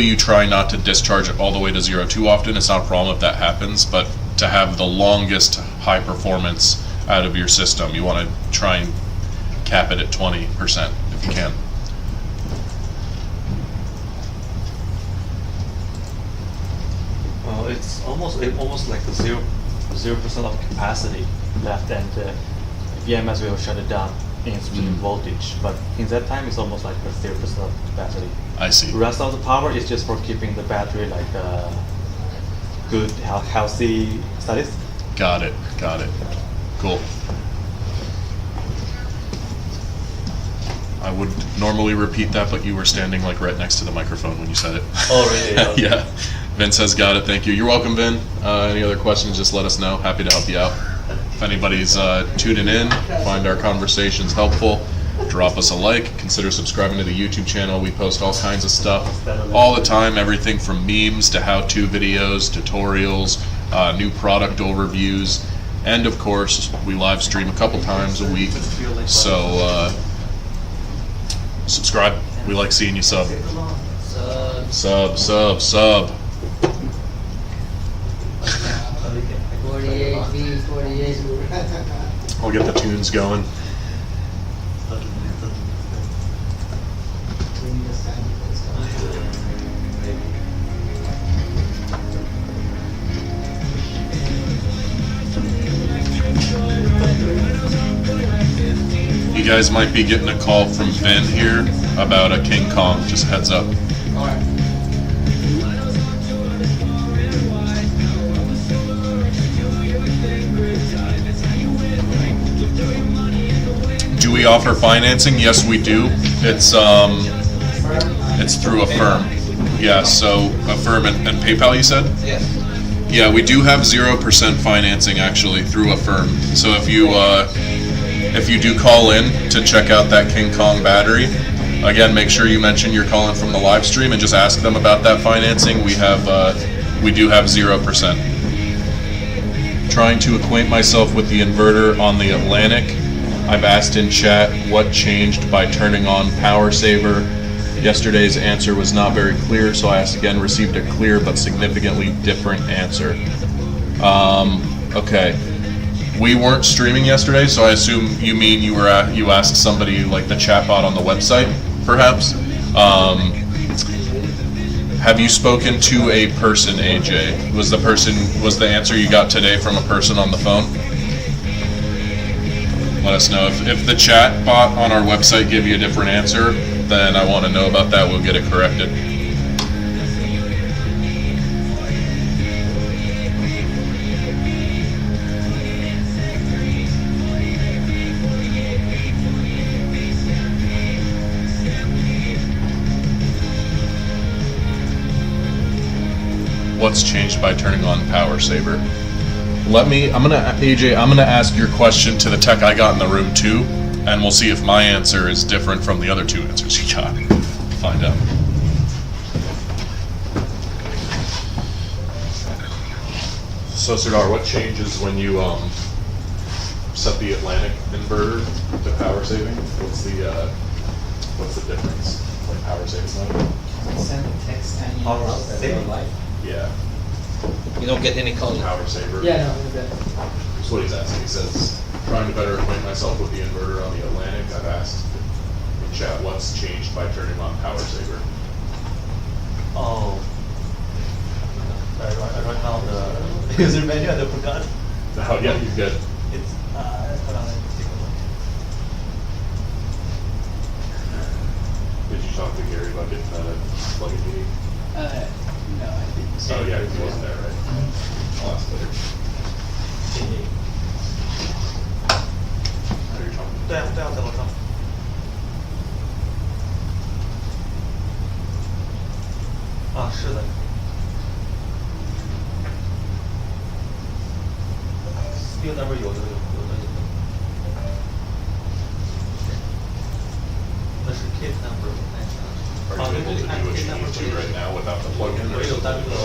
you try not to discharge it all the way to 0 too often. It's not a problem if that happens, but to have the longest high performance out of your system, you want to try and cap it at 20% if you can. Well, it's almost like the 0% of capacity left, and BMS will shut it down in stream voltage. But in that time, it's almost like the 0% of capacity. I see. The rest of the power is just for keeping the battery like good, healthy status. Got it. Cool. I would normally repeat that, but you were standing like right next to the microphone when you said it. Oh, really? Yeah. Vin says got it. Thank you. You're welcome, Vin. Any other questions, just let us know. Happy to help you out. If anybody's tuning in, find our conversations helpful, drop us a like. Consider subscribing to the YouTube channel. We post all kinds of stuff all the time. Everything from memes to how-to videos, tutorials, new product overviews, and of course, we live stream a couple times a week. So subscribe. We like seeing you sub. Sub. 48 V, 48. I'll get the tunes going. You guys might be getting a call from Vin here about a King Kong. Just a heads up. Do we offer financing? Yes, we do. It's through Affirm. Yeah, so Affirm and PayPal, you said? Yes. Yeah, we do have 0% financing actually through Affirm. So if you do call in to check out that King Kong battery, again, make sure you mention you're calling from the live stream and just ask them about that financing. We do have 0%. Trying to acquaint myself with the inverter on the Atlantic. I've asked in chat what changed by turning on power saver. Yesterday's answer was not very clear, so I asked again, received a clear but significantly different answer. Okay. We weren't streaming yesterday, so I assume you mean you asked somebody like the chatbot on the website, perhaps? Have you spoken to a person, AJ? Was the answer you got today from a person on the phone? Let us know. If the chat bot on our website gave you a different answer, then I want to know about that. We'll get it corrected. What's changed by turning on Power Saver? I'm gonna ask your question to the tech I got in the room too, and we'll see if my answer is different from the other two answers you got. Find out. So Serdar, what changes when you set the Atlantic inverter to power saving? What's the difference? Like power saving mode? Send a text and you Power know, saving? light. Yeah. You don't get any color. Power saver. Yeah, no, we're good. That's what he's asking. He says, trying to better acquaint myself with the inverter on the Atlantic. I've asked in chat what's changed by turning on Power Saver. Oh. Right now the user menu I forgot. Oh yeah, you're good. It's hold on, let me take a look. Did you talk to Gary about getting that plug-in meeting? No, I think. Oh yeah, he wasn't there, right? I'll ask later. How you're talking? 对啊，在楼上。啊，是的。Spill number 有的。那是 case number，我看一下。 Are you able to do what you need to right now without the plug-in? Or我有单个的。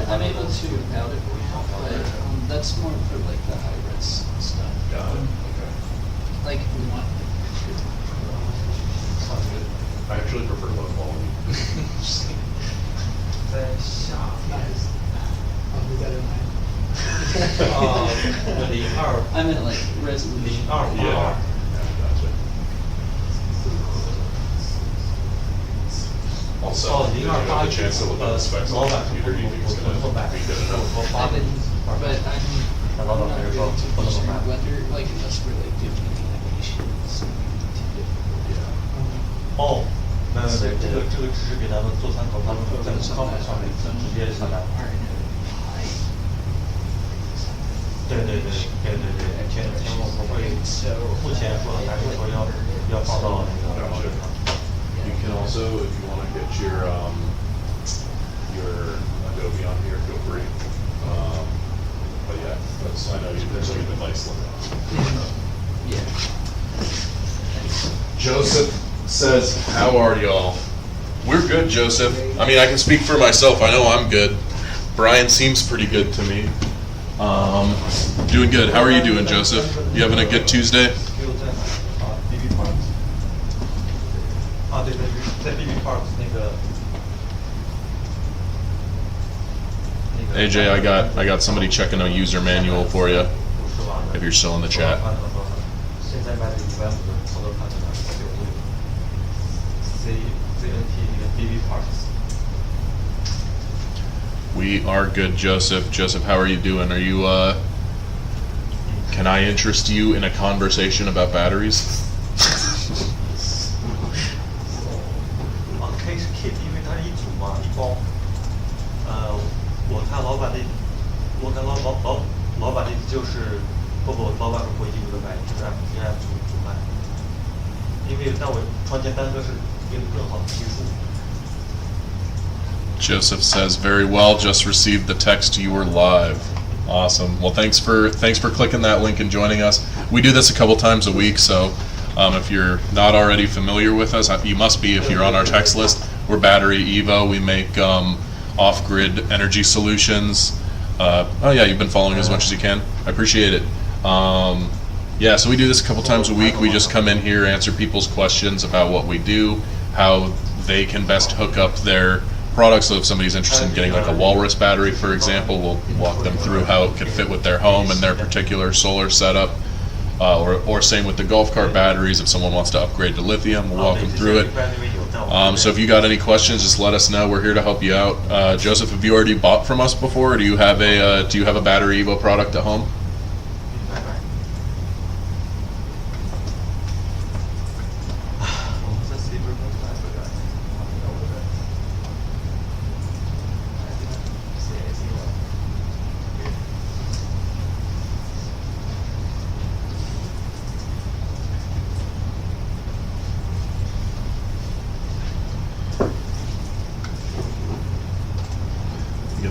I'm able to without it, but that's more for like the high res stuff. Got it. Okay. Like we want. Sounds good. I actually prefer low quality. 在下面。 I'll do better than 02。 I meant like resolution. 02。 Yeah. Gotcha. Also, if you have the chance to look at the specs on the computer, do you think it's going to be good enough? But I'm not really too concerned whether like unless we're like doing animations. Yeah. 哦，没，这个只是给咱们做参考，他们在课本上面直接下来。对，前我们会目前说还是说要放到那个。 You can also, if you want to get your Adobe on here, feel free. But yeah, I know there's a device limit. Yeah. Joseph says, "How are y'all?" We're good, Joseph. I mean, I can speak for myself. I know I'm good. Brian seems pretty good to me. Doing good. How are you doing, Joseph? You having a good Tuesday? 啊，对，在 BB Parts 那个。AJ, I got somebody checking a user manual for you. If you're still in the chat. 现在卖的150的操作盘的CNT 那个 BB Parts。 We are good, Joseph. Joseph, how are you doing? Are you, can I interest you in a conversation about batteries? 可以是 kit， 因为它是一组嘛，一包。我看老板的就是不，老板不会一个买，就是按组卖。因为但我创建单个是为了更好的提速。 Joseph says, very well, just received the text you were live. Awesome. Well, thanks for clicking that link and joining us. We do this a couple times a week, so if you're not already familiar with us, you must be if you're on our text list. We're BatteryEvo. We make off-grid energy solutions. Oh yeah, you've been following as much as you can. I appreciate it. Yeah, so we do this a couple times a week. We just come in here, answer people's questions about what we do, how they can best hook up their products. So if somebody's interested in getting like a Walrus battery, for example, we'll walk them through how it could fit with their home and their particular solar setup. Or same with the golf cart batteries. If someone wants to upgrade to lithium, we'll walk them through it. So if you got any questions, just let us know. We're here to help you out. Joseph, have you already bought from us before? Or do you have a BatteryEvo product at home?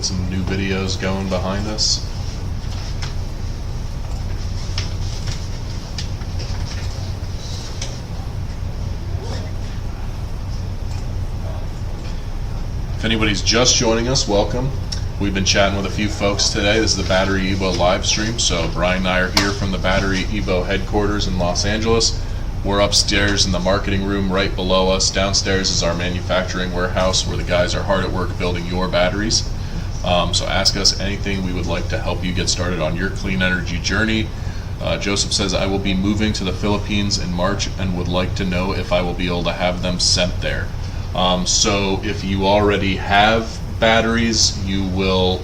Get some new videos going behind us. If anybody's just joining us, welcome. We've been chatting with a few folks today. This is the BatteryEvo live stream. So Brian and I are here from the BatteryEvo headquarters in Los Angeles. We're upstairs in the marketing room right below us. Downstairs is our manufacturing warehouse where the guys are hard at work building your batteries. So ask us anything. We would like to help you get started on your clean energy journey. Joseph says, I will be moving to the Philippines in March and would like to know if I will be able to have them sent there. So if you already have batteries, you will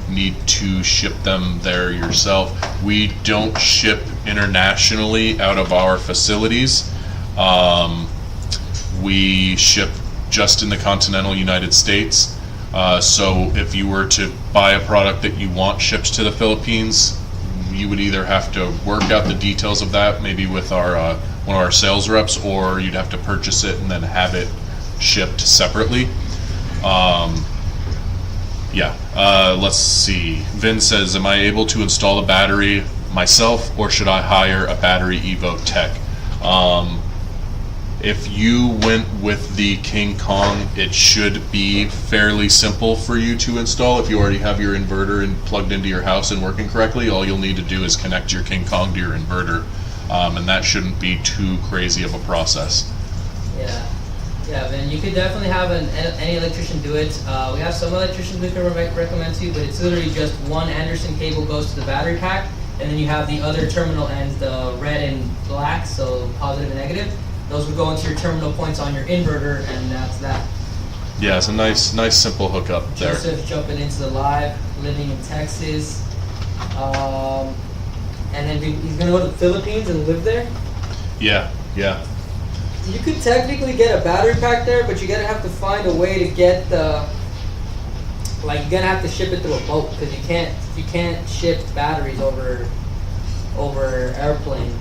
need to ship them there yourself. We don't ship internationally out of our facilities. We ship just in the continental United States. So if you were to buy a product that you want shipped to the Philippines, you would either have to work out the details of that, maybe with our one of our sales reps, or you'd have to purchase it and then have it shipped separately. Let's see. Vin says, am I able to install the battery myself, or should I hire a BatteryEvo tech? If you went with the King Kong, it should be fairly simple for you to install. If you already have your inverter and plugged into your house and working correctly, all you'll need to do is connect your King Kong to your inverter, and that shouldn't be too crazy of a process. Yeah, then you could definitely have any electrician do it. We have some electricians we can recommend to you, but it's literally just one Anderson cable goes to the battery pack, and then you have the other terminal ends, the red and black, so positive and negative. Those would go into your terminal points on your inverter, and that's that. Yeah, it's a nice simple hookup there. Joseph jumping into the live, living in Texas. And then he's gonna go to the Philippines and live there? Yeah. You could technically get a battery pack there, but you're gonna have to find a way to get the, like, you're gonna have to ship it through a boat, because you can't ship batteries over airplane.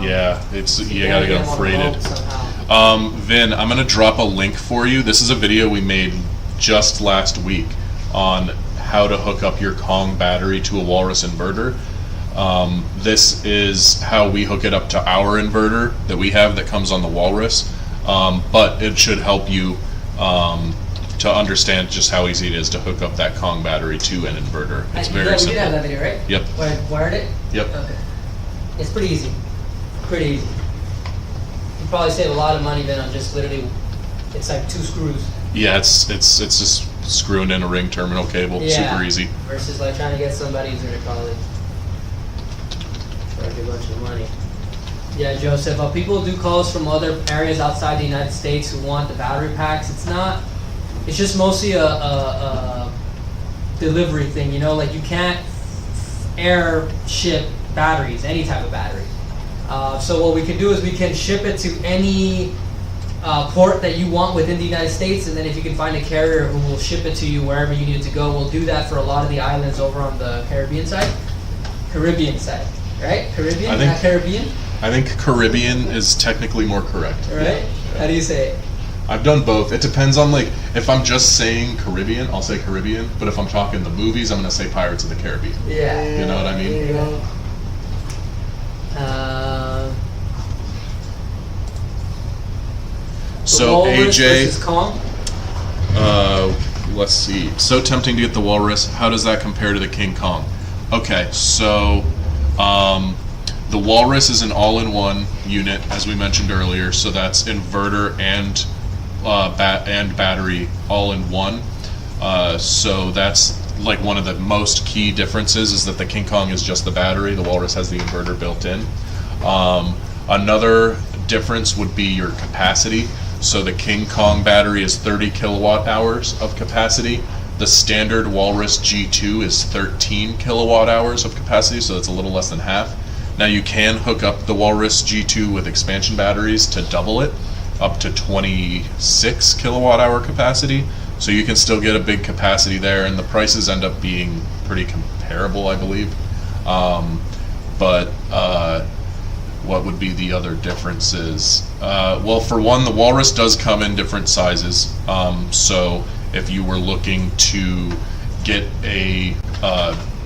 Yeah, you gotta get them freighted. Somehow. Vin, I'm gonna drop a link for you. This is a video we made just last week on how to hook up your Kong battery to a Walrus inverter. This is how we hook it up to our inverter that we have that comes on the Walrus, but it should help you to understand just how easy it is to hook up that Kong battery to an inverter. It's very simple. We did have that video, right? Yep. Wired it? Yep. Okay. It's pretty easy. Pretty easy. You probably save a lot of money then on just literally, it's like 2 screws. Yeah, it's just screwing in a ring terminal cable. Yeah. Super easy. Versus like trying to get somebody who's gonna probably charge a bunch of money. Yeah, Joseph, people do calls from other areas outside the United States who want the battery packs. It's just mostly a delivery thing, you know, like you can't air ship batteries, any type of battery. So what we can do is we can ship it to any port that you want within the United States, and then if you can find a carrier who will ship it to you wherever you need it to go, we'll do that for a lot of the islands over on the Caribbean side, right? Caribbean, not Caribbean? I think Caribbean is technically more correct. Right? Yeah. How do you say it? I've done both. It depends on, like, if I'm just saying Caribbean, I'll say Caribbean, but if I'm talking the movies, I'm going to say Pirates of the Caribbean. Yeah. You know what I mean? Yeah. So AJ, versus Kong? let's see. So tempting to get the Walrus. How does that compare to the King Kong? Okay, so the Walrus is an all-in-one unit, as we mentioned earlier. So that's inverter and battery all in one. So that's like one of the most key differences is that the King Kong is just the battery. The Walrus has the inverter built in. Another difference would be your capacity. So the King Kong battery is 30 kilowatt hours of capacity. The standard Walrus G2 is 13 kilowatt hours of capacity, so that's a little less than half. Now you can hook up the Walrus G2 with expansion batteries to double it up to 26 kilowatt hour capacity. So you can still get a big capacity there, and the prices end up being pretty comparable, I believe. What would be the other differences? Well, for one, the Walrus does come in different sizes. So if you were looking to get a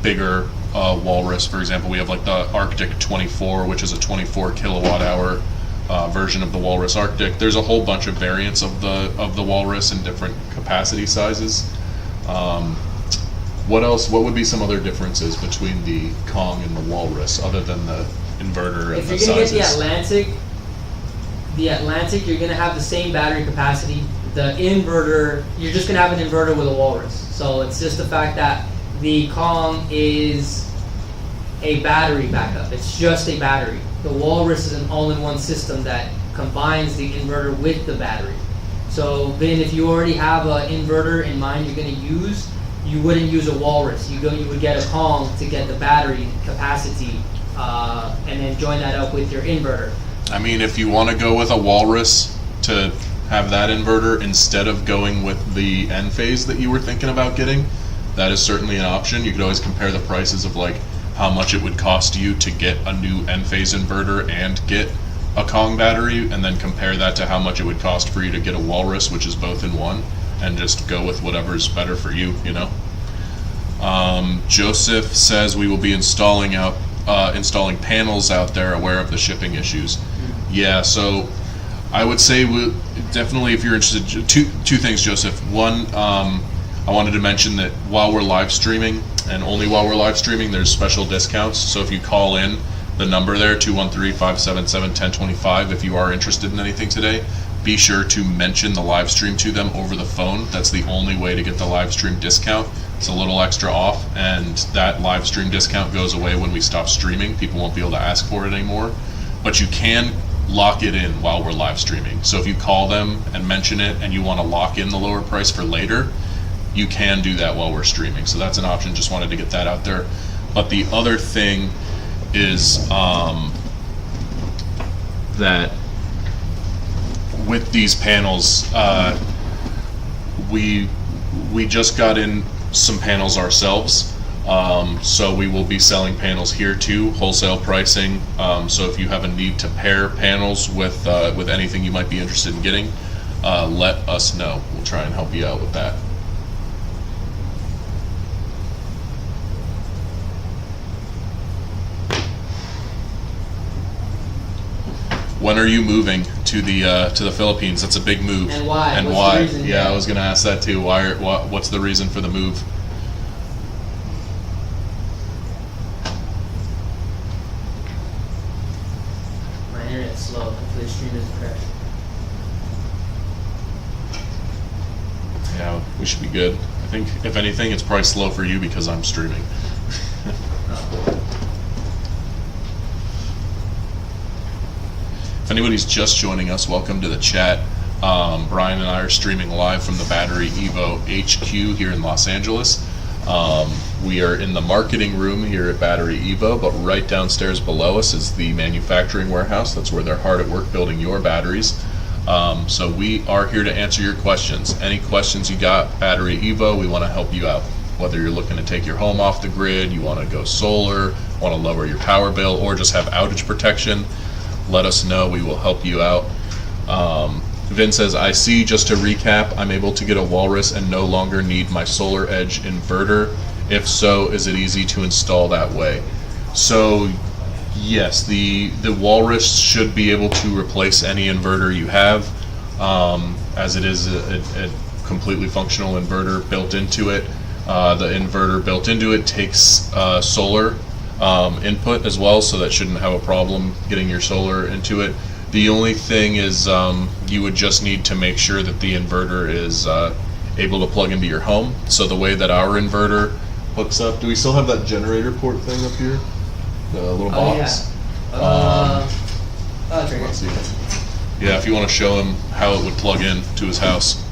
bigger walrus. For example, we have like the Arctic 24, which is a 24 kilowatt hour version of the Walrus Arctic. There's a whole bunch of variants of the Walrus in different capacity sizes. What else? What would be some other differences between the Kong and the Walrus, other than the inverter and if the you're gonna sizes? get the Atlantic, you're gonna have the same battery capacity. The inverter, you're just gonna have an inverter with a Walrus. So it's just the fact that the Kong is a battery backup. It's just a battery. The Walrus is an all-in-one system that combines the inverter with the battery. So then if you already have an inverter in mind you're gonna use, you wouldn't use a Walrus. You would get a Kong to get the battery capacity and then join that up with your inverter. I mean, if you want to go with a Walrus to have that inverter instead of going with the N-phase that you were thinking about getting, that is certainly an option. You could always compare the prices of like how much it would cost you to get a new N-phase inverter and get a Kong battery, and then compare that to how much it would cost for you to get a Walrus, which is both in one, and just go with whatever's better for you, you know? Joseph says we will be installing panels out there, aware of the shipping issues. Yeah, so I would say definitely, if you're interested, two things, Joseph. One, I wanted to mention that while we're live streaming, and only while we're live streaming, there's special discounts. So if you call in the number there, 213-577-1025, if you are interested in anything today, be sure to mention the live stream to them over the phone. That's the only way to get the live stream discount. It's a little extra off, and that live stream discount goes away when we stop streaming. People won't be able to ask for it anymore. But you can lock it in while we're live streaming. So if you call them and mention it and you want to lock in the lower price for later, you can do that while we're streaming. So that's an option. Just wanted to get that out there. But the other thing is that with these panels, we just got in some panels ourselves, so we will be selling panels here too, wholesale pricing. So if you have a need to pair panels with anything you might be interested in getting, let us know. We'll try and help you out with that. When are you moving to the Philippines? That's a big move. And why? And What's why? the reason? Yeah, I was going to ask that too. What's the reason for the move? My internet's slow. Hopefully the stream doesn't crash. Yeah, we should be good. I think if anything, it's probably slow for you because I'm streaming. If anybody's just joining us, welcome to the chat. Brian and I are streaming live from the BatteryEvo HQ here in Los Angeles. We are in the marketing room here at BatteryEvo, but right downstairs below us is the manufacturing warehouse. That's where they're hard at work building your batteries. So we are here to answer your questions. Any questions you got, BatteryEvo, we want to help you out. Whether you're looking to take your home off the grid, you want to go solar, want to lower your power bill, or just have outage protection, let us know. We will help you out. Vin says, I see, just to recap, I'm able to get a Walrus and no longer need my Solar Edge inverter. If so, is it easy to install that way? So yes, the Walrus should be able to replace any inverter you have, as it is a completely functional inverter built into it. The inverter built into it takes solar input as well, so that shouldn't have a problem getting your solar into it. The only thing is you would just need to make sure that the inverter is able to plug into your home. So the way that our inverter hooks up, do we still have that generator port thing up here? The little box? Yeah. Let's see. Yeah, if you want to show him how it would plug in to his house.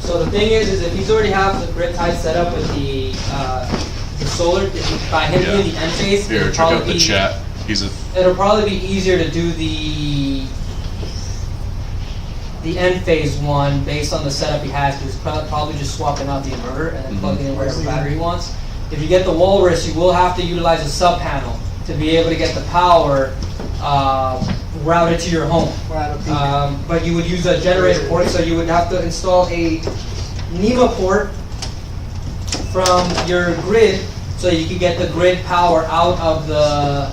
So the thing is if he's already have the grid tie set up with the solar, by him doing the N-phase, Here, check out the chat. It'll probably be easier to do the N-phase one based on the setup he has, because he's probably just swapping out the inverter and then plugging in whatever battery he wants. If you get the Walrus, you will have to utilize a sub-panel to be able to get the power routed to your home. But you would use a generator port, so you would have to install a NEMA port from your grid, so you can get the grid power out of the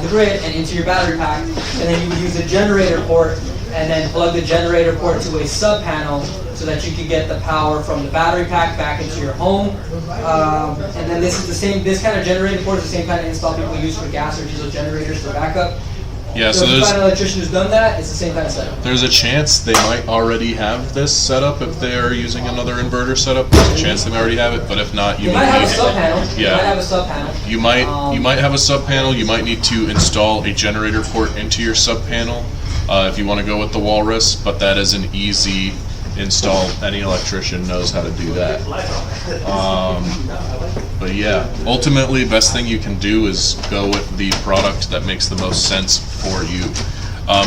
grid and into your battery pack, and then you would use a generator port and then plug the generator port to a sub panel so that you can get the power from the battery pack back into your home. And then this kind of generator port is the same kind of install people use for gas or diesel generators for backup. Yeah, So so if you there's find an electrician who's done that, it's the same kind of setup. there's a chance they might already have this set up if they are using another inverter setup. There's a chance they might already have it, but if not, you You might have a need sub panel. Yeah. You might have a sub panel. you might have a sub panel. You might need to install a generator port into your sub panel if you want to go with the Walrus. But that is an easy install. Any electrician knows how to do that. But yeah, ultimately, best thing you can do is go with the product that makes the most sense for you.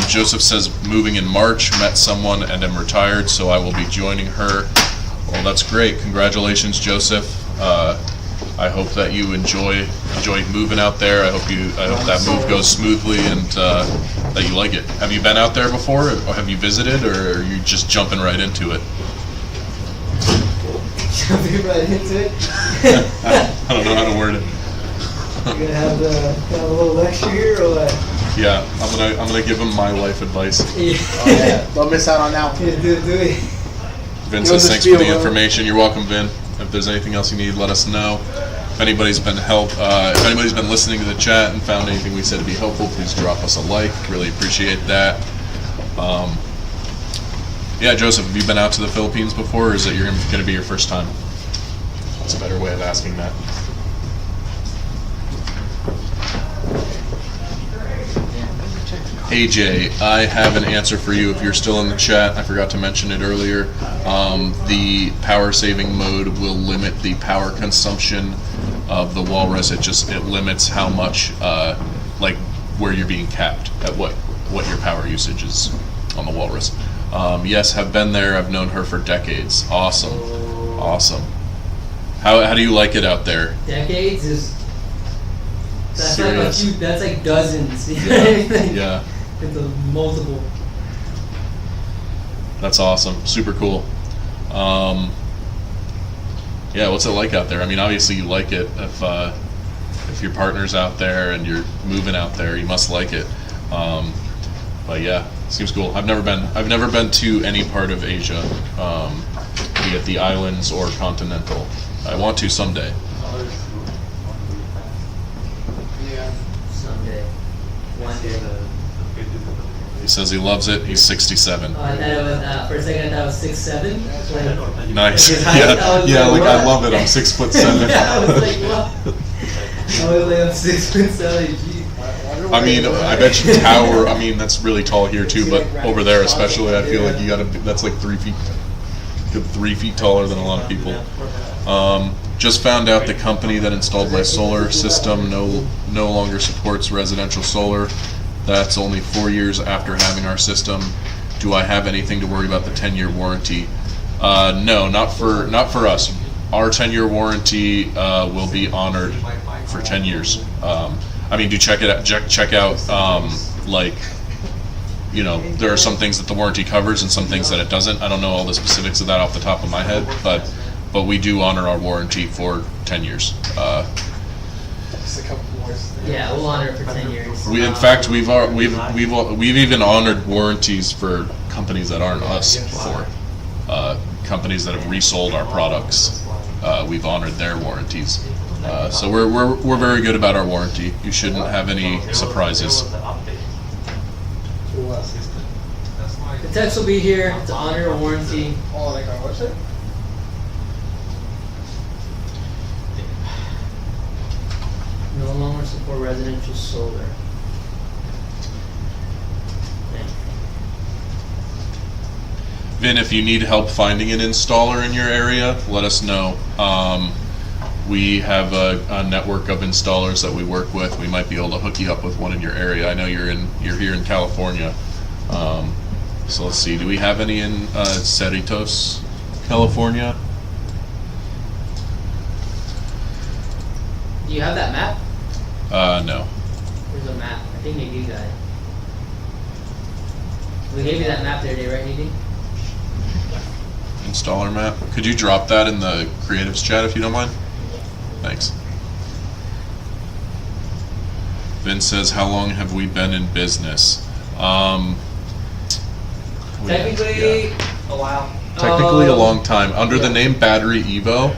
Joseph says, moving in March, met someone and am retired, so I will be joining her. Well, that's great. Congratulations, Joseph. I hope that you enjoy moving out there. I hope that move goes smoothly and that you like it. Have you been out there before, or have you visited, or are you just jumping right into it? Jumping right into it. I don't know how to word it. You're gonna have a little lecture here, or what? Yeah, I'm gonna give him my life advice. Yeah. Don't miss out on that one. Yeah, do it. Vin Give says him the thanks for the spiel, information. You're welcome, Vin. If there's anything else you need, let us know. If anybody's been listening to the chat and found anything we said to be helpful, please drop us a like. Really appreciate that. Yeah, Joseph, have you been out to the Philippines before, or is it going to be your first time? That's a better way of asking that. AJ, I have an answer for you if you're still in the chat. I forgot to mention it earlier. The power saving mode will limit the power consumption of the Walrus. It limits how much, like where you're being capped at what your power usage is on the Walrus. Yes, have been there. I've known her for decades. Awesome. How do you like it out there? Decades is. That's Serious. like that's like dozens. Yeah. It's a multiple. That's awesome. Super cool. Yeah, what's it like out there? I mean, obviously you like it. If your partner's out there and you're moving out there, you must like it. But yeah, seems cool. I've never been to any part of Asia, be it the islands or continental. I want to someday. Yeah. Someday. One day. He says he loves it. He's 67. Oh, I thought it was, for a second I thought it was 6'7". Nice. His height, I was Yeah, like, like I what? love it. I'm 6'7". Yeah, I was like, what? I was like, I'm 6'7", geez. I mean, I bet you tower. I mean, that's really tall here too, but over there especially, I feel like you gotta. That's like 3 feet, good 3 feet taller than a lot of people. Just found out the company that installed my solar system no longer supports residential solar. That's only 4 years after having our system. Do I have anything to worry about the 10-year warranty? No, not for us. Our 10-year warranty will be honored for 10 years. I mean, do check it out. Check out like, you know, there are some things that the warranty covers and some things that it doesn't. I don't know all the specifics of that off the top of my head, but we do honor our warranty for 10 years. Yeah, we'll honor it for 10 years. In fact, we've even honored warranties for companies that aren't us before. Companies that have resold our products, we've honored their warranties. So we're very good about our warranty. You shouldn't have any surprises. The text will be here to honor a warranty. Oh, like our website? No longer support residential solar. Vin, if you need help finding an installer in your area, let us know. We have a network of installers that we work with. We might be able to hook you up with one in your area. I know you're here in California. So let's see. Do we have any in Cerritos, California? Do you have that map? No. There's a map. I think Nadine got it. We gave you that map the other day, right, Nadine? installer map. Could you drop that in the creatives chat if you don't mind? Thanks. Vince says, how long have we been in business? Technically, a while. Technically a long time. Under the name BatteryEvo,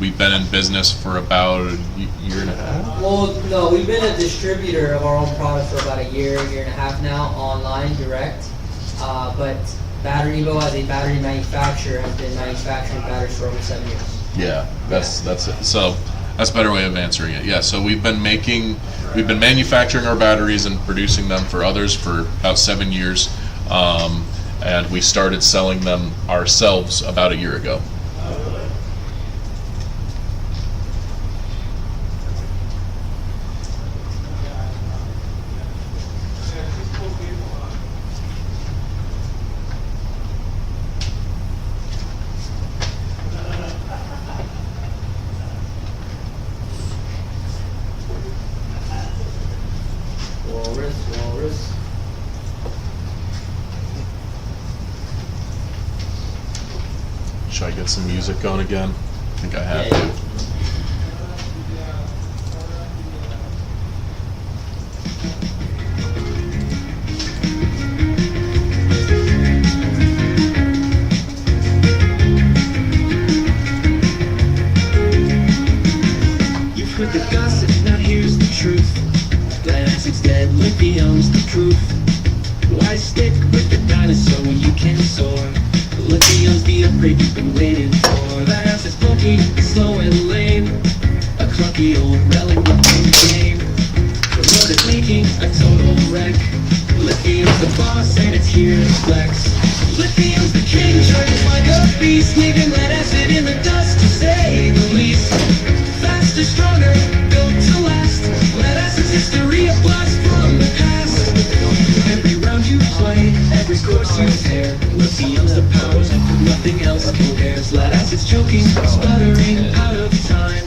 we've been in business for about a year and a half. Well, no, we've been a distributor of our own product for about a year and a half now, online, direct. But BatteryEvo as a battery manufacturer has been manufacturing batteries for over 7 years. Yeah, that's it. So that's a better way of answering it. Yeah, so we've been manufacturing our batteries and producing them for others for about 7 years. And we started selling them ourselves about a year ago. Walrus. Should I get some music going again? I think I have Yeah. to. You've heard the gossip, now here's the truth. Lead acid's dead, lithium's the proof. Why stick with the dinosaur when you can soar? Lithium's the upgrade you've been waiting for. Lead acid's funky, slow and lame. A clunky old relic with no game. The road is making a total wreck. Lithium's the boss and it's here to flex. Lithium's the king, trying to find a beast. Leaving lead acid in the dust, to say the least. Faster, stronger, built to last. Lead acid's history, a blast from the past. Every round you play, every course you tear. Lithium's the power, nothing else compares. Lead acid's choking, sputtering out of time.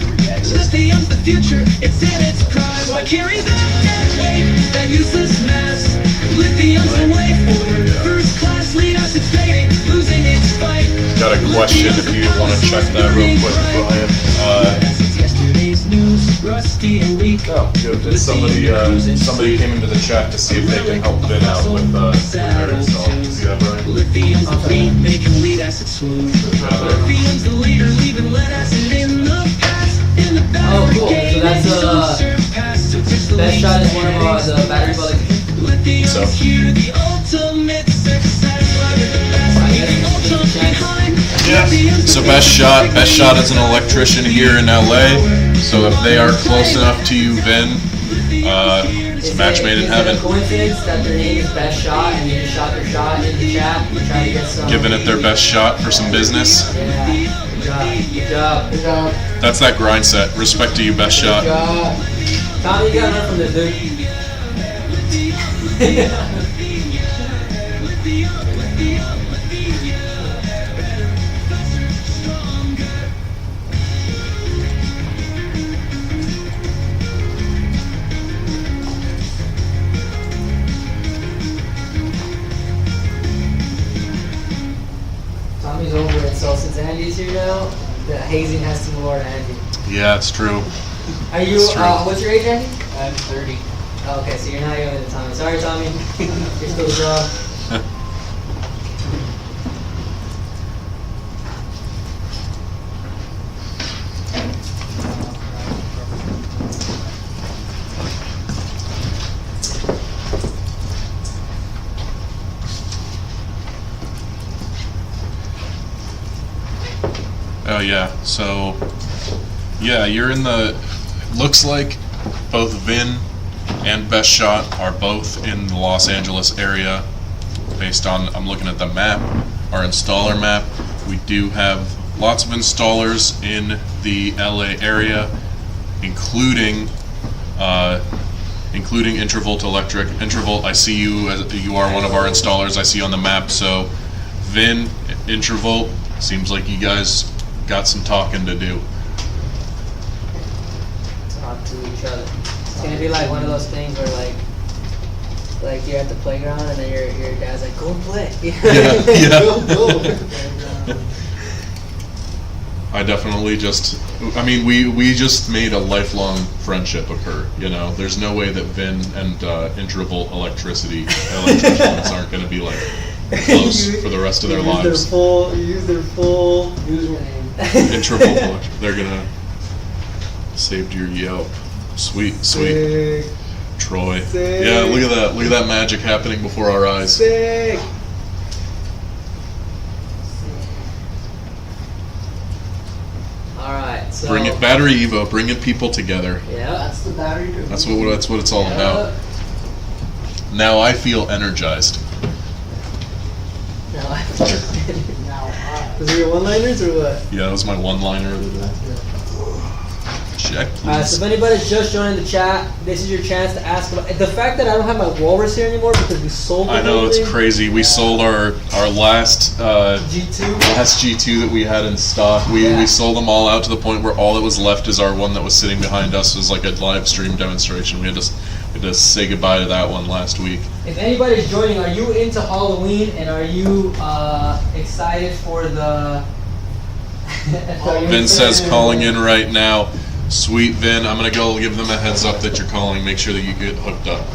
Lithium's the future, it's in its prime. Why carry that dead weight, that useless mass? Lithium's the way forward, first class. Lead acid's fading, losing its fight. Got a question if you want to check that real quick, Brian. Yesterday's news, rusty and weak. Oh, good. Somebody came into the chat to see if they can help Vin out with their install. See that, Brian? Lithium's the beat, making lead acid swoon. Lithium's the leader, leaving lead acid in the past. In the battery cool. So that's Best Shot is one of the BatteryEvo Lithium's here, the ultimate success. Yeah. So Best Shot is an electrician here in LA. So if they are close enough to you, Vin, it's a match made in heaven. Is it a coincidence that their name is Best Shot and you just shot their shot in the chat and try to get some? Giving it their best shot for some business. Yeah. Good job. That's that grind set. Respect to you, Best Shot. Good job. Tommy, you got enough from this, dude. Tommy's over it, so since Andy's here now, the hazing has to go to Andy. Yeah, it's true. Are you, It's true. what's your age, Andy? I'm 30. Oh, okay, so you're not younger than Tommy. Sorry, Tommy. You're still strong. Oh yeah. So yeah, you're in the. Looks like both Vin and Best Shot are both in the Los Angeles area. Based on, I'm looking at the map, our installer map. We do have lots of installers in the LA area, including Intravolt Electric. Intravolt, I see you as you are one of our installers. I see on the map. So Vin, Intravolt, seems like you guys got some talking to do. Talk to each other. It's gonna be like one of those things where like like you're at the playground and then your dad's like, go and play. Yeah. Go. I definitely I mean, we just made a lifelong friendship occur, you know? There's no way that Vin and Interval electricians aren't going to be, like, close for the rest of their lives. Use their full username. Interval, they're going to save your Yelp. Sweet. Sick. Troy. Sick. Yeah, look at that magic happening before our eyes. Sick. Alright, so Bring it, BatteryEvo, bringing people together. yeah. That's the battery. That's what it's all about. Now I feel energized. No, I Now Was it your one-liners or what? Yeah, that was my one-liner of the day. Check, Alright, so if anybody's just joining the chat, this is your chance to ask about the fact that I don't have my walrus here anymore because we sold the I know, whole it's thing. crazy. We sold our last G2. last G2 that we had in stock. We sold them all out to the point where all that was left is our one that was sitting behind us. Was like a live stream demonstration. We had to say goodbye to that one last week. If anybody's joining, are you into Halloween and are you excited for the Vin says calling in right now. Sweet, Vin. I'm gonna go give them a heads up that you're calling. Make sure that you get hooked up.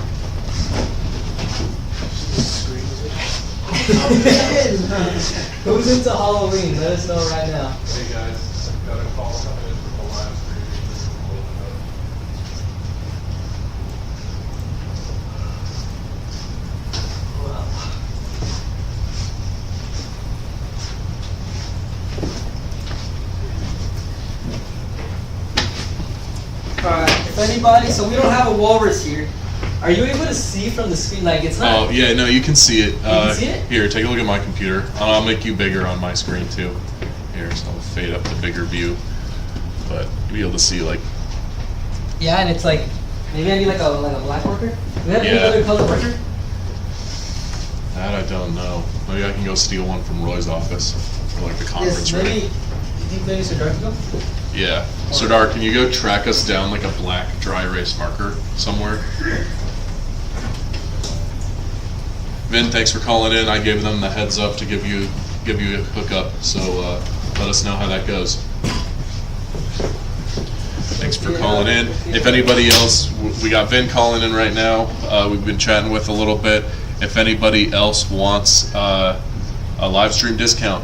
Who's into Halloween? Let us know right now. Hey guys, got a call coming in from the live Alright, if anybody, so we don't have a walrus here. Are you able to see from the screen? Like it's not. Oh yeah, no, you can see it. can see it? Here, take a look at my computer. I'll make you bigger on my screen too. Here, so I'll fade up the bigger view, but you'll be able to see like. Yeah, and it's like maybe I need like a black marker. Do we have any Yeah. other color marker? That I don't know. Maybe I can go steal one from Roy's office for like the conference Yes, maybe. room. Do you think maybe Sir Dark go? Yeah. Sardar, can you go track us down like a black dry erase marker somewhere? Vin, thanks for calling in. I gave them the heads up to give you a hookup, so let us know how that goes. Thanks for calling in. If anybody else, we got Vin calling in right now. We've been chatting with a little bit. If anybody else wants a live stream discount,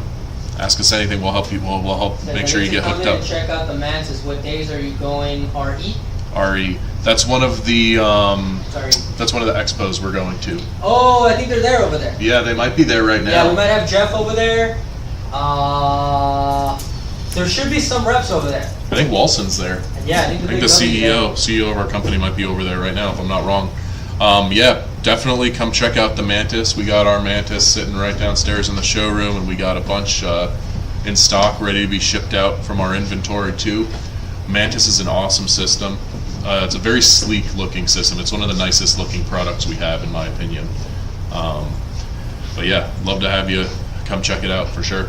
ask us anything. We'll help you. We'll help make sure you get hooked up. Check out the Mantis. What days are you going? RE? RE. That's one of the Sorry. that's one of the expos we're going to. Oh, I think they're there over there. Yeah, they might be there right now. Yeah, we might have Jeff over there. There should be some reps over there. I think Walson's there. Yeah, I think I think the CEO of our company might be over there right now, if I'm not wrong. Yeah, definitely come check out the Mantis. We got our Mantis sitting right downstairs in the showroom, and we got a bunch in stock ready to be shipped out from our inventory too. Mantis is an awesome system. It's a very sleek looking system. It's one of the nicest looking products we have, in my opinion. But yeah, love to have you come check it out for sure.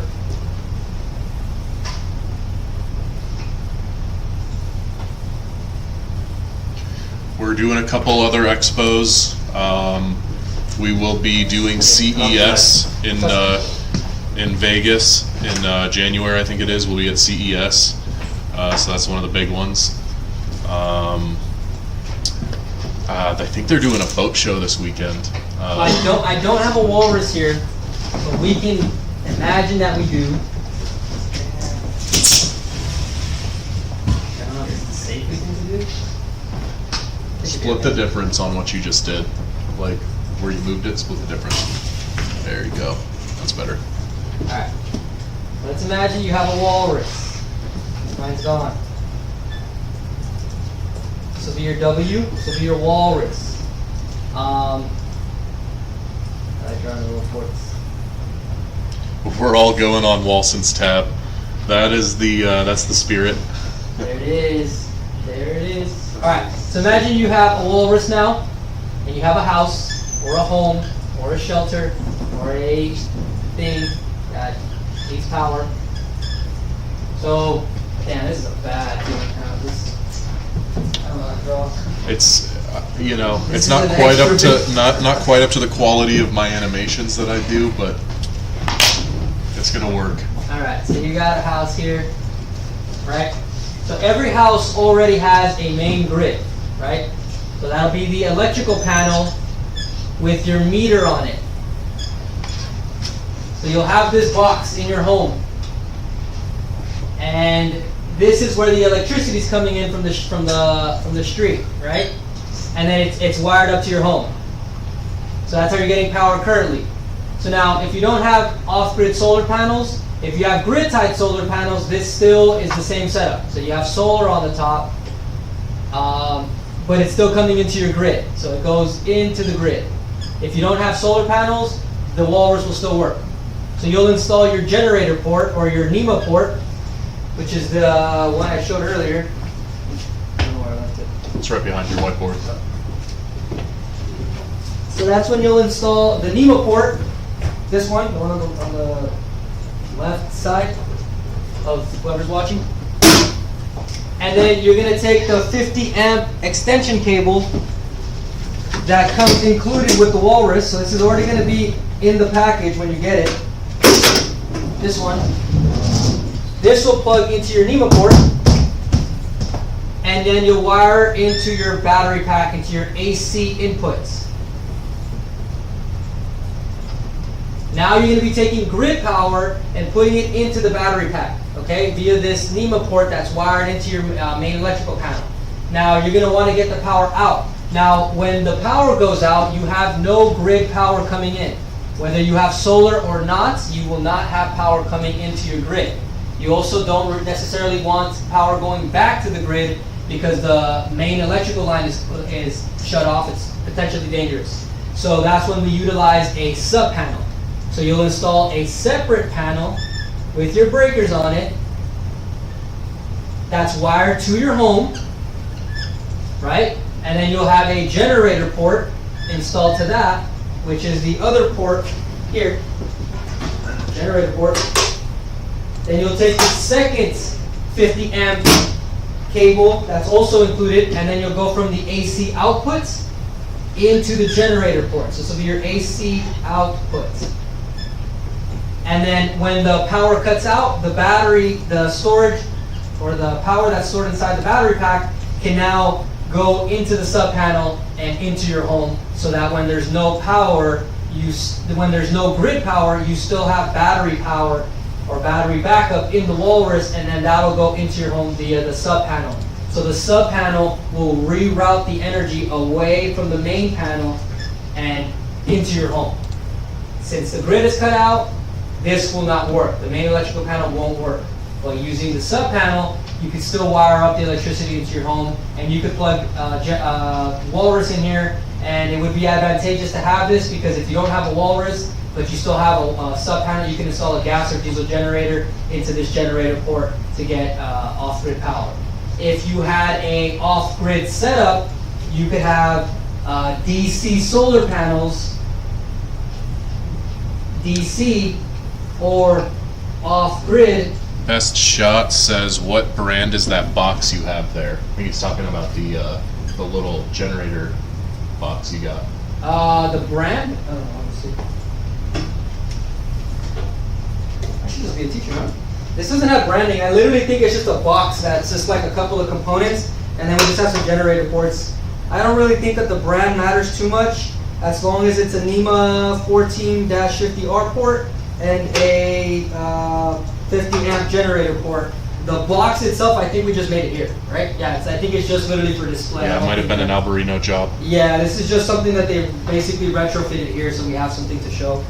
We're doing a couple other expos. We will be doing CES in Vegas in January, I think it is. We'll be at CES, so that's one of the big ones. I think they're doing a boat show this weekend. I don't have a walrus here, but we can imagine that we do. I don't know if it's the safest thing to do. Split the difference on what you just did. Like, where you moved it, split the difference. There you go. That's better. Alright. Let's imagine you have a walrus. Mine's gone. This will be your W. This will be your walrus. I draw a little forts. We're all going on Walson's tab. That is that's the spirit. There it is. There it is. Alright, so imagine you have a walrus now, and you have a house, or a home, or a shelter, or a thing that needs power. So, damn, this is a bad feeling. This, I don't know how to draw. You know, This it's is not an quite up extra to not quite up to the quality of my animations that I do, but it's gonna work. Alright, so you got a house here, right? So every house already has a main grid, right? So that'll be the electrical panel with your meter on it. So you'll have this box in your home. And this is where the electricity is coming in from the street, right? And then it's wired up to your home. So that's how you're getting power currently. So now, if you don't have off-grid solar panels, if you have grid-tied solar panels, this still is the same setup. So you have solar on the top, but it's still coming into your grid. So it goes into the grid. If you don't have solar panels, the Walrus will still work. So you'll install your generator port or your NEMA port, which is the one I showed earlier. I don't know where I left it. It's right behind your whiteboard. So that's when you'll install the NEMA port. This one, the one on the left side of whoever's watching. And then you're going to take the 50 amp extension cable that comes included with the Walrus. So this is already going to be in the package when you get it. This one. This will plug into your NEMA port. And then you'll wire into your battery pack, into your AC inputs. Now you're going to be taking grid power and putting it into the battery pack, okay, via this NEMA port that's wired into your main electrical panel. Now you're going to want to get the power out. Now when the power goes out, you have no grid power coming in. Whether you have solar or not, you will not have power coming into your grid. You also don't necessarily want power going back to the grid because the main electrical line is shut off. It's potentially dangerous. So that's when we utilize a sub-panel. So you'll install a separate panel with your breakers on it that's wired to your home, right? And then you'll have a generator port installed to that, which is the other port here, generator port. Then you'll take the second 50 amp cable that's also included, and then you'll go from the AC outputs into the generator port. So this will be your AC output. And then when the power cuts out, the battery, the storage, or the power that's stored inside the battery pack can now go into the sub panel and into your home, so that when there's no power, when there's no grid power, you still have battery power or battery backup in the Walrus, and then that'll go into your home via the sub panel. So the sub panel will reroute the energy away from the main panel and into your home. Since the grid is cut out, this will not work. The main electrical panel won't work. But using the sub panel, you can still wire up the electricity into your home, and you could plug Walrus in here, and it would be advantageous to have this because if you don't have a Walrus, but you still have a sub panel, you can install a gas or diesel generator into this generator port to get off-grid power. If you had a off-grid setup, you could have DC solar panels, DC or off-grid. Best Shot says, what brand is that box you have there? I think he's talking about the little generator box you got. The brand? I don't know, let me see. I should just be a teacher, huh? This doesn't have branding. I literally think it's just a box that's just like a couple of components, and then we just have some generator ports. I don't really think that the brand matters too much, as long as it's a NEMA 14-50R port and a 50 amp generator port. The box itself, I think we just made it here, right? Yeah, I think it's just literally for display. Yeah, it might have been an Alberino job. Yeah, this is just something that they basically retrofitted here, so we have something to show.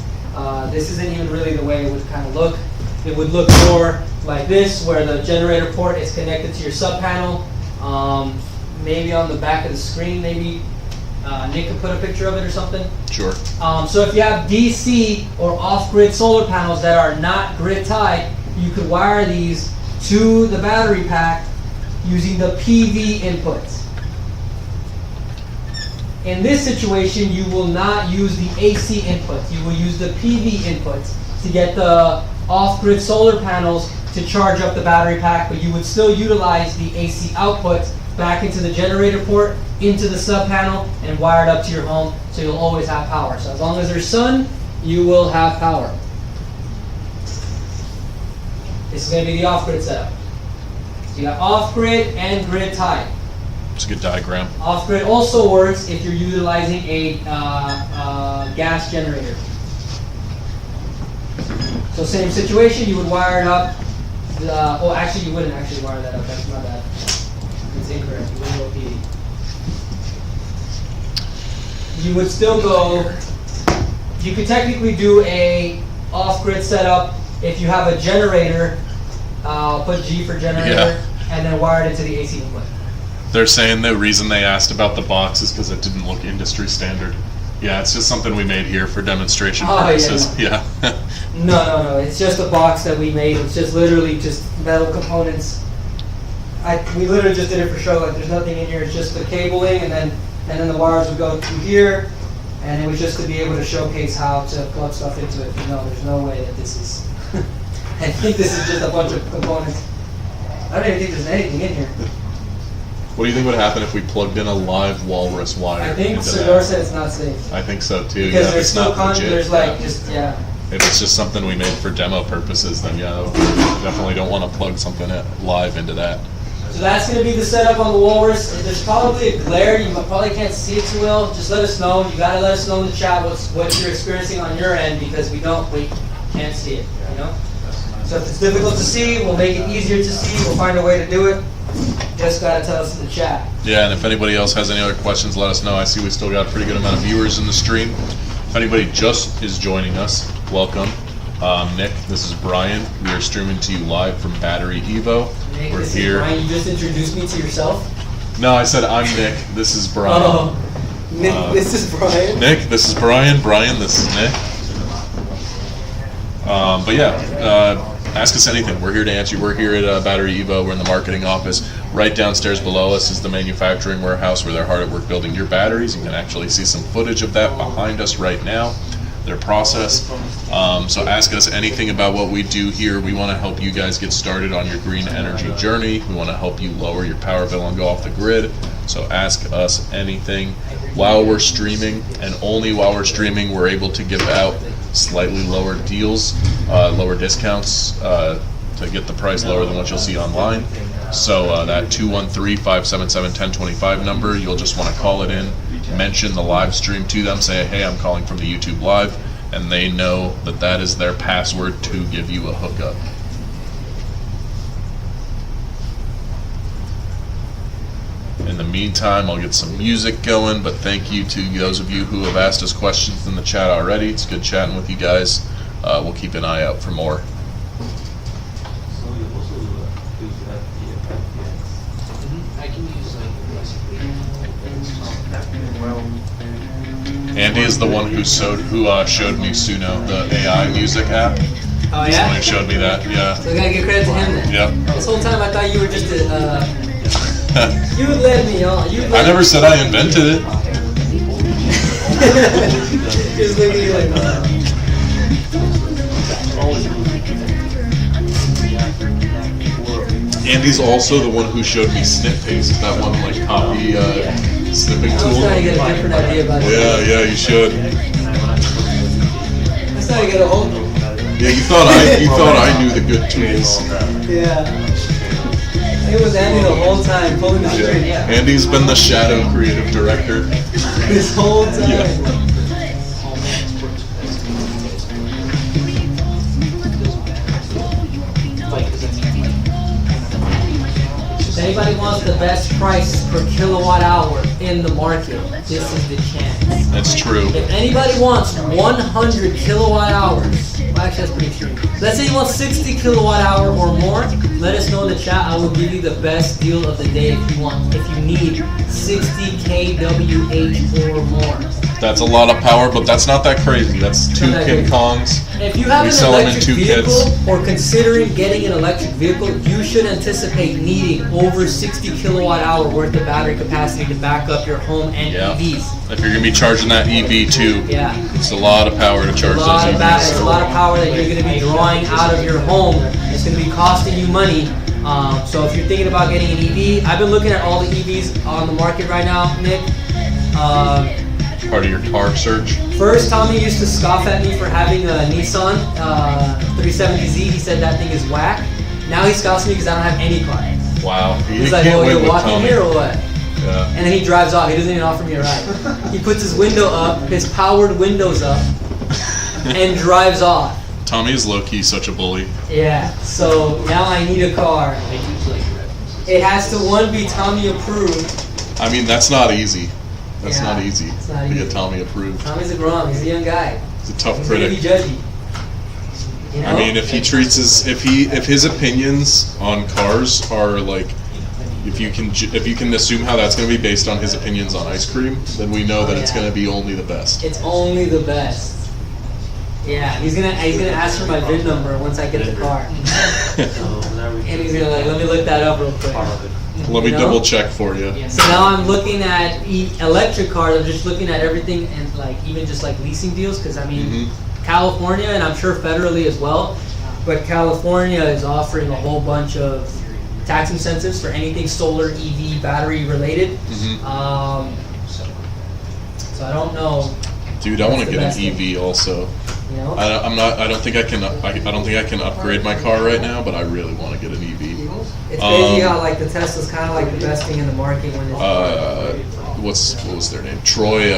This isn't even really the way it would kind of look. It would look more like this, where the generator port is connected to your sub panel. Maybe on the back of the screen, maybe Nick could put a picture of it or something. Sure. So if you have DC or off-grid solar panels that are not grid tied, you could wire these to the battery pack using the PV inputs. In this situation, you will not use the AC inputs. You will use the PV inputs to get the off-grid solar panels to charge up the battery pack, but you would still utilize the AC outputs back into the generator port into the sub panel and wired up to your home, so you'll always have power. So as long as there's sun, you will have power. This is going to be the off-grid setup. So you got off-grid and grid tied. It's a good diagram. Off-grid also works if you're utilizing a gas generator. So same situation, you would wire it up. Oh, actually, you wouldn't actually wire that up. That's my bad. It's incorrect. You wouldn't go PD. You would still go. You could technically do a off-grid setup if you have a generator. Put G for generator, and then wire it into the AC input. They're saying the reason they asked about the box is because it didn't look industry standard. Yeah, it's just something we made here for demonstration purposes. Yeah. No. It's just a box that we made. It's just literally just metal components. We literally just did it for show. Like there's nothing in here. It's just the cabling, and then the wires would go through here, and it was just to be able to showcase how to plug stuff into it. But no, there's no way that this is. I think this is just a bunch of components. I don't even think there's anything in here. What do you think would happen if we plugged in a live walrus wire? I think into Sedor that? said it's not safe. I think so too. Because yeah, there's it's still not legit. there's like just If it's just something we made for demo purposes, then yeah, we definitely don't want to plug something live into that. So that's going to be the setup on the Walrus. There's probably a glare. You probably can't see it too well. Just let us know. You got to let us know in the chat what you're experiencing on your end, because we can't see it. You know. So if it's difficult to see, we'll make it easier to see. We'll find a way to do it. Just got to tell us in the chat. Yeah, and if anybody else has any other questions, let us know. I see we still got a pretty good amount of viewers in the stream. If anybody just is joining us, welcome. Nick, this is Brian. We are streaming to you live from BatteryEvo. Nick, We're this here. Is Brian, you just introduced me to yourself? No, I said I'm Nick. This is Brian. Oh, Nick, this is Brian. Nick, this is Brian. Brian, this is Nick. But yeah, ask us anything. We're here to answer you. We're here at BatteryEvo. We're in the marketing office. Right downstairs below us is the manufacturing warehouse where they're hard at work building your batteries. You can actually see some footage of that behind us right now, their process. So ask us anything about what we do here. We want to help you guys get started on your green energy journey. We want to help you lower your power bill and go off the grid. So ask us anything. While we're streaming, and only while we're streaming, we're able to give out slightly lower deals, lower discounts to get the price lower than what you'll see online. So that 213-577-1025 number, you'll just want to call it in, mention the live stream to them, say, hey, I'm calling from the YouTube Live, and they know that that is their password to give you a hookup. In the meantime, I'll get some music going, but thank you to those of you who have asked us questions in the chat already. It's good chatting with you guys. We'll keep an eye out for more. I can use Andy is the one who showed me Suno, the AI music app. Oh He's the yeah? one who showed me that, yeah. So I gotta give credit to him then. Yep. This whole time I thought you were just you led me on. I never said I invented it. Just looking at you like, Andy's also the one who showed me snip paste, that one like copy snipping I was tool. trying to get a different idea about it. Yeah, you should. I was trying to get a hold of it. Yeah, you thought I knew the good tools. Yeah. It was Andy the whole time, pulling the string, yeah. Andy's been the shadow creative director. This whole time. Yeah. If anybody wants the best price per kilowatt hour in the market, this is the chance. That's true. If anybody wants 100 kilowatt hours, well, actually that's pretty true. Let's say you want 60 kilowatt hour or more, let us know in the chat. I will give you the best deal of the day if you want. If you need 60 kWh or more. That's a lot of power, but that's not that crazy. That's two King Kongs. If you have We an sell them in electric 2 vehicle kits. or considering getting an electric vehicle, you should anticipate needing over 60 kilowatt hour worth of battery capacity to back up your home and Yeah. EVs. If you're gonna be charging that EV too, Yeah. it's a lot of power to charge those It's a EVs. lot of power that you're going to be drawing out of your home. It's going to be costing you money So if you're thinking about getting an EV, I've been looking at all the EVs on the market right now, Nick. Part of your car search? First, Tommy used to scoff at me for having a Nissan 370Z. He said that thing is whack. Now he scoffs at me because I don't have any car. Wow. He's like, oh, you're walking here or what? Yeah. And then he drives off. He doesn't even offer me a ride. He puts his window up, his powered windows up, and drives off. Tommy is low-key such a bully. Yeah, so now I need a car. It has to, one, be Tommy approved. I mean, that's not easy. That's Yeah, not easy it's not to easy. get Tommy approved. Tommy's a grom. He's a young guy. He's a tough He's gonna be critic. judgy. You know? I mean, if he treats his, if his opinions on cars are like, if you can assume how that's going to be based on his opinions on ice cream, then we know that it's going to be only the best. It's only the best. Yeah, he's gonna ask for my VIN number once I get the car. And he's gonna like, let me look that up real quick. Let me You know? double check for you. So now I'm looking at electric cars. I'm just looking at everything and like even just like leasing deals because I mean California and I'm sure federally as well, but California is offering a whole bunch of tax incentives for anything solar, EV, battery related. So I don't know. Dude, I want to the get an best thing. EV also. You know? I don't think I can upgrade my car right now, but I really want to get an EV. It's crazy how like the Tesla's kind of like the best thing in the market when it's What was their name? Troy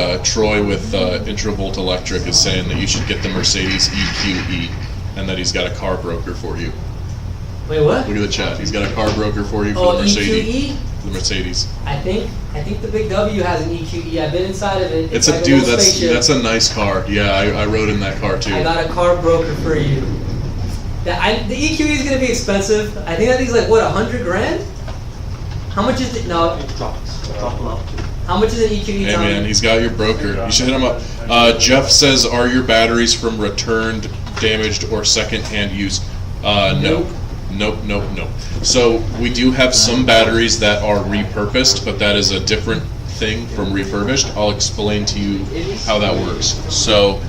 with Intravolt Electric is saying that you should get the Mercedes EQE, and that he's got a car broker for you. Wait, what? Look at the chat. He's got a car broker for you for Oh, the Mercedes. EQE? The Mercedes. I think the Big W has an EQE. I've been inside of it. It's like a dude. little spaceship. That's a nice car. Yeah, I rode in that car too. I got a car broker for you. The EQE is gonna be expensive. I think that thing's like what, $100 grand? How much is it? No. How much is an EQE? Hey Tommy? man, he's got your broker. You should hit him up. Jeff says, "Are your batteries from returned, damaged, or second-hand use?" No. Nope. So we do have some batteries that are repurposed, but that is a different thing from refurbished. I'll explain to you how that works. So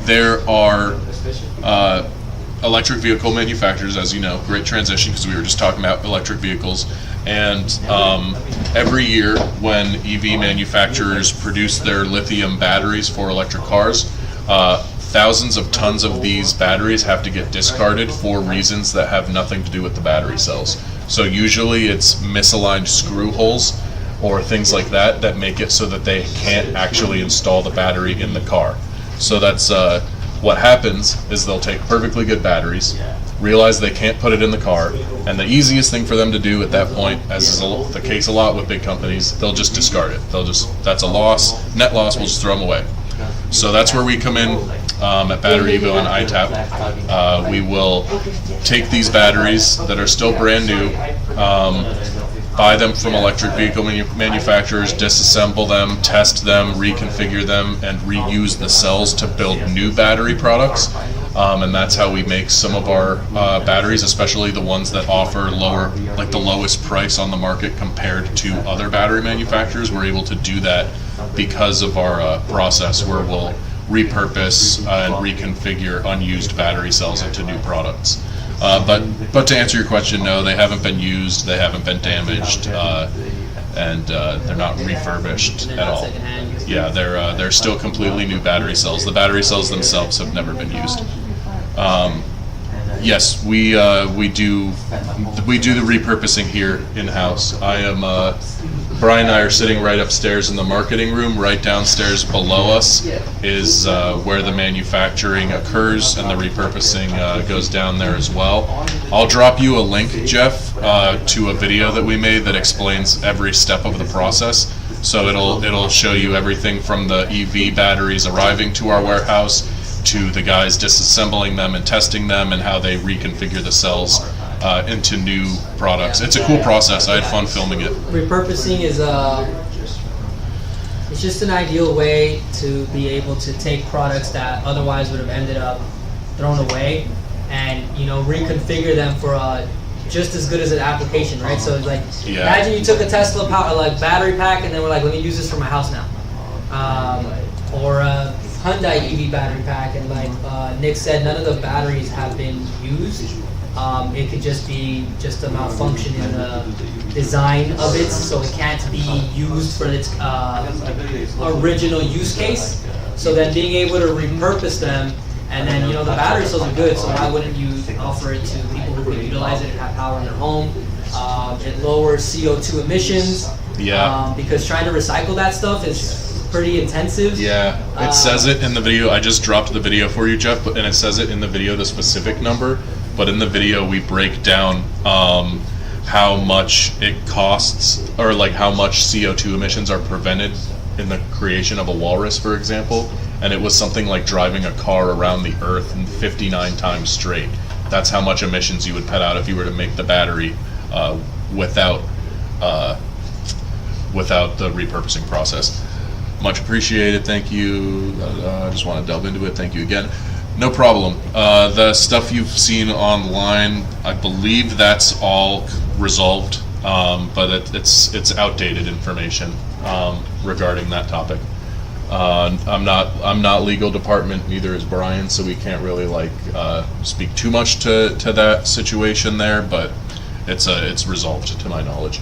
there are electric vehicle manufacturers, as you know. Great transition because we were just talking about electric vehicles. And every year when EV manufacturers produce their lithium batteries for electric cars, thousands of tons of these batteries have to get discarded for reasons that have nothing to do with the battery cells. So usually it's misaligned screw holes or things like that that make it so that they can't actually install the battery in the car. So that's what happens is they'll take perfectly good batteries, realize they can't put it in the car, and the easiest thing for them to do at that point, as is the case a lot with big companies, they'll just discard it. That's a loss, net loss, we'll just throw them away. So that's where we come in at BatteryEvo and iTap. We will take these batteries that are still brand new, buy them from electric vehicle manufacturers, disassemble them, test them, reconfigure them, and reuse the cells to build new battery products. And that's how we make some of our batteries, especially the ones that offer lower, like the lowest price on the market compared to other battery manufacturers. We're able to do that because of our process where we'll repurpose and reconfigure unused battery cells into new products. But to answer your question, no, they haven't been used, they haven't been damaged, and they're not refurbished at all. Yeah, they're still completely new battery cells. The battery cells themselves have never been used. Yes, we do the repurposing here in-house. Brian and I are sitting right upstairs in the marketing room. Right downstairs below us is where the manufacturing occurs, and the repurposing goes down there as well. I'll drop you a link, Jeff, to a video that we made that explains every step of the process. So it'll show you everything from the EV batteries arriving to our warehouse to the guys disassembling them and testing them and how they reconfigure the cells into new products. It's a cool process. I had fun filming it. Repurposing is it's just an ideal way to be able to take products that otherwise would have ended up thrown away and reconfigure them for just as good as an application, right? So it's like, imagine you took a Tesla battery pack and then we're like, let me use this for my house now. Or a Hyundai EV battery pack, and like Nick said, none of the batteries have been used. It could just be just a malfunction in the design of it, so it can't be used for its original use case. So then being able to repurpose them, and then the battery cells are good, so why wouldn't you offer it to people who can utilize it and have power in their home? It lowers CO2 emissions. Yeah. Because trying to recycle that stuff is pretty intensive. Yeah, it says it in the video. I just dropped the video for you, Jeff, and it says it in the video, the specific number. But in the video, we break down how much it costs, or like how much CO2 emissions are prevented in the creation of a walrus, for example. And it was something like driving a car around the Earth 59 times straight. That's how much emissions you would put out if you were to make the battery without the repurposing process. Much appreciated, thank you. I just want to delve into it, thank you again. No problem. The stuff you've seen online, I believe that's all resolved, but it's outdated information regarding that topic. I'm not legal department, neither is Brian, so we can't really speak too much to that situation there, but it's resolved to my knowledge.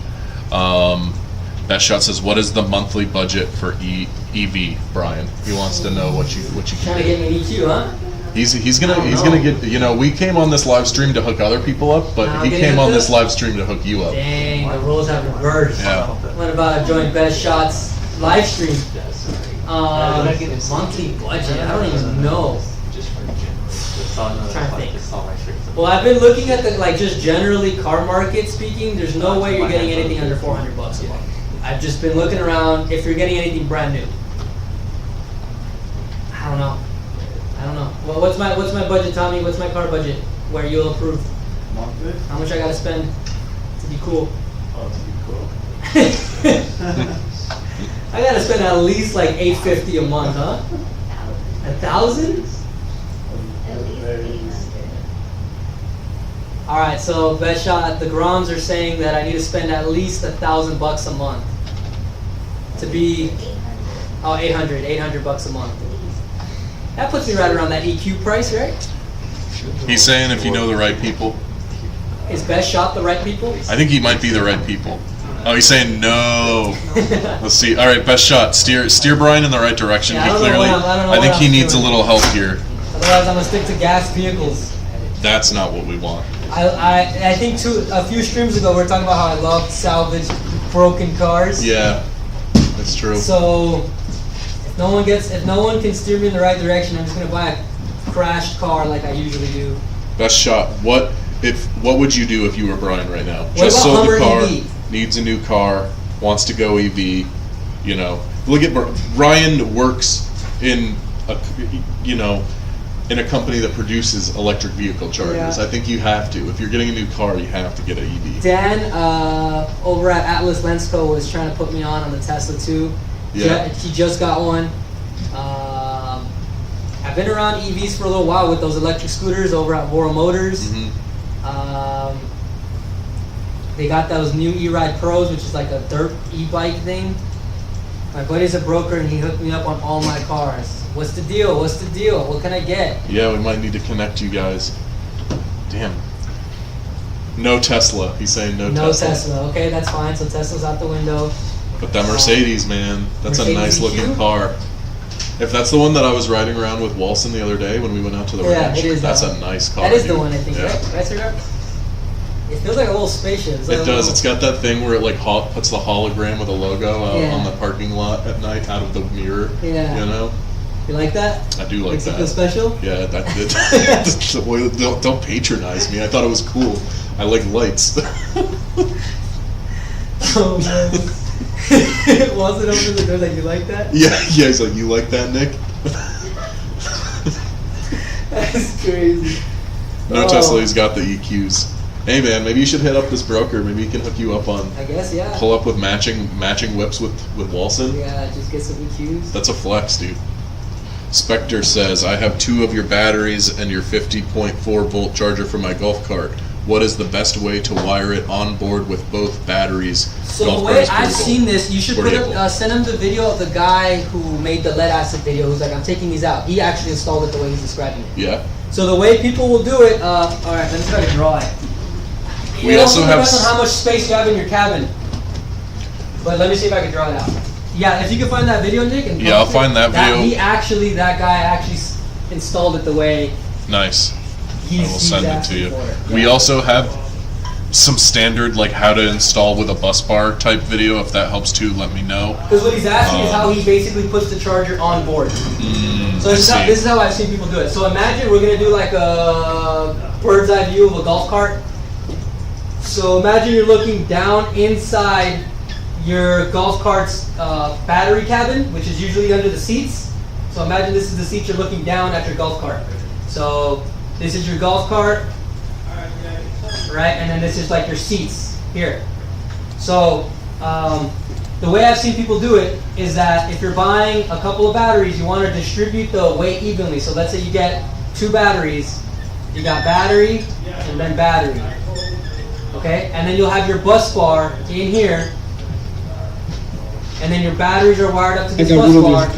Best Shot says, "What is the monthly budget for EV, Brian?" He wants to know what you Trying to get me an EQ, huh? He's gonna get. We came on this live stream to hook other people up, but he came on this live stream to hook you up. Dang, the roles have reversed. Yeah. What about a joint Best Shots live stream? Monthly budget, I don't even know. I'm trying to think. Well, I've been looking at just generally car market speaking, there's no way you're getting anything under $400 a month. I've just been looking around if you're getting anything brand new. I don't know. Well, what's my budget, Tommy? What's my car budget where you'll approve? Monthly? How much I gotta spend to be cool? Oh, to be cool. I gotta spend at least like $850 a month, huh? 1,000? All right, so Best Shot, the Groms are saying that I need to spend at least $1,000 a month to be, $800 a month. That puts me right around that EQ price, right? He's saying if you know the right people. Is Best Shot the right people? I think he might be the right people. Oh, he's saying no. Let's see. All right, Best Shot. Steer Brian in the right direction. Yeah, He I don't know clearly. what I'm- I don't know I think what he I'm needs a doing. little help here. Otherwise, I'm gonna stick to gas vehicles. That's not what we want. I think a few streams ago we were talking about how I love salvage broken cars. Yeah, that's true. So if no one can steer me in the right direction, I'm just gonna buy a crashed car like I usually do. Best Shot. What would you do if you were Brian right now? What Just about sold the Hummer car, EV? needs a new car, wants to go EV. Look at Ryan works in a company that produces electric vehicle chargers. Yeah. I think you have to. If you're getting a new car, you have to get an EV. Dan over at Atlas Lensco was trying to put me on the Tesla too. Yeah. He just got one. I've been around EVs for a little while with those electric scooters over at Bora Motors. Mm-hmm. They got those new E-Ride Pros, which is like a dirt e-bike thing. My buddy's a broker and he hooked me up on all my cars. What's the deal? What can I get? Yeah, we might need to connect you guys. Damn. No Tesla. He's saying no No Tesla. Tesla. Okay, that's fine. So Tesla's out the window. But that Mercedes, man, that's a Mercedes nice looking EQ? car. If that's the one that I was riding around with Walson the other day when we went out to the Yeah, ranch, it is that's that a one. nice car. That is the dude. one, I think, Yeah. right? Did I say that? It feels like a little spacious. It does. It's got that thing where it puts the hologram of the logo out Yeah. on the parking lot at night out of the mirror. Yeah. You like that? I do like Makes that. it feel special? Yeah, don't patronize me. I thought it was cool. I like lights. Oh man. Walson opened the door like, you like that? yeah. He's like, you like that, Nick? That's crazy. No Oh. Tesla. He's got the EQs. Hey man, maybe you should hit up this broker. Maybe he can hook you up on. I guess, yeah. Pull up with matching whips with Walson. Yeah, just get some EQs. That's a flex, dude. Spectre says, I have 2 of your batteries and your 50.4 volt charger for my golf cart. What is the best way to wire it on board with both batteries? So Golf the cart way is I've portable. seen this, you should put Portable. up, send him the video of the guy who made the lead acid video. Who's like, I'm taking these out. He actually installed it the way he's describing it. Yeah. So the way people will do it, all right, let me try to draw it. We It also have depends on how much space you have in your cabin. But let me see if I can draw it out. Yeah, if you can find that video, Nick. And Yeah, I'll post it, find that video. That guy actually installed it the way Nice. he's I will send it to asking you. for it. We also have some standard like how to install with a bus bar type video. If that helps too, let me know. Because what he's asking is how he basically puts the charger on board. So this is how I've seen people do it. So imagine we're going to do like a bird's eye view of a golf cart. So imagine you're looking down inside your golf cart's battery cabin, which is usually under the seats. So imagine this is the seat you're looking down at your golf cart. So this is your golf cart, right? And then this is like your seats here. So the way I've seen people do it is that if you're buying a couple of batteries, you want to distribute the weight evenly. So let's say you get 2 batteries. You got battery and then battery. Okay? And then you'll have your bus bar in here. And then your batteries are wired up to this bus bar.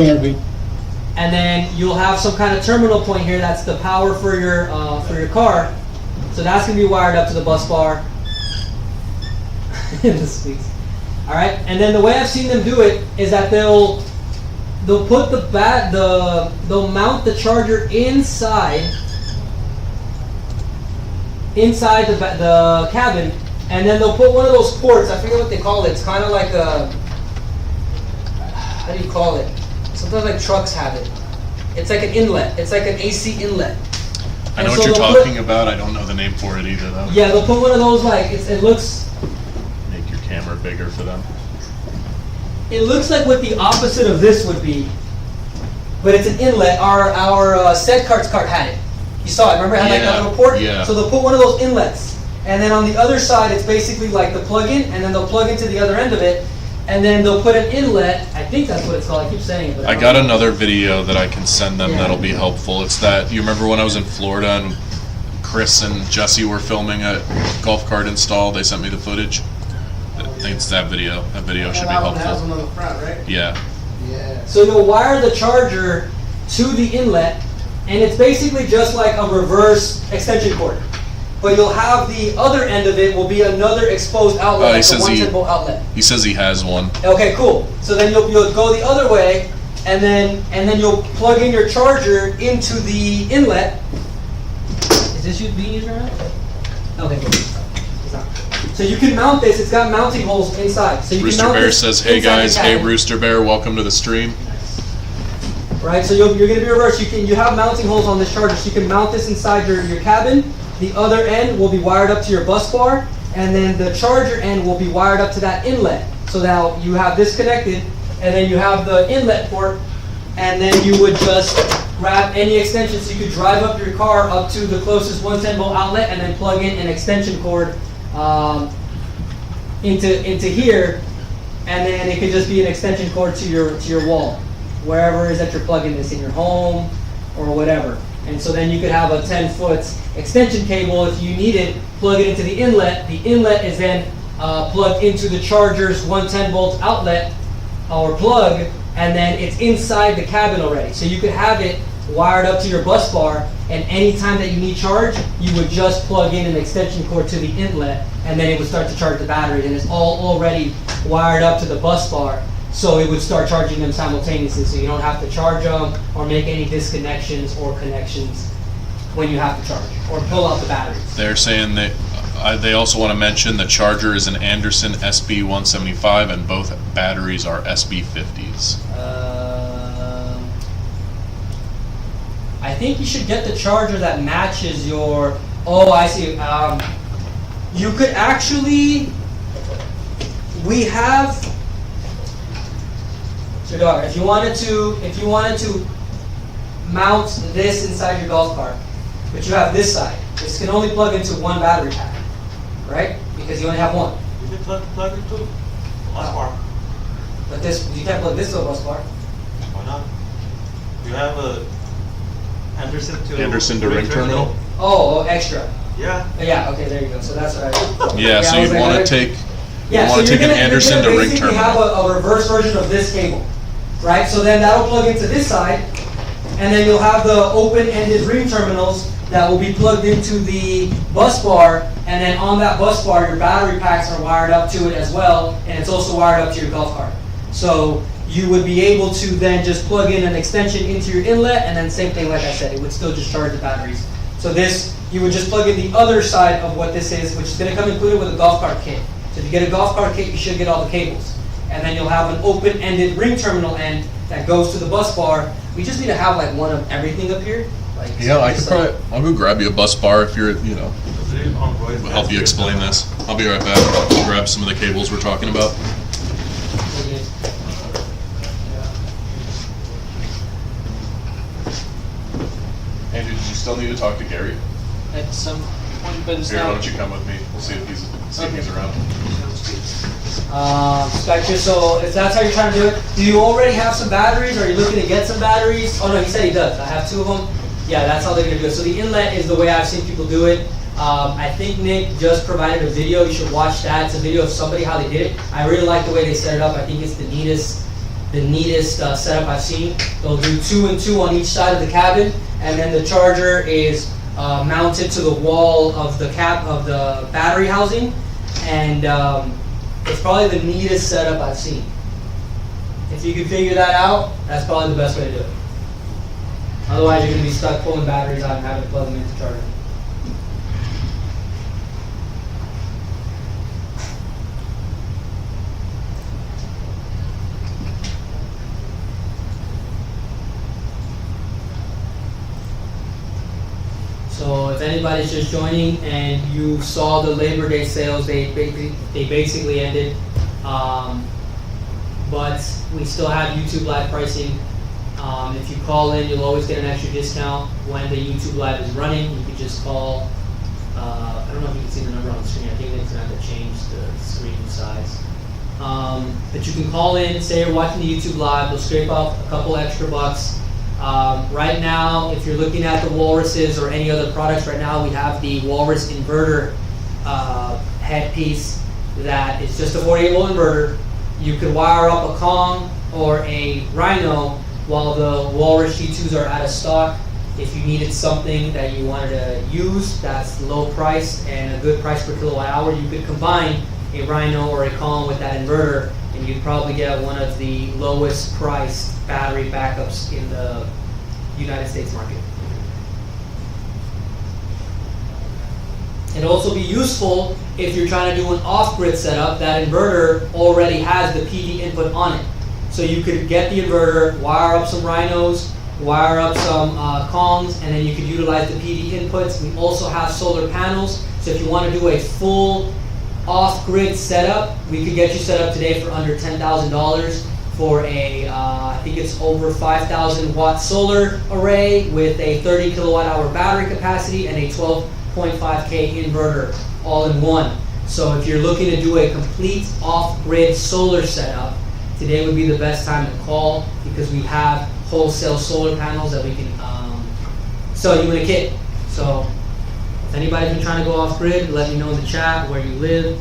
And then you'll have some kind of terminal point here. That's the power for your car. So that's going to be wired up to the bus bar. All right, and then the way I've seen them do it is that they'll put they'll mount the charger inside the cabin, and then they'll put one of those ports. I forget what they call it. It's kind of like a, how do you call it? Sometimes like trucks have it. It's like an inlet. It's like an AC inlet. I know what you're talking about. I don't know the name for it either, though. Yeah, they'll put one of those like it looks. Make your camera bigger for them. It looks like what the opposite of this would be, but it's an inlet. Our set cart had it. You saw it. Remember, it had like that little port. Yeah. So they'll put one of those inlets, and then on the other side, it's basically like the plug-in, and then they'll plug into the other end of it, and then they'll put an inlet. I think that's what it's called. I keep saying it. But I got another video that I can send them Yeah. that'll be helpful. It's that, you remember when I was in Florida and Chris and Jesse were filming a golf cart install? They sent me the footage. I think it's that video. That video should be That one has helpful. one on the front, right? Yeah. Yeah. So you'll wire the charger to the inlet, and it's basically just like a reverse extension cord. But you'll have the other end of it will be another exposed outlet, He like a says 110 volt outlet. He says he has one. Okay, cool. So then you'll go the other way, and then you'll plug in your charger into the inlet. Is this being used right now? Okay, cool. It's not. So you can mount this. It's got mounting holes inside. So you Rooster can mount Bear this says, "Hey inside the guys, hey cabin. Rooster Bear, welcome to the stream." Right, so you're going to be reversed. You have mounting holes on this charger, so you can mount this inside your cabin. The other end will be wired up to your bus bar, and then the charger end will be wired up to that inlet. So now you have this connected, and then you have the inlet port, and then you would just grab any extension, so you could drive up your car up to the closest 110 volt outlet, and then plug in an extension cord into here, and then it could just be an extension cord to your wall, wherever it is that you're plugging this, in your home or whatever. And so then you could have a 10-foot extension cable if you need it, plug it into the inlet. The inlet is then plugged into the charger's 110 volt outlet or plug, and then it's inside the cabin already. So you could have it wired up to your bus bar, and anytime that you need charge, you would just plug in an extension cord to the inlet, and then it would start to charge the battery. And it's all already wired up to the bus bar, so it would start charging them simultaneously, so you don't have to charge them or make any disconnections or connections when you have to charge or pull out the batteries. They're saying that they also want to mention the charger is an Anderson SB175 and both batteries are SB50s. I think you should get the charger that matches your. Oh, I see. You could actually. We have. So, if you wanted to mount this inside your golf cart, but you have this side, this can only plug into one battery pack, right? Because you only have one. You can plug it to bus bar. But this, you can't plug this to a bus bar. Why not? You have a Anderson to Ring terminal? Oh, extra. Yeah. Yeah, okay, there you go. So that's what I did. Yeah, so I was you'd like, want to okay. take Yeah, so an you're Anderson to gonna ring basically have terminal. a reverse version of this cable, right? So then that'll plug into this side, and then you'll have the open-ended ring terminals that will be plugged into the bus bar, and then on that bus bar, your battery packs are wired up to it as well, and it's also wired up to your golf cart. So you would be able to then just plug in an extension into your inlet, and then same thing, like I said, it would still just charge the batteries. So this, you would just plug in the other side of what this is, which is going to come included with a golf cart kit. So if you get a golf cart kit, you should get all the cables. And then you'll have an open-ended ring terminal end that goes to the bus bar. We just need to have like one of everything up here. Like, Yeah, I could just like- probably. I'll go grab you a bus bar if you're, we'll help you explain this. I'll be right back. I'll grab some of the cables we're talking about. Okay. Andrew, did you still need to talk to Gary? At some point, but it's Here, why not. don't you come with me? We'll see if he's around. Gotcha. So if that's how you're trying to do it, do you already have some batteries? Or are you looking to get some batteries? Oh no, he said he does. I have 2 of them. Yeah, that's how they're gonna do it. So the inlet is the way I've seen people do it. I think Nick just provided a video. You should watch that. It's a video of somebody how they did it. I really like the way they set it up. I think it's the neatest setup I've seen. They'll do 2 and 2 on each side of the cabin, and then the charger is mounted to the wall of the battery housing, and it's probably the neatest setup I've seen. If you can figure that out, that's probably the best way to do it. Otherwise, you're going to be stuck pulling batteries out and having to plug them into charger. So if anybody's just joining and you saw the Labor Day sales, they basically ended. But we still have YouTube Live pricing. If you call in, you'll always get an extra discount when the YouTube Live is running. You can just call. I don't know if you can see the number on the screen. I think it's going to have to change the screen size. But you can call in, say you're watching the YouTube Live. They'll scrape off a couple extra bucks. Right now, if you're looking at the Walruses or any other products, right now we have the Walrus inverter headpiece that is just a 48-volt inverter. You could wire up a Kong or a Rhino while the Walrus G2s are out of stock. If you needed something that you wanted to use that's low priced and a good price per kilowatt hour, you could combine a Rhino or a Kong with that inverter, and you'd probably get one of the lowest priced battery backups in the United States market. It'd also be useful if you're trying to do an off-grid setup. That inverter already has the PV input on it. So you could get the inverter, wire up some Rhinos, wire up some Kongs, and then you could utilize the PV inputs. We also have solar panels, so if you want to do a full off-grid setup, we could get you set up today for under $10,000 for a, I think it's over 5,000 watt solar array with a 30 kilowatt hour battery capacity and a 12.5K inverter all in one. So if you're looking to do a complete off-grid solar setup, today would be the best time to call, because we have wholesale solar panels that we can sell you in a kit. So if anybody's been trying to go off-grid, let me know in the chat where you live.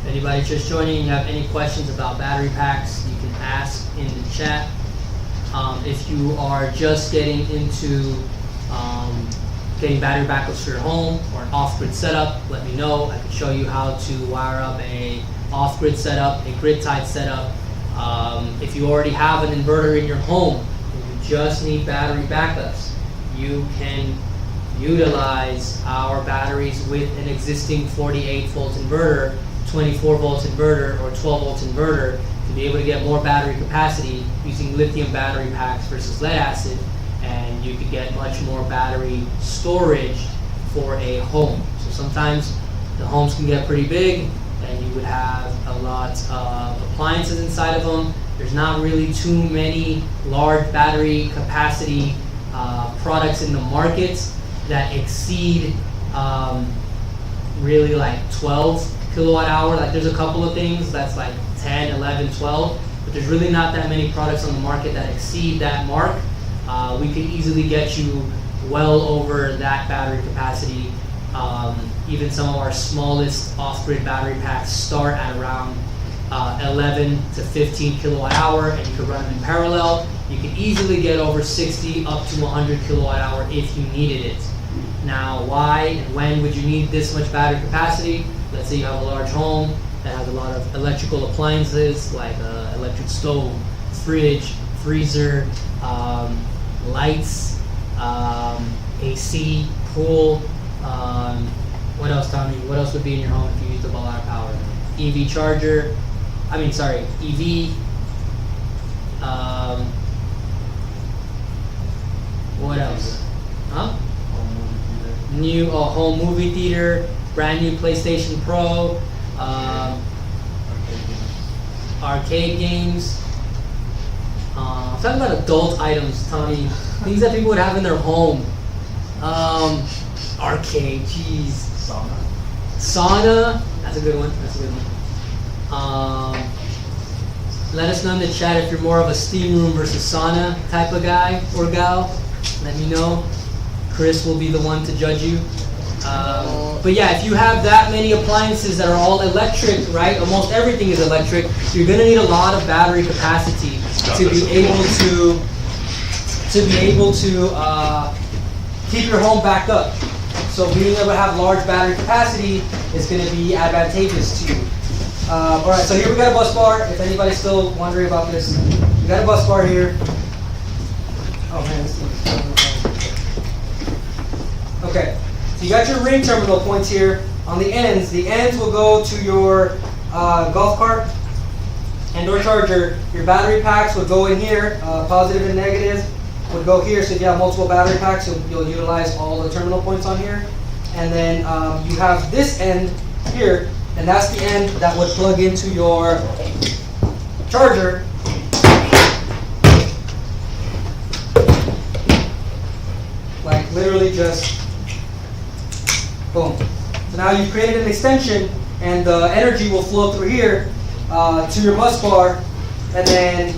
anybody just joining and you have any questions about battery packs, you can ask in the chat. If you are just getting into getting battery backups for your home or an off-grid setup, let me know. I can show you how to wire up a off-grid setup, a grid-tied setup. If you already have an inverter in your home and you just need battery backups, you can utilize our batteries with an existing 48 volt inverter, 24 volt inverter, or 12 volt inverter to be able to get more battery capacity using lithium battery packs versus lead acid, and you could get much more battery storage for a home. So sometimes the homes can get pretty big and you would have a lot of appliances inside of them. There's not really too many large battery capacity products in the market that exceed really like 12 kilowatt hour. Like there's a couple of things that's like 10, 11, 12, but there's really not that many products on the market that exceed that mark. We could easily get you well over that battery capacity. Even some of our smallest off-grid battery packs start at around 11 to 15 kilowatt hour, and you could run them in parallel. You could easily get over 60 up to 100 kilowatt hour if you needed it. Now, why and when would you need this much battery capacity? Let's say you have a large home that has a lot of electrical appliances like electric stove, fridge, freezer, lights, AC, pool. What else, Tommy? What else would be in your home if you used a lot of power? EV charger. EV. What else? Huh? New home movie theater, brand new PlayStation Pro, arcade games. I'm talking about adult items, Tommy. Things that people would have in their home. Arcade, jeez. Sauna. That's a good one. Let us know in the chat if you're more of a steam room versus sauna type of guy or gal. Let me know. Chris will be the one to judge you. But yeah, if you have that many appliances that are all electric, right? Almost everything is electric. You're gonna need a lot of battery capacity to be able to keep your home backed up. So being able to have large battery capacity is going to be advantageous to you. All right, so here we got a bus bar. If anybody's still wondering about this, we got a bus bar here. Oh man, this thing. Okay, so you got your ring terminal points here on the ends. The ends will go to your golf cart and/or charger. Your battery packs would go in here, positive and negative. Would go here, so if you have multiple battery packs, you'll utilize all the terminal points on here. And then you have this end here, and that's the end that would plug into your charger. Like literally just boom. So now you've created an extension, and the energy will flow through here to your bus bar, and then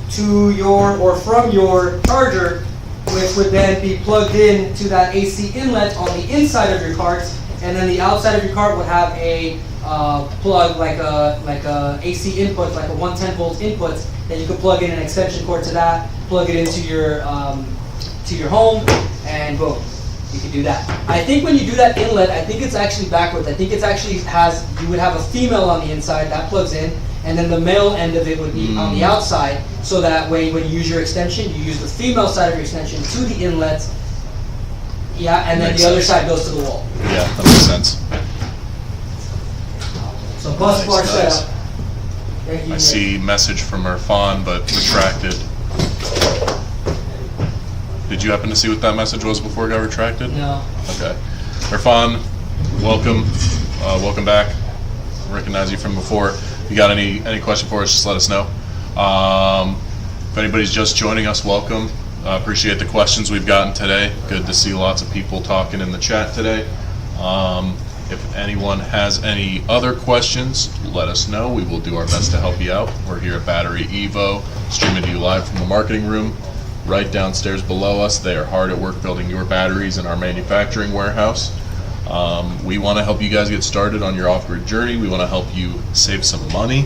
to your or from your charger, which would then be plugged in to that AC inlet on the inside of your cart, and then the outside of your cart would have a plug like a AC input, like a 110 volt input that you could plug in an extension cord to that, plug it into your home, and boom, you can do that. I think when you do that inlet, I think it's actually backwards. I think it's actually you would have a female on the inside that plugs in, and then the male end of it would be on the outside, so that way when you use your extension, you use the female side of your extension to the inlet, yeah, and then the other side goes to the wall. Yeah, that makes sense. So bus bar setup. Thank you. I see message from Irfan, but retracted. Did you happen to see what that message was before it got retracted? No. Okay. Irfan, welcome. Welcome back. Recognize you from before. If you got any question for us, just let us know. If anybody's just joining us, welcome. Appreciate the questions we've gotten today. Good to see lots of people talking in the chat today. If anyone has any other questions, let us know. We will do our best to help you out. We're here at BatteryEvo, streaming to you live from the marketing room. Right downstairs below us, they are hard at work building your batteries in our manufacturing warehouse. We want to help you guys get started on your off-grid journey. We want to help you save some money.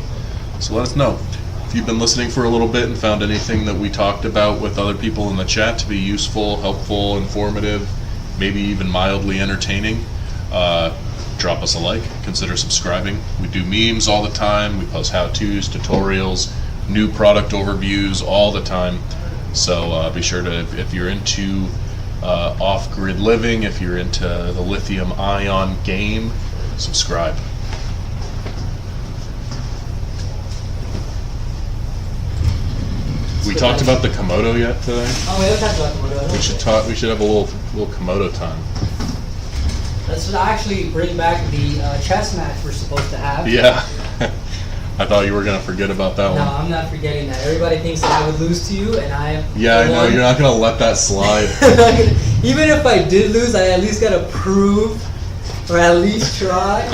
So let us know. If you've been listening for a little bit and found anything that we talked about with other people in the chat to be useful, helpful, informative, maybe even mildly entertaining, drop us a like, consider subscribing. We do memes all the time. We post how-tos, tutorials, new product overviews all the time. So be sure to, if you're into off-grid living, if you're into the lithium-ion game, subscribe. We talked about the Komodo yet today? Oh, we haven't talked about Komodo. We should talk. We should have a little Komodo time. Let's actually bring back the chess match we're supposed to have. Yeah. I thought you were gonna forget about that No, one. I'm not forgetting that. Everybody thinks that I would lose to you, and I. Yeah, I know. You're not gonna let that slide. Even if I did lose, I at least gotta prove, or at least try.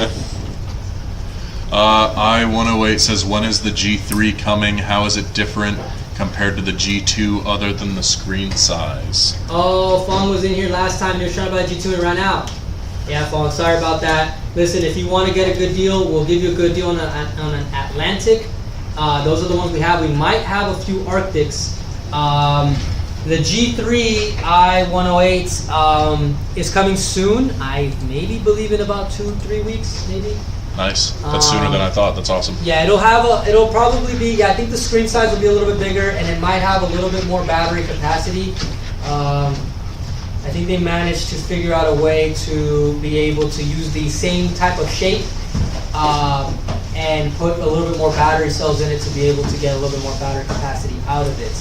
I-108 says, when is the G3 coming? How is it different compared to the G2 other than the screen size? Oh, Fong was in here last time. He was trying to buy G2 and ran out. Yeah, Fong, sorry about that. Listen, if you want to get a good deal, we'll give you a good deal on an Atlantic. Those are the ones we have. We might have a few Arctics. The G3 I-108 is coming soon. I maybe believe in about 2-3 weeks, maybe. Nice. That's sooner than I thought. That's awesome. Yeah, it'll probably be, yeah, I think the screen size will be a little bit bigger, and it might have a little bit more battery capacity. I think they managed to figure out a way to be able to use the same type of shape and put a little bit more battery cells in it to be able to get a little bit more battery capacity out of it.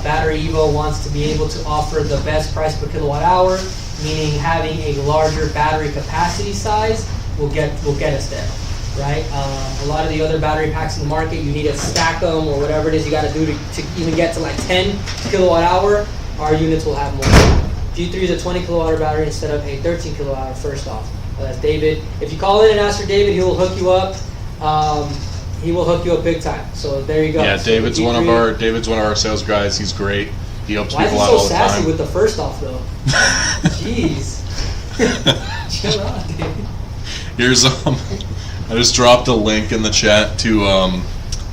BatteryEvo wants to be able to offer the best price per kilowatt hour, meaning having a larger battery capacity size will get us there, right? A lot of the other battery packs in the market, you need to stack them or whatever it is you got to do to even get to like 10 kilowatt hour. Our units will have more. G3 is a 20 kilowatt hour battery instead of a 13 kilowatt hour first off. That's David. If you call in and ask for David, he will hook you up. He will hook you up big time. So there you go. Yeah, So David's one of our sales guys. He's great. He helps Why is people he out so all the sassy time. with the first off though? Jeez. Chill out, David. Here's I just dropped a link in the chat to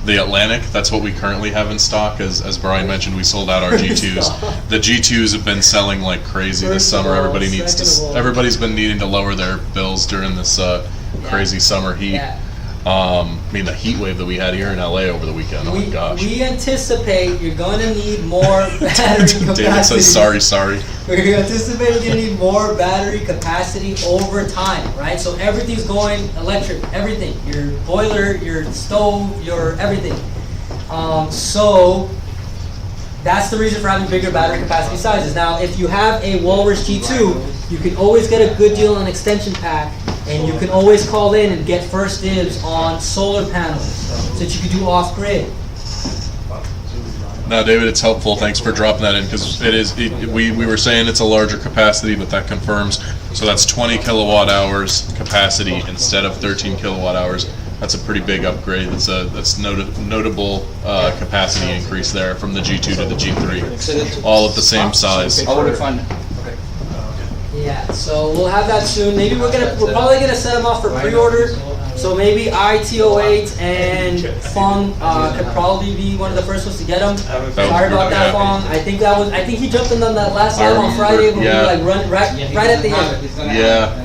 the Atlantic. That's what we currently have in stock. As Brian mentioned, we sold out our G2s. The G2s have been selling like crazy this summer. Everybody's been needing to lower their bills during this crazy summer heat. Yeah. I mean, the heat wave that we had here in LA over the weekend. Oh my gosh. We anticipate you're going to need more battery capacity. David says sorry. We anticipate you're going to need more battery capacity over time, right? So everything's going electric, everything. Your boiler, your stove, your everything. So that's the reason for having bigger battery capacity sizes. Now, if you have a Walrus G2, you can always get a good deal on an extension pack, and you can always call in and get first dibs on solar panels so that you can do off-grid. No, David, it's helpful. Thanks for dropping that in, because we were saying it's a larger capacity, but that confirms. So that's 20 kilowatt hours capacity instead of 13 kilowatt hours. That's a pretty big upgrade. That's notable capacity increase there from the G2 to the G3, all at the same size. Yeah, so we'll have that soon. Maybe we're probably gonna set them off for pre-order. So maybe IT08 and Fong could probably be one of the first ones to get them. Sorry about that, Fong. I think he jumped in on that last time on Friday when we like run right at the end. Yeah.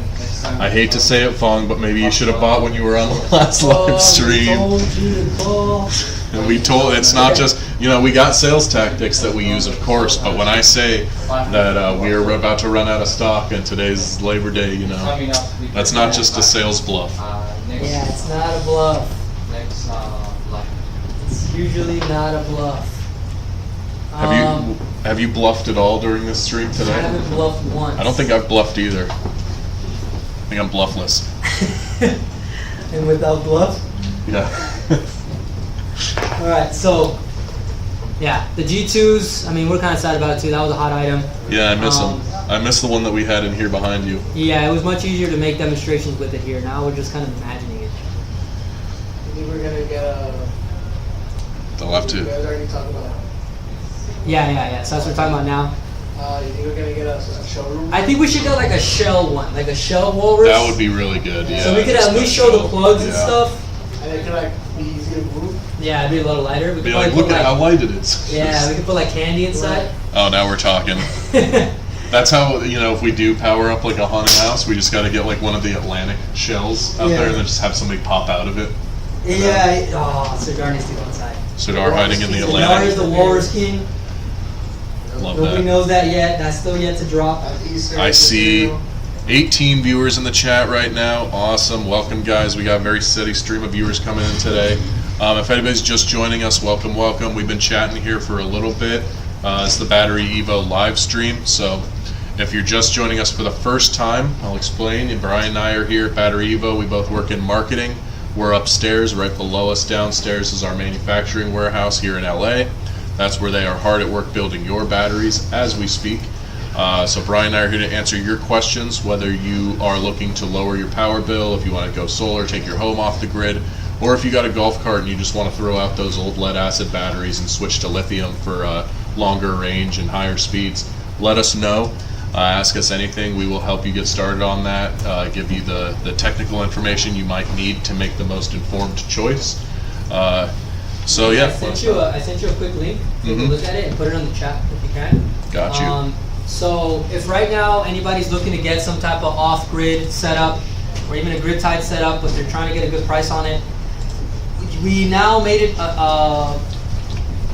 I hate to say it, Fong, but maybe you should have bought when you were on the last live stream. And it's not just, we got sales tactics that we use, of course, but when I say that we're about to run out of stock and today's Labor Day, that's not just a sales bluff. Yeah, it's not a bluff. It's usually not a bluff. Have you bluffed at all during this stream today? I haven't bluffed once. I don't think I've bluffed either. I think I'm bluffless. And without bluff? Yeah. Alright, so yeah, the G2s, I mean, we're kind of sad about it too. That was a hot item. Yeah, I miss them. I miss the one that we had in here behind you. Yeah, it was much easier to make demonstrations with it here. Now we're just kind of imagining it. Maybe we're going to get a... They'll have to. You guys already talked about that. Yeah. So that's what we're talking about now. You think we're gonna get a showroom? I think we should get like a shell one, like a shell walrus. That would be really good. Yeah. So we could at least show the plugs and stuff. And it could like be easy to move. Yeah, it'd be a little lighter. We Be could like, probably look put, at how light it is. Yeah, we could put like candy inside. Oh, now we're talking. That's how, you know, if we do power up like a haunted house, we just got to get like one of the Atlantic shells out there and then just have somebody pop out of it. Yeah. Oh, Cigar needs to go inside. Cigar hiding in the Cigar Atlantic. is the Walrus King. Love Nobody that. knows that yet. That's still yet to drop. I see 18 viewers in the chat right now. Awesome. Welcome, guys. We got a very steady stream of viewers coming in today. If anybody's just joining us, welcome, welcome. We've been chatting here for a little bit. It's the BatteryEvo live stream. So if you're just joining us for the first time, I'll explain. Brian and I are here at BatteryEvo. We both work in marketing. We're upstairs. Right below us downstairs is our manufacturing warehouse here in LA. That's where they are hard at work building your batteries as we speak. So Brian and I are here to answer your questions, whether you are looking to lower your power bill, if you want to go solar, take your home off the grid, or if you got a golf cart and you just want to throw out those old lead acid batteries and switch to lithium for longer range and higher speeds. Let us know. Ask us anything. We will help you get started on that, give you the technical information you might need to make the most informed choice. So yeah, I sent you a quick link. Take a look at it and put it on the chat if you can. Got you. So if right now anybody's looking to get some type of off-grid setup or even a grid-tied setup, but they're trying to get a good price on it, we now made it.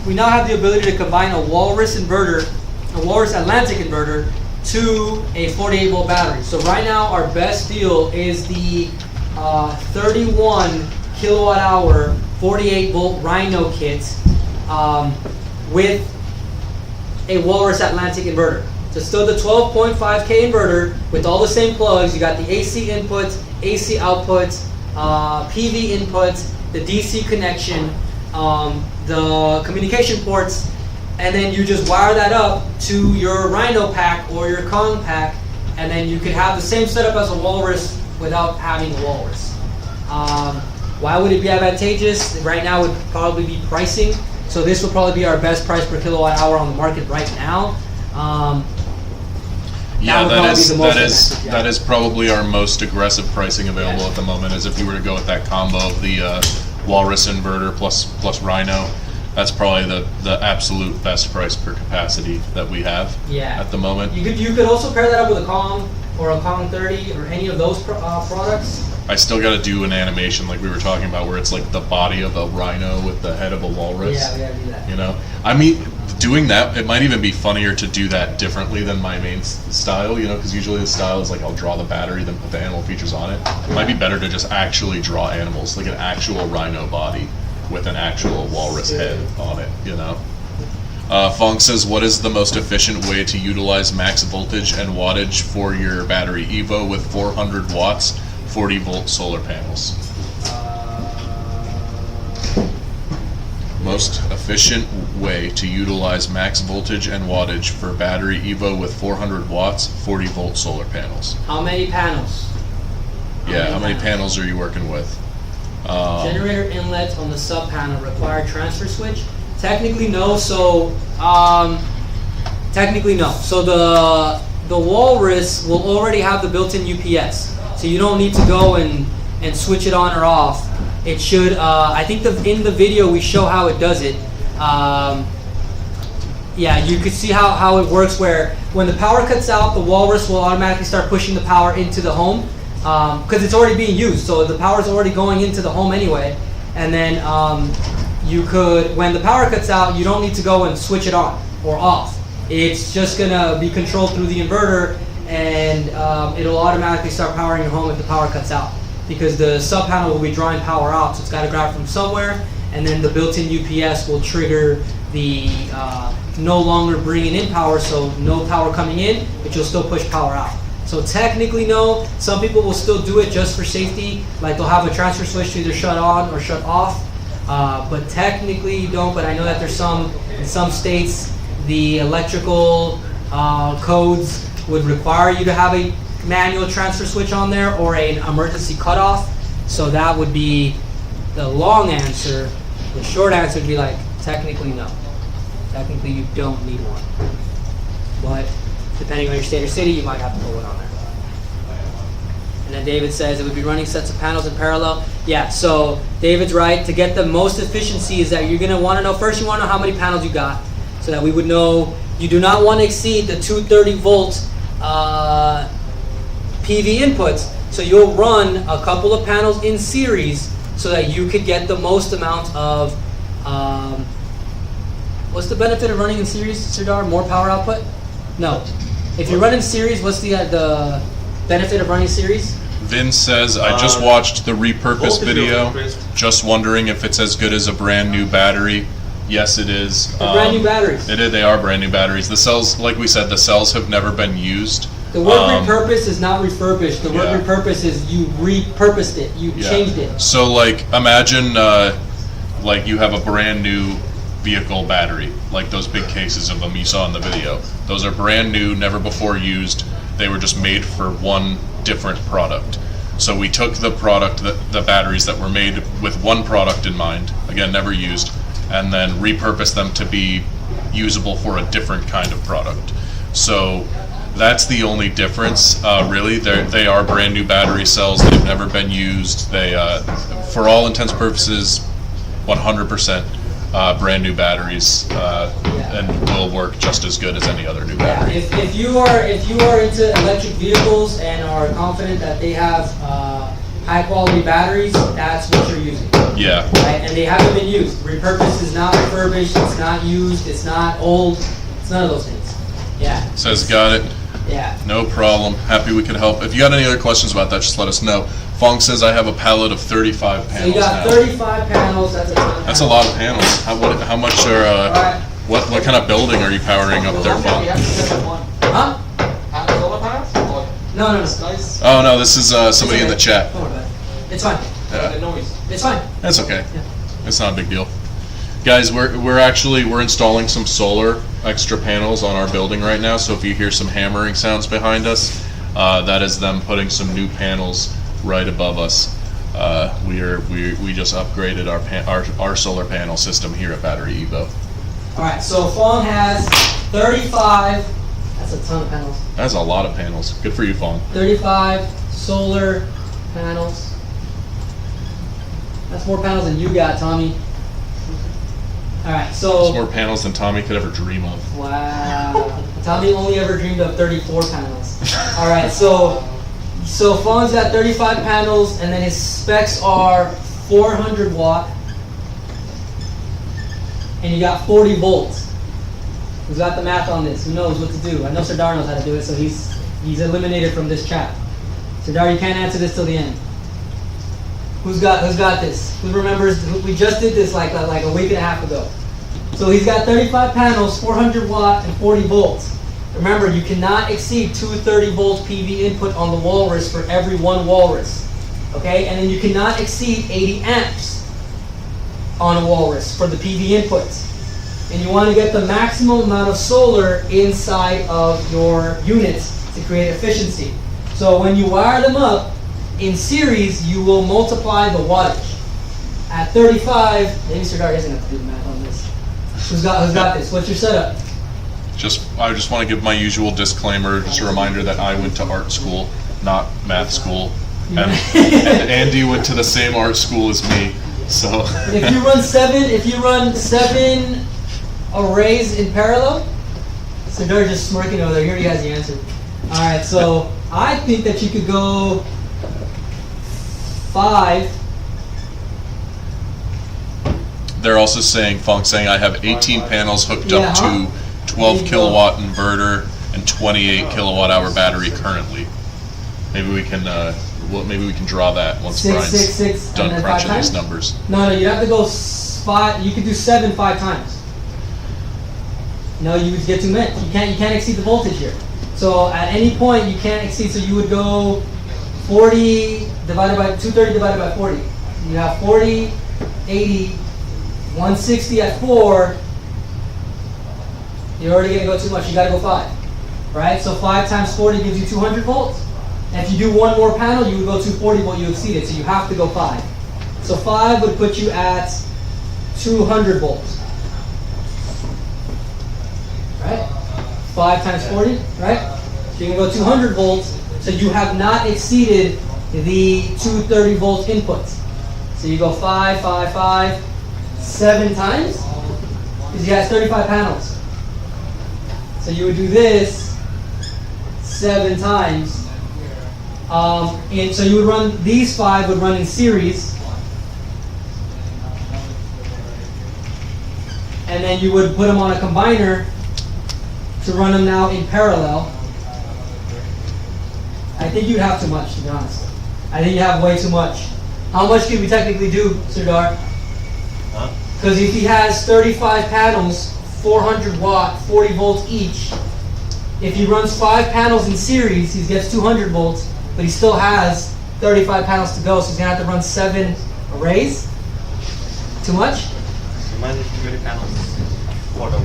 We now have the ability to combine a Walrus inverter, a Walrus Atlantic inverter, to a 48 volt battery. So right now our best deal is the 31 kilowatt hour 48 volt Rhino kit with a Walrus Atlantic inverter. So still the 12.5K inverter with all the same plugs. You got the AC inputs, AC outputs, PV inputs, the DC connection, the communication ports, and then you just wire that up to your Rhino pack or your Kong pack, and then you could have the same setup as a Walrus without having a Walrus. Why would it be advantageous? Right now would probably be pricing. So this would probably be our best price per kilowatt hour on the market right now. Yeah, that is probably our most aggressive pricing available at the moment. Is if you were to go with that combo of the Walrus inverter plus Rhino, that's probably the absolute best price per capacity that we have at the moment. You could also pair that up with a Kong or a Kong 30 or any of those products. I still got to do an animation like we were talking about, where it's like the body of a rhino with the head of a walrus. Yeah, we gotta do that. You know, I mean, doing that, it might even be funnier to do that differently than my main style. You know, because usually the style is like I'll draw the battery, then put the animal features on it. It might be better to just actually draw animals, like an actual rhino body with an actual walrus head on it. You know. Fong says, what is the most efficient way to utilize max voltage and wattage for your BatteryEvo with 400 watts, 40 volt solar panels? Most efficient way to utilize max voltage and wattage for BatteryEvo with 400 watts, 40 volt solar panels. How many panels? How many panels are you working with? Generator inlet on the sub panel require transfer switch? Technically no. So technically no. So the Walrus will already have the built-in UPS, so you don't need to go and switch it on or off. It should. I think in the video we show how it does it. Yeah, you could see how it works. Where when the power cuts out, the Walrus will automatically start pushing the power into the home because it's already being used. So the power is already going into the home anyway, and then. You could, when the power cuts out, you don't need to go and switch it on or off. It's just gonna be controlled through the inverter, and it'll automatically start powering your home if the power cuts out. Because the sub panel will be drawing power out, so it's got to grab from somewhere, and then the built-in UPS will trigger the no longer bringing in power, so no power coming in, but you'll still push power out. So technically no. Some people will still do it just for safety, like they'll have a transfer switch to either shut on or shut off. But technically you don't, but I know that there's in some states, the electrical codes would require you to have a manual transfer switch on there or an emergency cutoff. So that would be the long answer. The short answer would be like, technically no. Technically you don't need one. but depending on your state or city, you might have to put one on there. And then David says it would be running sets of panels in parallel. Yeah, so David's right. To get the most efficiency is that you're going to want to know, first you want to know how many panels you got, so that we would know you do not want to exceed the 230 volt PV inputs. So you'll run a couple of panels in series so that you could get the most amount of, what's the benefit of running in series, Serdar? More power output? No. If you run in series, what's the benefit of running series? Vince says, I just watched the repurpose video, just wondering if it's as good as a brand new battery. Yes, it is. They're brand new batteries. They are brand new batteries. The cells, like we said, the cells have never been used. The word repurpose is not refurbished. The word repurpose is you repurposed it. You changed it. So like imagine like you have a brand new vehicle battery, like those big cases of them you saw in the video. Those are brand new, never before used. They were just made for one different product. So we took the product, the batteries that were made with one product in mind, again never used, and then repurposed them to be usable for a different kind of product. So that's the only difference, really. They are brand new battery cells. They've never been used. They, for all intents and purposes, 100% brand new batteries, and will work just as good as any other new battery. If you are into electric vehicles and are confident that they have high quality batteries, that's what you're using. Yeah. Right? And they haven't been used. Repurposed is not refurbished. It's not used. It's not old. It's none of those things. Yeah. Says got it. Yeah. No problem. Happy we could help. If you got any other questions about that, just let us know. Fong says I have a pallet of 35 panels. So you got now. 35 panels. That's a ton of panels. That's a lot of panels. How much are what kind of building are you powering up there, Fong? Huh? No. Oh no, this is somebody in the chat. Don't worry about it. It's fine. It's fine. That's okay. It's not a big deal. Guys, we're installing some solar extra panels on our building right now. So if you hear some hammering sounds behind us, that is them putting some new panels right above us. We just upgraded our solar panel system here at BatteryEvo. All right. So Fong has 35. That's a ton of panels. That's a lot of panels. Good for you, Fong. 35 solar panels. That's more panels than you got, Tommy. All right, so There's more panels than Tommy could ever dream of. Wow, Tommy only ever dreamed of 34 panels. All right, so Fong's got 35 panels, and then his specs are 400 watt, and you got 40 volts. Who's got the math on this? Who knows what to do? I know Serdar knows how to do it, so he's eliminated from this chat. Serdar, you can't answer this till the end. Who's got this? Who remembers? We just did this like a week and a half ago. So he's got 35 panels, 400 watt, and 40 volts. Remember, you cannot exceed 230 volt PV input on the walrus for every one walrus. Okay, and then you cannot exceed 80 amps on a walrus for the PV inputs. And you want to get the maximum amount of solar inside of your units to create efficiency. So when you wire them up in series, you will multiply the wattage. At 35, maybe Serdar doesn't have to do the math on this. Who's got this? What's your setup? I just want to give my usual disclaimer, just a reminder that I went to art school, not math school. And Andy went to the same art school as me, so. If you run seven arrays in parallel, Serdar just smirking over there. Here he has the answer. All right, so I think that you could go 5. They're also saying, Fong's saying, I have 18 panels hooked up to 12 kilowatt inverter and 28 kilowatt hour battery currently. Maybe we can draw that once Brian's done crunching these numbers. No, you have to go 5. You could do 7 5 times. No, you would get too much. You can't exceed the voltage here. So at any point you can't exceed. So you would go 40 divided by 230 divided by 40. You have 40, 80, 160 at 4. You're already gonna go too much. You gotta go 5, right? So 5 times 40 gives you 200 volts. And if you do one more panel, you would go 240 volt. You exceed it. So you have to go 5. So 5 would put you at 200 volts, right? 5 times 40, right? So you can go 200 volts. So you have not exceeded the 230 volt inputs. So you go 5, 5, 5, 7 times, because he has 35 panels. So you would do this 7 times. And so you would run, these 5 would run in series. And then you would put them on a combiner to run them now in parallel. I think you'd have too much, to be honest. I think you have way too much. How much can we technically do, Sardar? Because if he has 35 panels, 400 watt, 40 volts each, if he runs 5 panels in series, he gets 200 volts, but he still has 35 panels to go, so he's going to have to run 7 arrays. Too much? You might need too many panels.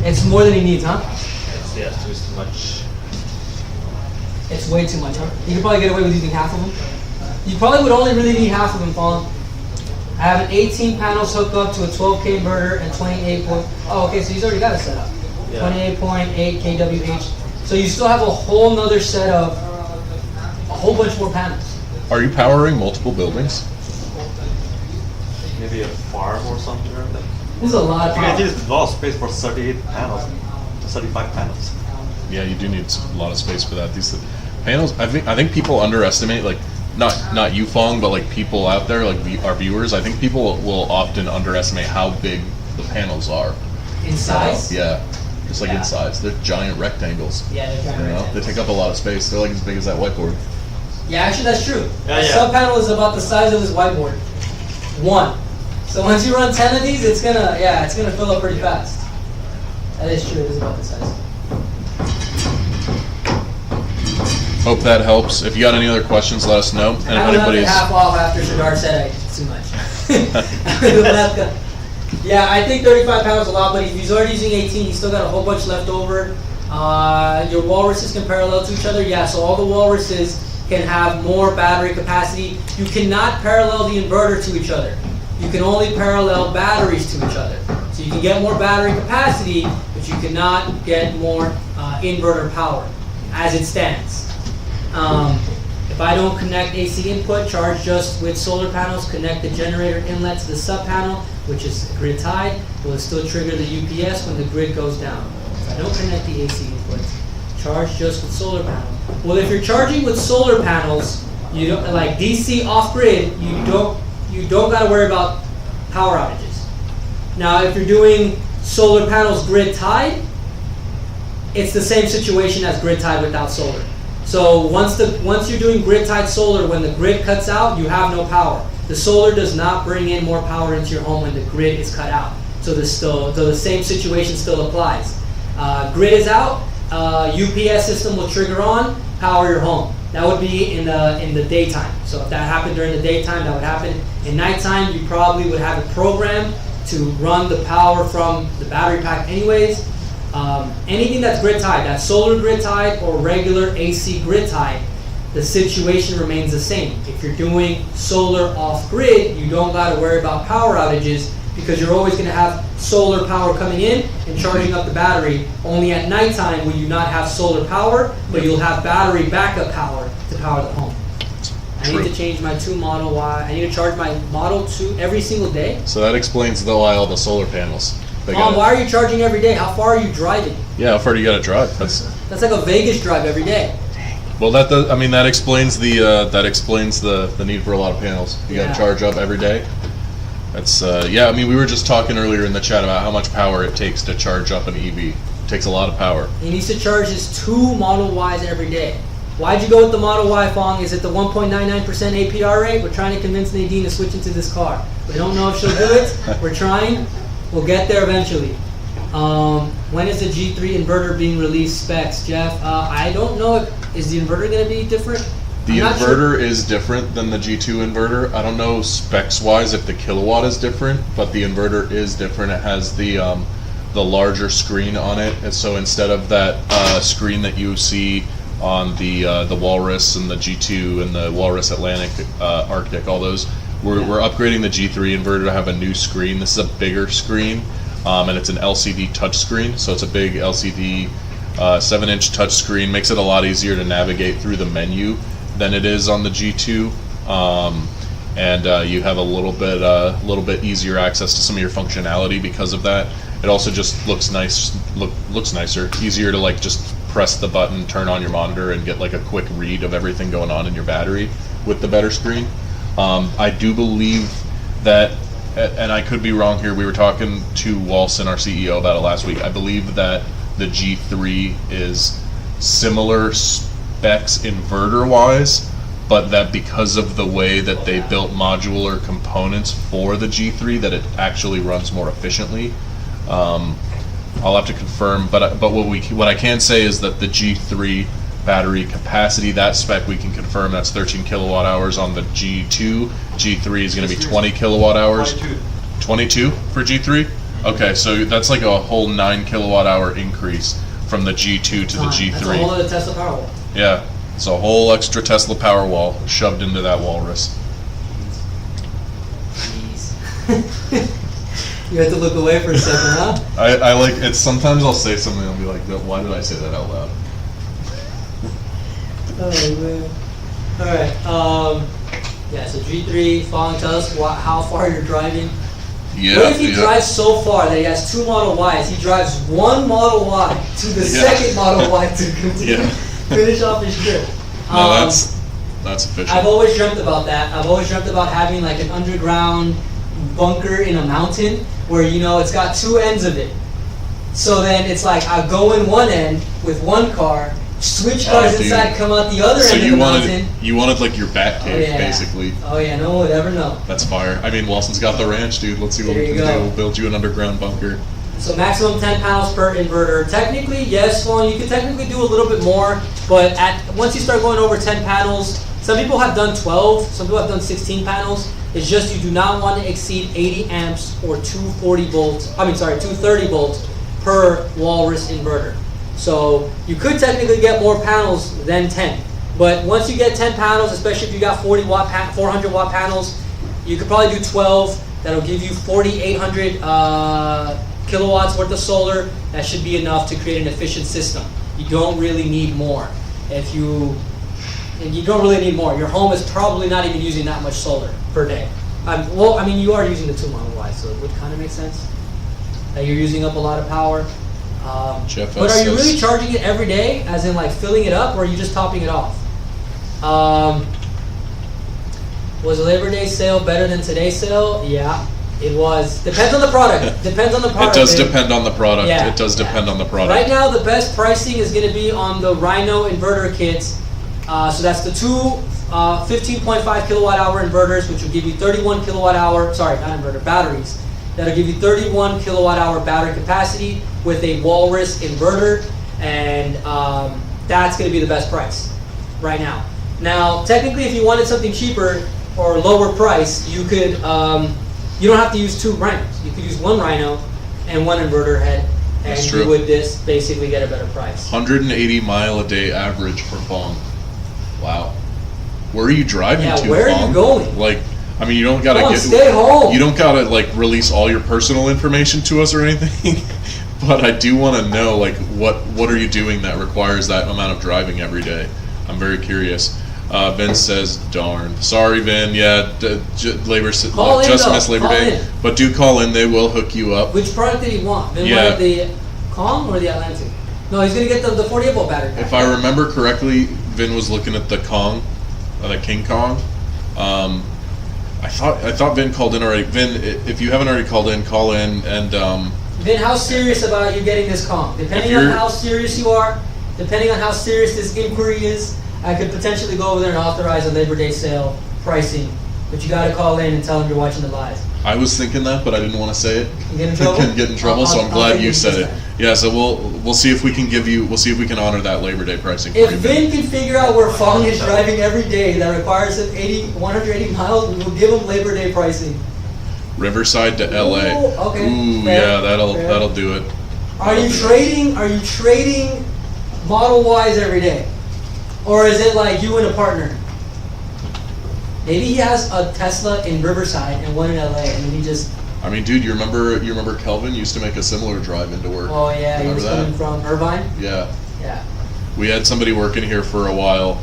It's more than he needs, huh? It's too much. It's way too much, huh? You could probably get away with using half of them. You probably would only really need half of them, Fawn. I have an 18 panels hooked up to a 12K inverter and 28 point. Oh, okay, so he's already got it set up. Yeah. 28.8 kWh. So you still have a whole nother set of a whole bunch more panels. Are you powering multiple buildings? Maybe a farm or something like that. This is a lot of power. It is a lot of space for 38 panels, 35 panels. Yeah, you do need a lot of space for that. These panels, I think people underestimate, like, not you, Fong, but like people out there, like our viewers. I think people will often underestimate how big the panels are. In size? Yeah, just like in size. They're giant rectangles. Yeah, they're giant rectangles. They take up a lot of space. They're like as big as that whiteboard. Yeah, actually that's true. Yeah, a sub panel is about the size of this whiteboard. 1. So once you run 10 of these, it's gonna fill up pretty fast. That is true. It is about the size. Hope that helps. If you got any other questions, let us know. And I if anybody's half off after Sardar said I did too much. Yeah, I think 35 pounds is a lot, but if he's already using 18, he's still got a whole bunch left over. Your walruses can parallel to each other. Yeah, so all the walruses can have more battery capacity. You cannot parallel the inverter to each other. You can only parallel batteries to each other. So you can get more battery capacity, but you cannot get more inverter power as it stands. If I don't connect AC input, charge just with solar panels, connect the generator inlet to the sub panel, which is grid tied, will still trigger the UPS when the grid goes down. If I don't connect the AC input, charge just with solar panel. Well, if you're charging with solar panels, you don't like DC off grid. You don't got to worry about power outages. Now, if you're doing solar panels grid tied, it's the same situation as grid tied without solar. So once you're doing grid tied solar, when the grid cuts out, you have no power. The solar does not bring in more power into your home when the grid is cut out. So the same situation still applies. Grid is out, UPS system will trigger on, power your home. That would be in the daytime. So if that happened during the daytime, that would happen. In nighttime, you probably would have a program to run the power from the battery pack anyways. Anything that's grid tied, that's solar grid tied or regular AC grid tied, the situation remains the same. If you're doing solar off grid, you don't got to worry about power outages because you're always going to have solar power coming in and charging up the battery. Only at nighttime will you not have solar power, but you'll have battery backup power to power the home. I need to change my 2 Model Y. I need to charge my Model 2 every single day. So that explains why all the solar panels. Why are you charging every day? How far are you driving? Yeah, how far do you got to drive? That's like a Vegas drive every day. Well, that explains the need for a lot of panels. You got to charge up every day. That's yeah. I mean, we were just talking earlier in the chat about how much power it takes to charge up an EV. It takes a lot of power. He needs to charge his 2 Model Ys every day. Why'd you go with the Model Y, Fong? Is it the 1.99% APR rate? We're trying to convince Nadine to switch into this car. We don't know if she'll do it. We're trying. We'll get there eventually. When is the G3 inverter being released specs, Jeff? I don't know. Is the inverter going to be different? The inverter is different than the G2 inverter. I don't know specs-wise if the kilowatt is different, but the inverter is different. It has the larger screen on it, and so instead of that screen that you see on the Walrus and the G2 and the Walrus Atlantic, Arctic, all those, we're upgrading the G3 inverter to have a new screen. This is a bigger screen, and it's an LCD touch screen, so it's a big LCD 7-inch touchscreen makes it a lot easier to navigate through the menu than it is on the G2. And you have a little bit easier access to some of your functionality because of that. It also just looks nicer, easier to like just press the button, turn on your monitor, and get like a quick read of everything going on in your battery with the better screen. I do believe that, and I could be wrong here, we were talking to Walson, our CEO, about it last week. I believe that the G3 is similar specs inverter-wise, but that because of the way that they built modular components for the G3, that it actually runs more efficiently. I'll have to confirm, but what I can say is that the G3 battery capacity, that spec we can confirm that's 13 kilowatt hours on the G2. G3 is going to be 20 kilowatt hours. 22 for G3? Okay, so that's like a whole 9 kilowatt hour increase from the G2 to the G3. That's a whole other Tesla Powerwall. Yeah, it's a whole extra Tesla Powerwall shoved into that walrus. Jeez. You have to look away for a second, huh? I like it. Sometimes I'll say something and I'll be like, why did I say that out loud? Oh man. Alright, yeah, so G3, Fong, tell us how far you're driving. Yeah. What if he drives so far that he has 2 Model Ys? He drives 1 Model Y to the second Model Y to continue, finish off his trip. No, that's efficient. I've always dreamt about that. I've always dreamt about having like an underground bunker in a mountain where, you know, it's got 2 ends of it. So then it's like I go in one end with 1 car, switch cars inside, come out the other end of the mountain. You wanted like your bat cave, basically. Oh yeah, no one would ever know. That's fire. I mean, Walson's got the ranch, dude. Let's see what we can do. We'll build you an underground bunker. So maximum 10 panels per inverter. Technically, yes, well, you can technically do a little bit more, but once you start going over 10 panels, some people have done 12, some people have done 16 panels. It's just you do not want to exceed 80 amps or 230 volts per walrus inverter. So you could technically get more panels than 10. But once you get 10 panels, especially if you got 400 watt panels, you could probably do 12. That'll give you 4,800 kilowatts worth of solar. That should be enough to create an efficient system. You don't really need more. You don't really need more. Your home is probably not even using that much solar per day. Well, I mean, you are using the 2 Model Y, so it would kind of make sense that you're using up a lot of power. But are you really charging it every day, as in like filling it up, or are you just topping it off? Was Labor Day sale better than today's sale? Yeah, it was. Depends on the product. Depends on the product. It does depend on the product. Yeah. It does depend on the product. Right now, the best pricing is going to be on the Rhino inverter kits. So that's the 2 15.5 kilowatt hour inverters, which will give you 31 kilowatt hour, sorry, not inverter, batteries. That'll give you 31 kilowatt hour battery capacity with a Walrus inverter, and that's going to be the best price right now. Now, technically, if you wanted something cheaper or lower price, you could, you don't have to use 2 Rhinos. You could use 1 Rhino and 1 inverter head, and you would just basically get a better price. 180 mile a day average for Fong. Wow. Where are you driving to, where Fong? are you going? Like, I mean, you don't gotta stay home. You don't gotta like release all your personal information to us or anything. But I do want to know, like, what are you doing that requires that amount of driving every day? I'm very curious. Vin says, "Darn, sorry, Vin. Yeah, just missed Labor Day, but do call in. They will hook you up." Which product did he want? Vin wanted the Kong or the Atlantic? No, he's gonna get the 48 volt battery pack. If I remember correctly, Vin was looking at the Kong, the King Kong. I thought Vin called in already. Vin, if you haven't already called in, call in and. Vin, how serious about you getting this Kong? Depending on how serious you are, depending on how serious this inquiry is, I could potentially go over there and authorize a Labor Day sale pricing. But you got to call in and tell them you're watching the live. I was thinking that, but I didn't want to say it. You get in trouble? Get in trouble, so I'm glad you said it. Yeah, so we'll see if we can honor that Labor Day pricing. If Vin can figure out where Fong is driving every day that requires him 180 miles, we will give him Labor Day pricing. Riverside to LA. Ooh, okay. Ooh, fair, yeah, that'll do it. Are you trading Model Ys every day? Or is it like you and a partner? Maybe he has a Tesla in Riverside and one in LA, and then he just I mean, dude, you remember Kelvin used to make a similar drive into work. Oh yeah, he Remember was coming from Irvine. Yeah. Yeah. We had somebody working here for a while,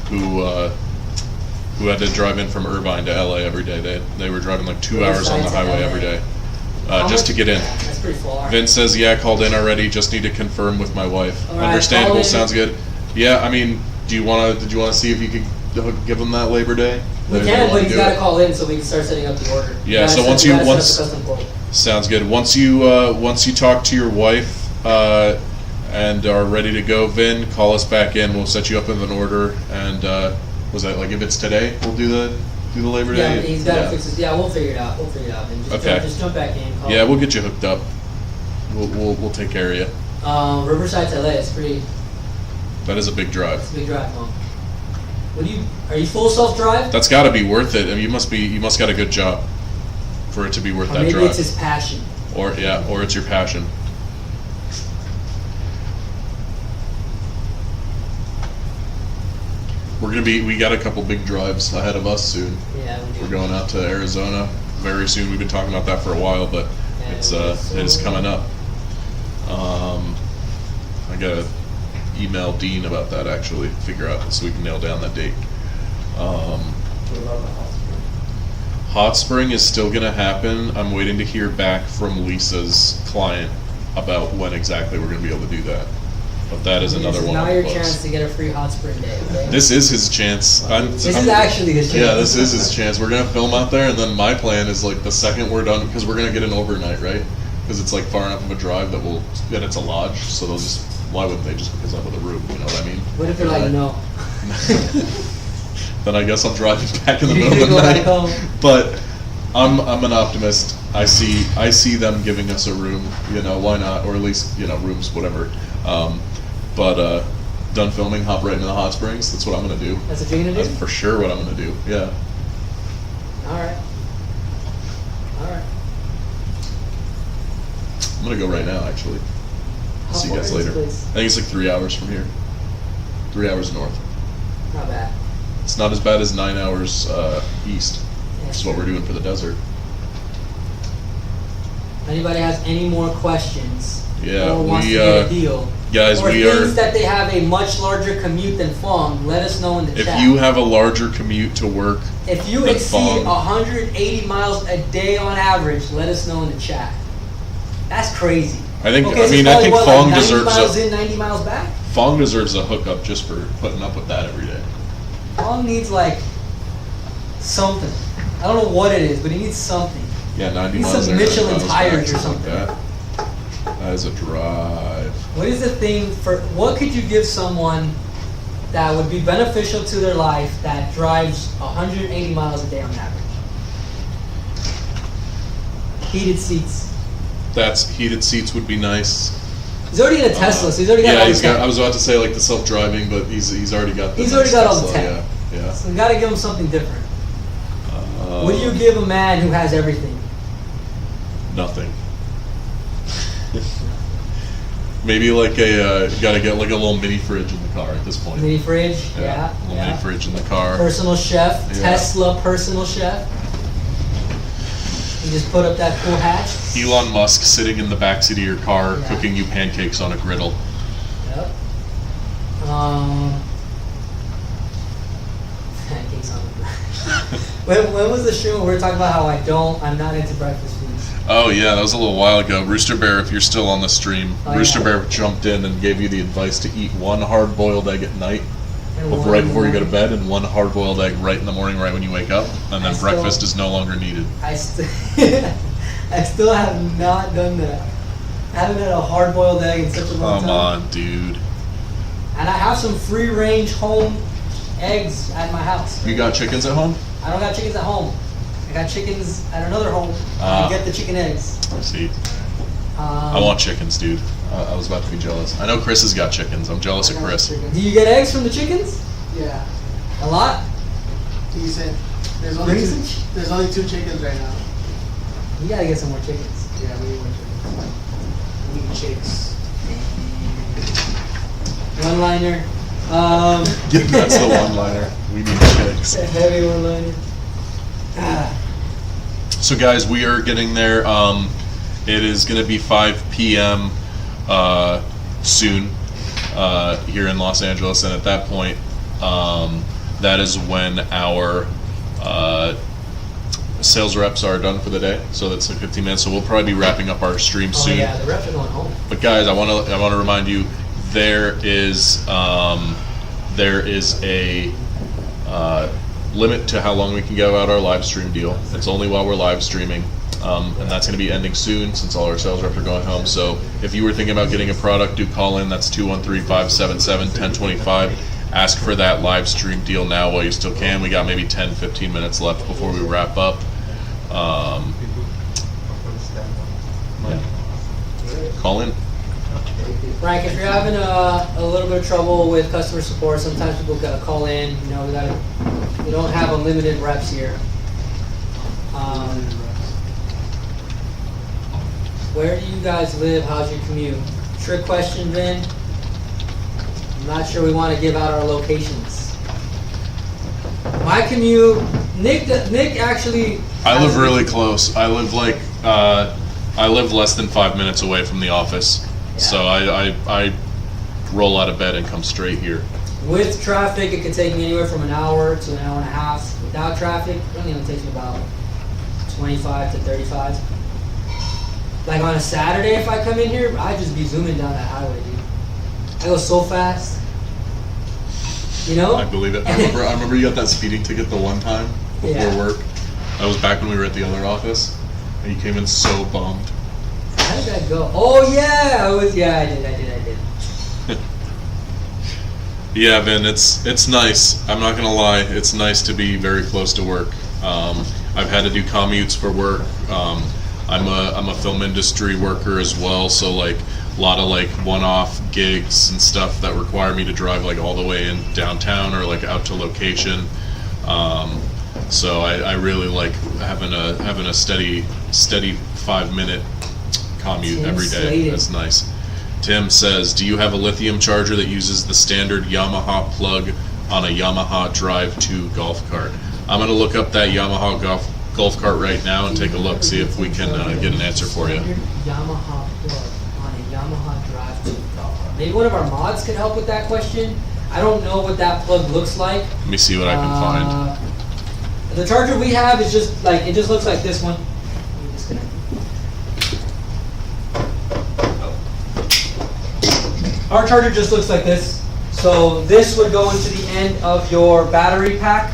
who had to drive in from Irvine to LA every day. They were driving like 2 hours on the highway every day, just to get in. That's pretty far. Vince says, yeah, called in already. Just need to confirm with my wife. All right, Understandable. call in. Sounds good. Yeah, I mean, did you want to see if you could give them that Labor Day? We can, but he's got to call in so we can start setting up the order. Yeah. You So gotta once set- you gotta set up once the custom quote. sounds good. Once you talk to your wife and are ready to go, Vin, call us back in. We'll set you up with an order. And was that like if it's today, we'll do the Labor Yeah, Day. he's got to fix this. Yeah, we'll figure it out. And just jump back in. Call Yeah, we'll get you hooked up. We'll take care of you. Riverside to LA. It's pretty. That is a big drive. It's a big drive, huh? Are you full self-drive? That's got to be worth it. I mean, you must got a good job for it to be worth Or that maybe drive. it's his passion. Or it's your passion. We got a couple big drives ahead of us soon. Yeah, we do. We're going out to Arizona very soon. We've been talking about that for a while, but Yeah, it is coming up. I gotta email Dean about that actually, figure out so we can nail down that date. What about the hospital? Hot Spring is still gonna happen. I'm waiting to hear back from Lisa's client about when exactly we're gonna be able to do that. But that is another one. Now on the your books. chance to get a free hot spring day. Okay? This is his chance. This is actually his chance. Yeah, this is his chance. We're gonna film out there, and then my plan is like the second we're done, because we're gonna get an overnight, right? Because it's like far enough of a drive that it's a lodge, so they'll just. Why wouldn't they just hook us up with a room? You know what I mean? What if they're like, no? Then I guess I'm driving back in the You're middle of the gonna night. go back home. But I'm an optimist. I see them giving us a room. You know, why not? Or at least rooms, whatever. But done filming, hop right into the hot springs. That's what I'm gonna do. That's what you're gonna do? That's for sure what I'm gonna do. Yeah. Alright. I'm gonna go right now, actually. How See you far guys is this later. place? I think it's like 3 hours from here. 3 hours north. Not bad. It's not as bad as 9 hours east, Yeah, which is what we're doing for the desert. If anybody has any more questions Yeah, or wants we, to get a deal, guys, or we thinks are. that they have a much larger commute than Fong, let us know in the If chat. you have a larger commute to work, If you than exceed Fong. 180 miles a day on average, let us know in the chat. That's crazy. I think. Okay, I so mean, it's I think probably, Fong like 90 deserves miles a. in, 90 miles back? Fong deserves a hookup just for putting up with that every day. Fong needs like something. I don't know what it is, but he needs something. Yeah, 90 Needs miles some there, 90 Michelin miles tires back, or something. Like that. That is a drive. What is the thing what could you give someone that would be beneficial to their life that drives 180 miles a day on average? Heated seats. Heated seats would be nice. He's already in a Tesla, so he's already got all Yeah, the he's got. tech. I was about to say like the self-driving, but he's already got. The He's already got all the Tesla, tech. Yeah. So we gotta give him something different. What do you give a man who has everything? Nothing. Maybe like you gotta get like a little mini fridge in the car at this point. Mini fridge, yeah. A little mini fridge in the car. Personal chef, Yeah. Tesla personal chef. You just put up that cool hatch. Elon Musk sitting in the backseat of your car Yeah. cooking you pancakes on a griddle. Yep. Pancakes on the bread. when was the stream where we were talking about how I'm not into breakfast foods? Oh yeah, that was a little while ago. Rooster Bear, if you're still on the stream, Oh, Rooster yeah. Bear jumped in and gave you the advice to eat one hard-boiled egg at night, And one right in the before you go to morning. bed, and one hard-boiled egg right in the morning, right when you wake up, and then still- breakfast is no longer needed. I still have not done that. I haven't had a hard-boiled egg in such a long Come time. on, dude. And I have some free-range home eggs at my house. You got chickens at home? I don't got chickens at home. I got chickens at another home. I get the chicken eggs. I see. I want chickens, dude. I was about to be jealous. I know Chris has got chickens. I'm jealous of Chris. Do you get eggs from the chickens? Yeah, A lot? decent. There's Bring some ch- there's only 2 chickens right now. You gotta get some more chickens. Yeah, we need more chickens. We need chicks. One-liner. That's the one-liner. We need chicks. A heavy one-liner. So guys, we are getting there. It is going to be 5 p.m. Soon here in Los Angeles, and at that point, that is when our sales reps are done for the day. So that's like 15 minutes. So we'll probably be wrapping up our stream soon. Oh yeah, the reps are going home. But guys, I want to remind you, there is a limit to how long we can give out our live stream deal. It's only while we're live streaming, and that's going to be ending soon since all our sales reps are going home. So if you were thinking about getting a product, do call in. That's 213-577-1025. Ask for that live stream deal now while you still can. We got maybe 10-15 minutes left before we wrap up. Yeah. Call in. Frank, if you're having a little bit of trouble with customer support, sometimes people gotta call in. You know, we don't have unlimited reps here. Where do you guys live? How's your commute? Trick question, Vin. I'm not sure we want to give out our locations. My commute, Nick actually. I live really close. I live like I live less than 5 minutes away from the office. Yeah. So I roll out of bed and come straight here. With traffic, it could take me anywhere from an hour to an hour and a half. Without traffic, it only takes me about 25 to 35. Like on a Saturday, if I come in here, I'd just be zooming down that highway, dude. I go so fast. You know? I believe it. I remember you got that speeding ticket the one time before work. That was back when we were at the other office, and you came in so bummed. How did that go? Oh yeah, I did. Yeah, Vin, it's nice. I'm not gonna lie, it's nice to be very close to work. I've had to do commutes for work. I'm a film industry worker as well, so like a lot of like one-off gigs and stuff that require me to drive like all the way in downtown or like out to location. So I really like having a steady 5-minute commute every day. That's nice. Tim says, do you have a lithium charger that uses the standard Yamaha plug on a Yamaha Drive 2 golf cart? I'm going to look up that Yamaha golf cart right now and take a look, see if we can get an answer for you. Yamaha plug on a Yamaha Drive 2 golf cart. Maybe one of our mods could help with that question. I don't know what that plug looks like. Let me see what I can find. The charger we have is just like, it just looks like this one. Let me disconnect. Our charger just looks like this. So this would go into the end of your battery pack,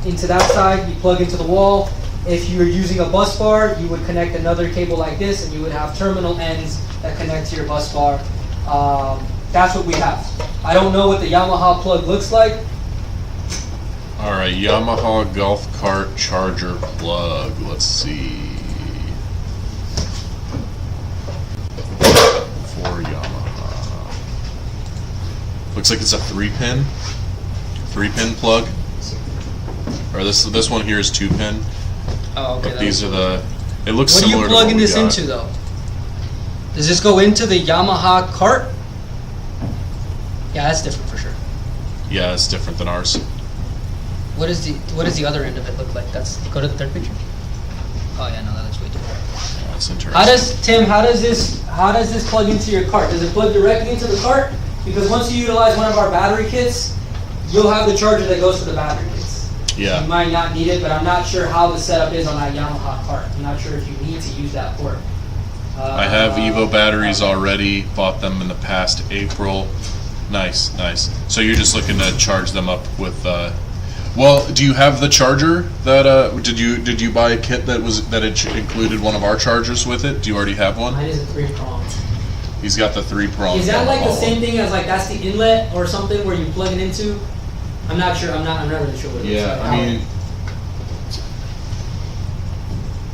into that side. You plug into the wall. If you're using a bus bar, you would connect another cable like this, and you would have terminal ends that connect to your bus bar. That's what we have. I don't know what the Yamaha plug looks like. All right, Yamaha golf cart charger plug. Let's see. For Yamaha. Looks like it's a 3-pin plug. Or this one here is 2-pin. Oh, okay. But these are the. It looks What are similar you to what plugging we this got. into though? Does this go into the Yamaha cart? Yeah, that's different for sure. Yeah, it's different than ours. What does the other end of it look like? Go to the third picture. Oh yeah, no, that looks way different. Yeah, that's interesting. How does this plug into your cart? Does it plug directly into the cart? Because once you utilize one of our battery kits, you'll have the charger that goes to the battery kits. Yeah. You might not need it, but I'm not sure how the setup is on that Yamaha cart. I'm not sure if you need to use that port. I have Evo batteries already. Bought them in the past April. Nice. So you're just looking to charge them up with. Well, do you have the charger that? Did you buy a kit that included one of our chargers with it? Do you already have one? Mine is a 3-prong. He's got the 3-prong. Is that like the same thing as like that's the inlet or something where you plug it into? I'm not sure. I'm not really sure what it looks like. I mean,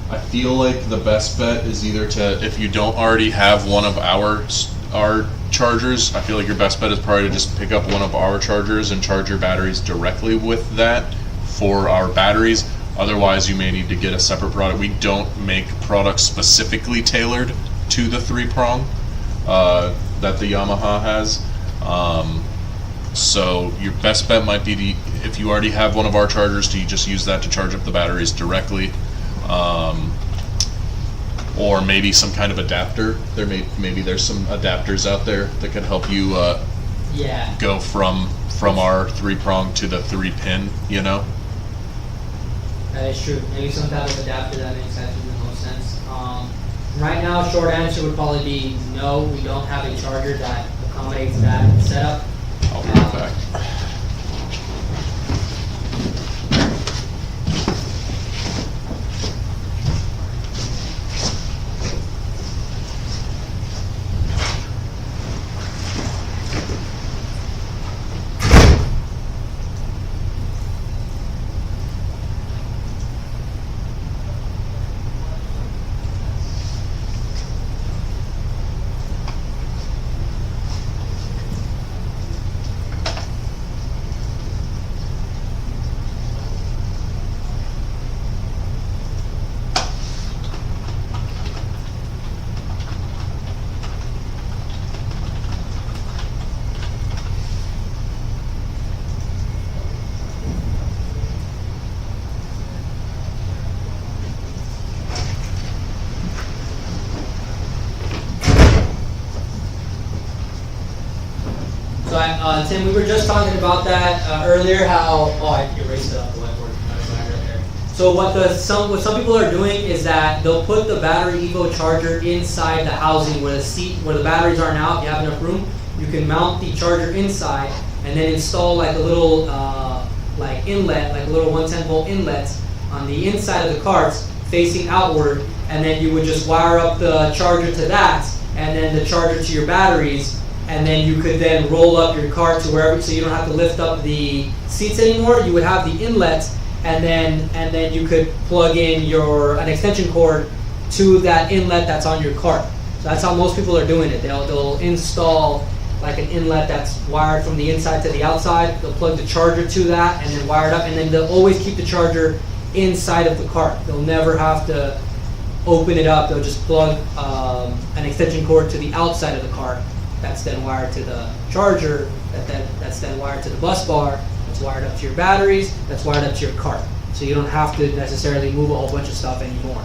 I feel like the best bet is either to, if you don't already have one of our chargers, I feel like your best bet is probably to just pick up one of our chargers and charge your batteries directly with that for our batteries. Otherwise, you may need to get a separate product. We don't make products specifically tailored to the 3-prong that the Yamaha has. So your best bet might be to, if you already have one of our chargers, to just use that to charge up the batteries directly. or maybe some kind of adapter. Maybe there's some adapters out there that can help you Yeah. go from our 3-prong to the 3-pin, you know? That is true. Maybe some type of adapter that makes absolutely the most sense. Right now, short answer would probably be no. We don't have a charger that accommodates that setup. I'll be right back. So, Tim, we were just talking about that earlier. How I erased it off the whiteboard. So what some people are doing is that they'll put the BatteryEvo charger inside the housing where the batteries are now. If you have enough room, you can mount the charger inside and then install like a little like inlet, like a little 110-volt inlet on the inside of the carts facing outward, and then you would just wire up the charger to that, and then the charger to your batteries. And then you could then roll up your cart to wherever, so you don't have to lift up the seats anymore. You would have the inlet, and then you could plug in an extension cord to that inlet that's on your cart. So that's how most people are doing it. They'll install like an inlet that's wired from the inside to the outside. They'll plug the charger to that and then wire it up, and then they'll always keep the charger inside of the cart. They'll never have to open it up. They'll just plug an extension cord to the outside of the cart. That's then wired to the charger, that's then wired to the bus bar, that's wired up to your batteries, that's wired up to your cart. So you don't have to necessarily move a whole bunch of stuff anymore.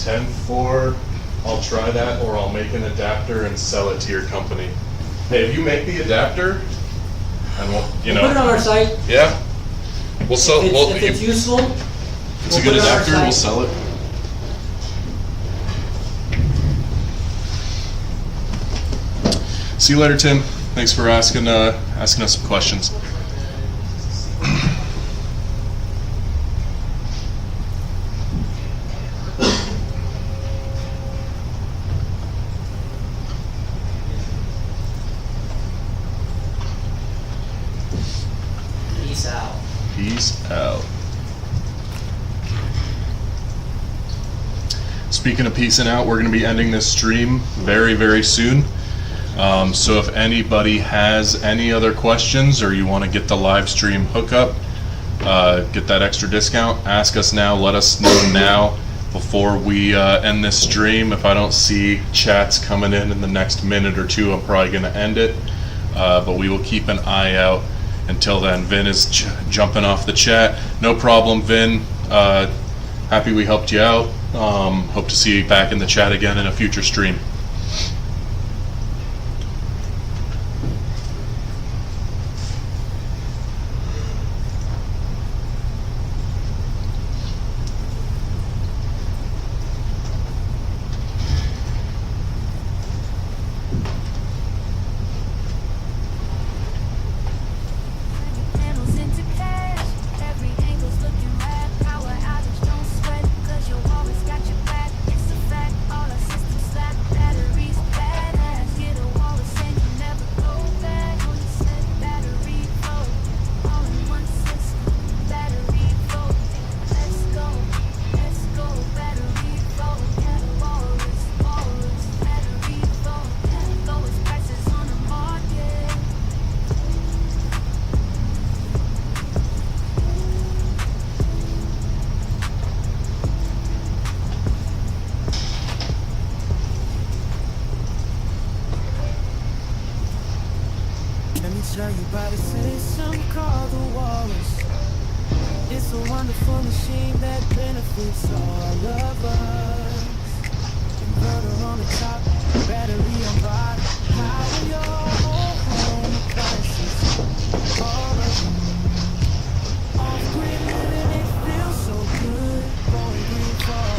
$10,400, I'll try that, or I'll make an adapter and sell it to your company. Hey, if you make the adapter, and we'll put it on our site. Yeah, we'll sell. If it's useful, it's a good adapter. We'll sell it. See you later, Tim. Thanks for asking us some questions. Peace out. Peace out. Speaking of peacing out, we're going to be ending this stream very, very soon. So if anybody has any other questions, or you want to get the live stream hookup, get that extra discount, ask us now. Let us know now before we end this stream. If I don't see chats coming in the next minute or two, I'm probably going to end it. But we will keep an eye out. Until then, Vin is jumping off the chat. No problem, Vin. Happy we helped you out. Hope to see you back in the chat again in a future stream. me tell you about a system called the walrus. It's a wonderful machine that benefits all of us. Inverter on the top, battery on bottom, power your whole home appliances. All of them. Off-grid living, it feels so good. Going green for our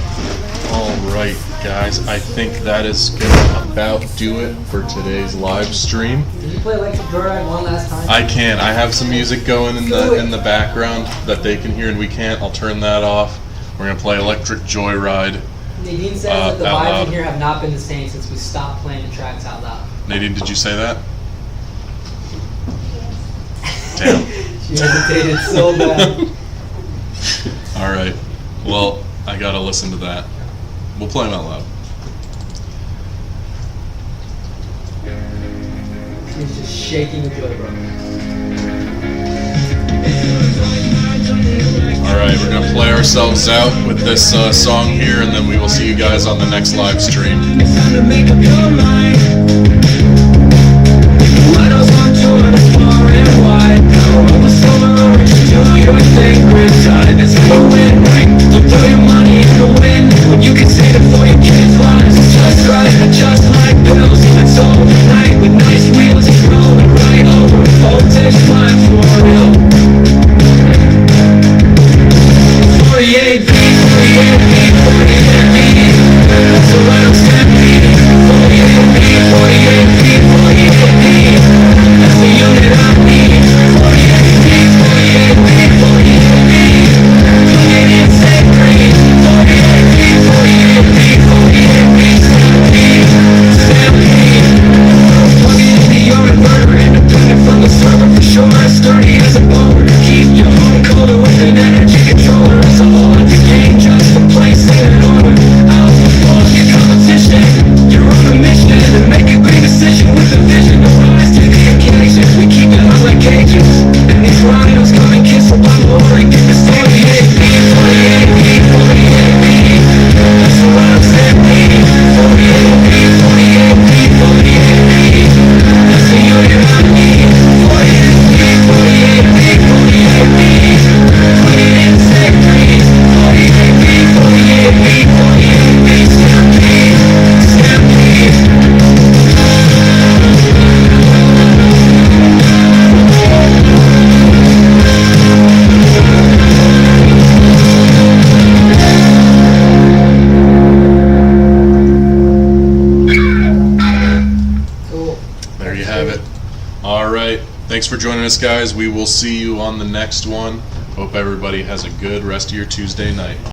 Alright, guys, I think that is gonna about do it for today's live stream. Did you play Electric Joyride one last time? I can. I have some music going in the background that they can hear and we can't. I'll turn that off. We're gonna play Electric Joyride. Nadine says that the out vibes loud. in here have not been the same since we stopped playing the tracks out loud. Nadine, did you say that? Damn. She hesitated so bad. Alright. Well, I gotta listen to that. We'll play them out loud. He's just shaking the joy, bro. Alright, we're gonna play ourselves out with this song here, and then we will see you guys on the next live stream. It's time to make up your mind. Let us on tour as far and wide. Roll the solar orange, do your thing. Grid side, that's going right. Look throw your money in the wind when you can save it for your kids' lives. It's just right, just like bills. It's overnight with nice wheels. It's rolling right over a voltage line for real. 48B, 48B, 48B. That's around 70. 48B, 48B, 48B. That's the unit I need. 48B, 48B, 48B. Clean and set green. 48B, 48B, 48B. 70. Plug it into your inverter, independent from the server for sure. Sturdy as a boulder. Keep your home colder with an energy controller. It's all in the game just for placing an order. Out before your competition. You're on a mission to make a great decision with a vision to rise to the occasion. We keep it hot like cages, and these rhinos come and kiss a lot more and get this 48B, 48B, 48B. That's around 70. 48B, 48B, 48B. That's the unit I need. 48B, 48B, 48B. Clean and set green. 48B, 48B, 48B. 70. There you have it. Alright. Thanks for joining us, guys. We will see you on the next one. Hope everybody has a good rest of your Tuesday night.